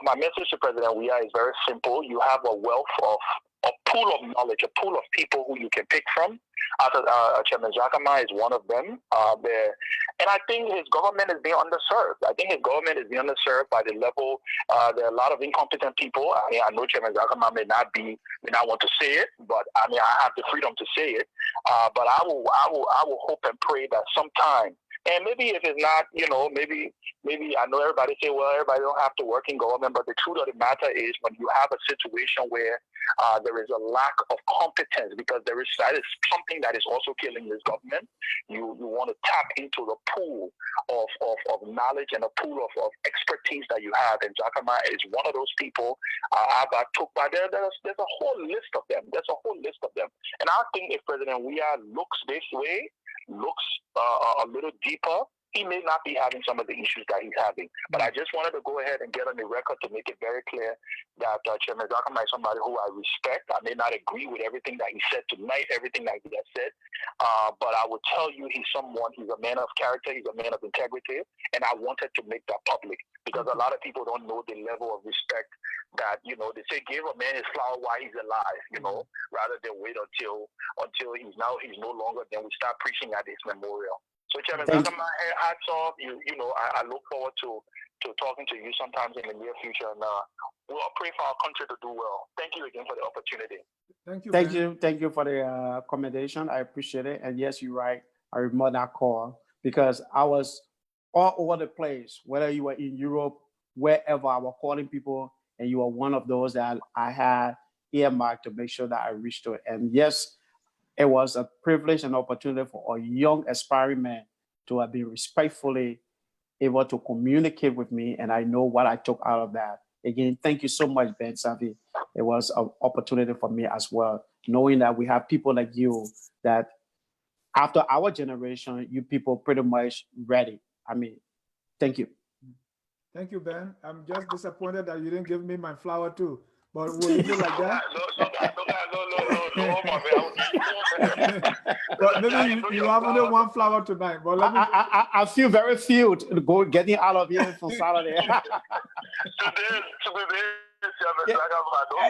My message to President Weah is very simple. You have a wealth of a pool of knowledge, a pool of people who you can pick from. Chairman Zakama is one of them. And I think his government is being underserved. I think his government is being underserved by the level. There are a lot of incompetent people. I mean, I know Chairman Zakama may not want to say it, but I mean, I have the freedom to say it. But I will hope and pray that sometime. And maybe if it's not, you know, maybe I know everybody say, well, everybody don't have to work in government, but the truth of the matter is when you have a situation where there is a lack of competence because that is something that is also killing this government, you want to tap into the pool of knowledge and a pool of expertise that you have. And Zakama is one of those people. There's a whole list of them. There's a whole list of them. And I think if President Weah looks this way, looks a little deeper, he may not be having some of the issues that he's having. But I just wanted to go ahead and get on the record to make it very clear that Chairman Zakama is somebody who I respect. I may not agree with everything that he said tonight, everything that he has said, but I will tell you he's a man of character, he's a man of integrity, and I wanted to make that public because a lot of people don't know the level of respect that, you know, they say give a man his flower while he's alive, you know, rather than wait until he's no longer, then we start preaching at his memorial. So, Chairman Zakama, hats off. You know, I look forward to talking to you sometimes in the near future, and we'll pray for our country to do well. Thank you again for the opportunity. Thank you for the accommodation. I appreciate it. And yes, you're right. I remember that call because I was all over the place, whether you were in Europe, wherever I was calling people, and you were one of those that I had earmarked to make sure that I reached to it. And yes, it was a privilege and opportunity for a young aspiring man to have been respectfully able to communicate with me, and I know what I took out of that. Again, thank you so much, Ben Safi. It was an opportunity for me as well, knowing that we have people like you that after our generation, you people pretty much ready. I mean, thank you. Thank you, Ben. I'm just disappointed that you didn't give me my flower too, but we'll leave it like that. But maybe you have only one flower tonight. But I feel very filled getting out of here from Saturday.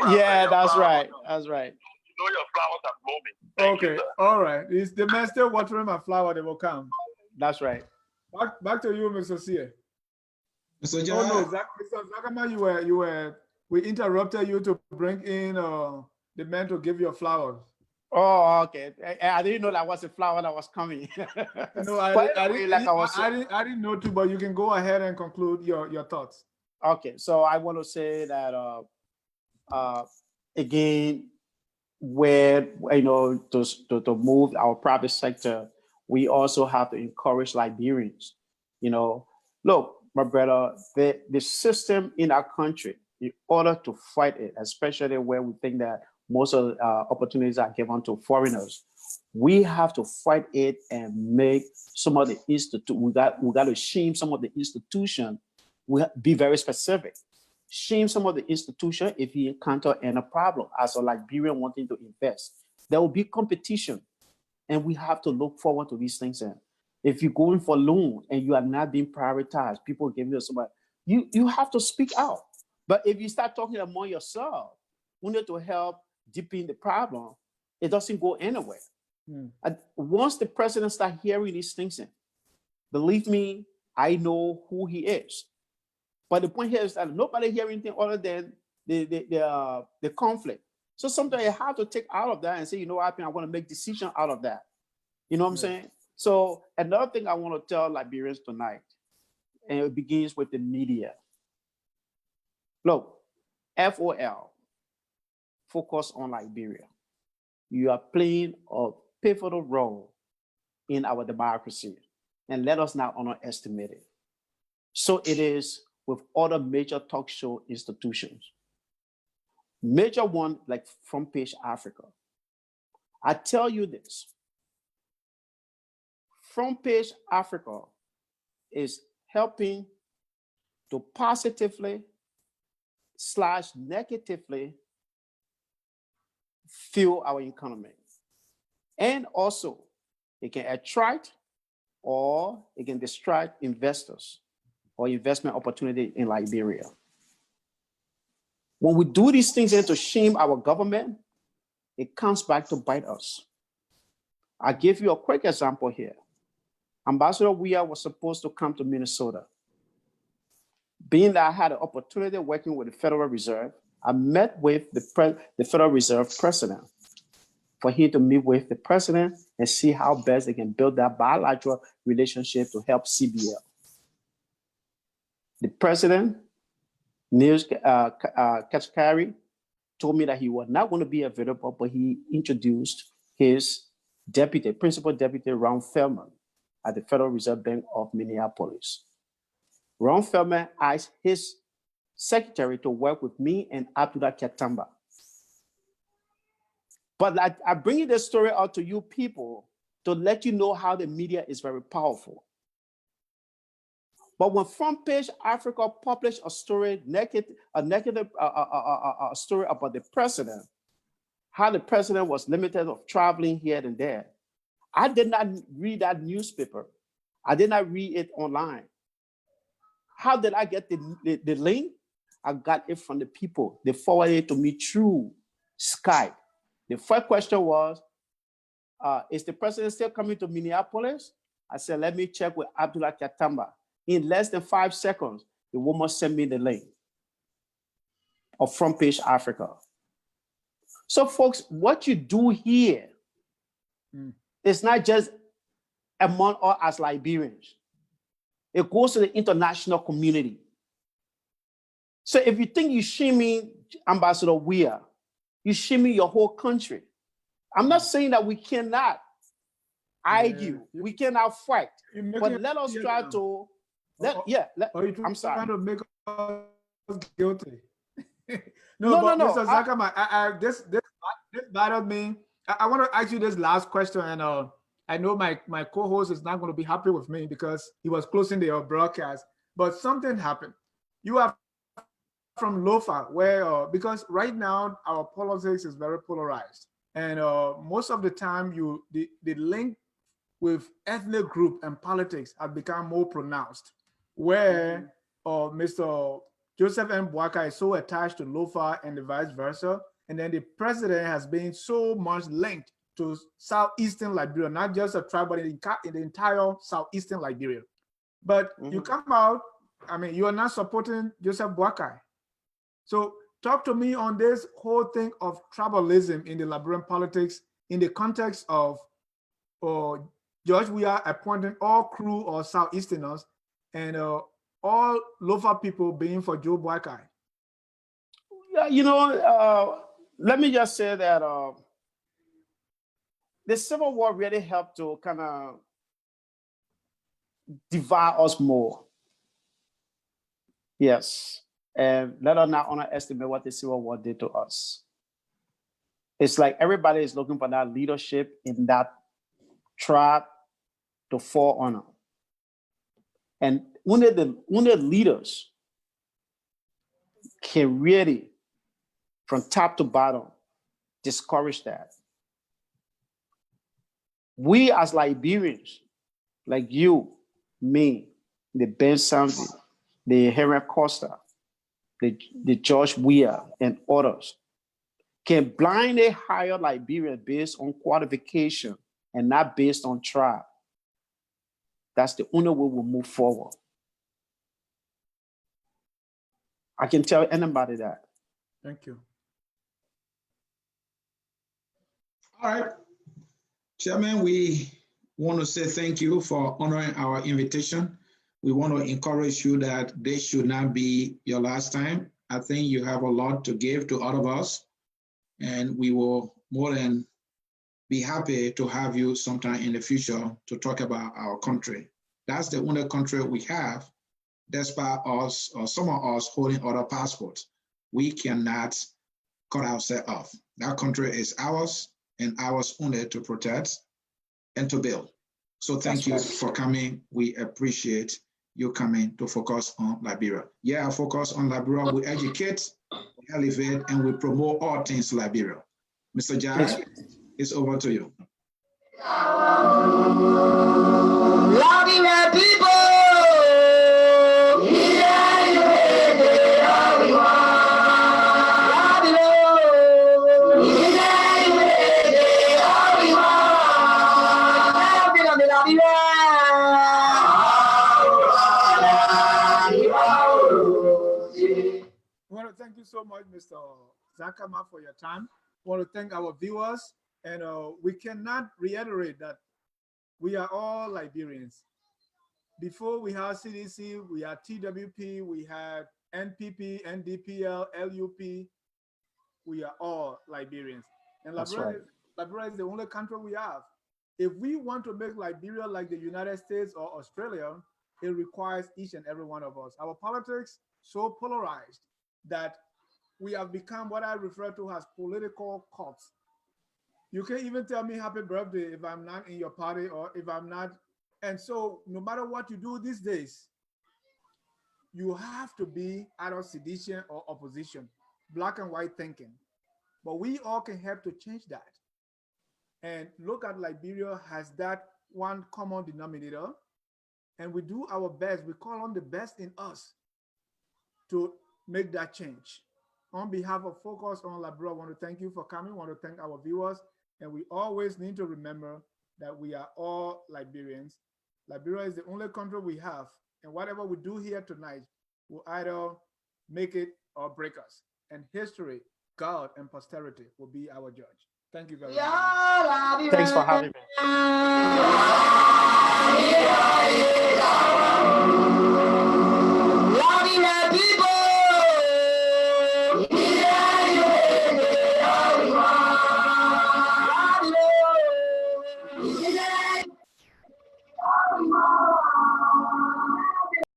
Yeah, that's right. That's right. You know your flowers are blooming. Okay, all right. It's the man still watering my flower, they will come. That's right. Back to you, Mr. Sear. Mr. Oh no, Mr. Zakama, we interrupted you to bring in the man to give you flowers. Oh, okay. I didn't know that was a flower that was coming. No, I didn't know too, but you can go ahead and conclude your thoughts. Okay, so I want to say that again, where to move our private sector, we also have to encourage Liberians. Look, my brother, the system in our country, in order to fight it, especially where we think that most of the opportunities are given to foreigners, we have to fight it and make some of the we got to shame some of the institutions. We be very specific. Shame some of the institutions if you encounter any problem as a Liberian wanting to invest. There will be competition, and we have to look forward to these things. And if you're going for loan and you are not being prioritized, people give you somebody, you have to speak out. But if you start talking among yourself, only to help deepen the problem, It doesn't go anywhere. And once the president starts hearing these things, believe me, I know who he is. But the point here is that nobody hears anything other than the conflict. So sometimes you have to take out of that and say, you know what, I want to make decisions out of that. You know what I'm saying? So another thing I want to tell Liberians tonight, and it begins with the media. Look, FOL, focus on Liberia. You are playing a pivotal role in our democracy, and let us not underestimate it. So it is with other major talk show institutions. Major one like Front Page Africa. I tell you this, Front Page Africa is helping to positively / negatively fuel our economy. And also, it can attract or it can distract investors or investment opportunity in Liberia. When we do these things to shame our government, it comes back to bite us. I'll give you a quick example here. Ambassador Weah was supposed to come to Minnesota. Being that I had an opportunity working with the Federal Reserve, I met with the Federal Reserve president for him to meet with the president and see how best they can build that bilateral relationship to help CBL. The president, Neil Kachkari, told me that he was not going to be available, but he introduced his principal deputy, Ron Feldman, at the Federal Reserve Bank of Minneapolis. Ron Feldman asked his secretary to work with me and Abdullah Katamba. But I bring this story out to you people to let you know how the media is very powerful. But when Front Page Africa published a story, a negative story about the president, how the president was limited of traveling here and there, I did not read that newspaper. I did not read it online. How did I get the link? I got it from the people. They forwarded it to me through Skype. The first question was, is the president still coming to Minneapolis? I said, let me check with Abdullah Katamba. In less than 5 seconds, the woman sent me the link of Front Page Africa. So folks, what you do here is not just among us as Liberians. It goes to the international community. So if you think you're shaming Ambassador Weah, you're shaming your whole country. I'm not saying that we cannot argue, we cannot fight, but let us try to, I'm sorry. Trying to make us guilty. No, Mr. Zakama, this bothered me. I want to ask you this last question, and I know my co-host is not going to be happy with me because he was closing the broadcast, but something happened. You are from Lofa, where, because right now our politics is very polarized, and most of the time the link with ethnic group and politics have become more pronounced, where Mr. Joseph M. Boakai is so attached to Lofa and the vice versa, and then the president has been so much linked to southeastern Liberia, not just a tribe, but in the entire southeastern Liberia. But you come out, I mean, you are not supporting Joseph Boakai. So talk to me on this whole thing of tribalism in the Liberian politics in the context of George Weah appointing all crew or Southeasterners and all Lofa people being for Joe Boakai. Yeah, you know, let me just say that the Civil War really helped to kind of divide us more. Yes. And let us not underestimate what the Civil War did to us. It's like everybody is looking for that leadership in that tribe to fall on. And only the leaders can really, from top to bottom, discourage that. We as Liberians, like you, me, the Ben Sandy, the Henry Costa, the George Weah, and others, can blindly hire Liberians based on qualification and not based on tribe, that's the only way we'll move forward. I can tell anybody that. Thank you. All right. Chairman, we want to say thank you for honoring our invitation. We want to encourage you that this should not be your last time. I think you have a lot to give to all of us, and we will more than be happy to have you sometime in the future to talk about our country. That's the only country we have, despite us or some of us holding other passports. We cannot cut ourselves off. That country is ours and ours only to protect and to build. So thank you for coming. We appreciate you coming to focus on Liberia. Yeah, focus on Liberia. We educate, we elevate, and we promote all things Liberia. Mr. Jai, it's over to you. Liberia people! Thank you so much, Mr. Zakama, for your time. I want to thank our viewers, and we cannot reiterate that we are all Liberians. Before we had CDC, we had TWP, we had NPP, NDPL, LUP. We are all Liberians. And Liberia is the only country we have. If we want to make Liberia like the United States or Australia, it requires each and every one of us. Our politics so polarized that we have become what I refer to as political cults. You can't even tell me happy birthday if I'm not in your party or if I'm not. And so no matter what you do these days, you have to be either sedition or opposition, black and white thinking. But we all can help to change that. And look at Liberia has that one common denominator, and we do our best. We call on the best in us to make that change. On behalf of Focus on Liberia, I want to thank you for coming. I want to thank our viewers. And we always need to remember that we are all Liberians. Liberia is the only country we have. And whatever we do here tonight will either make it or break us. And history, God, and posterity will be our judge. Thank you very much. Thanks for having me.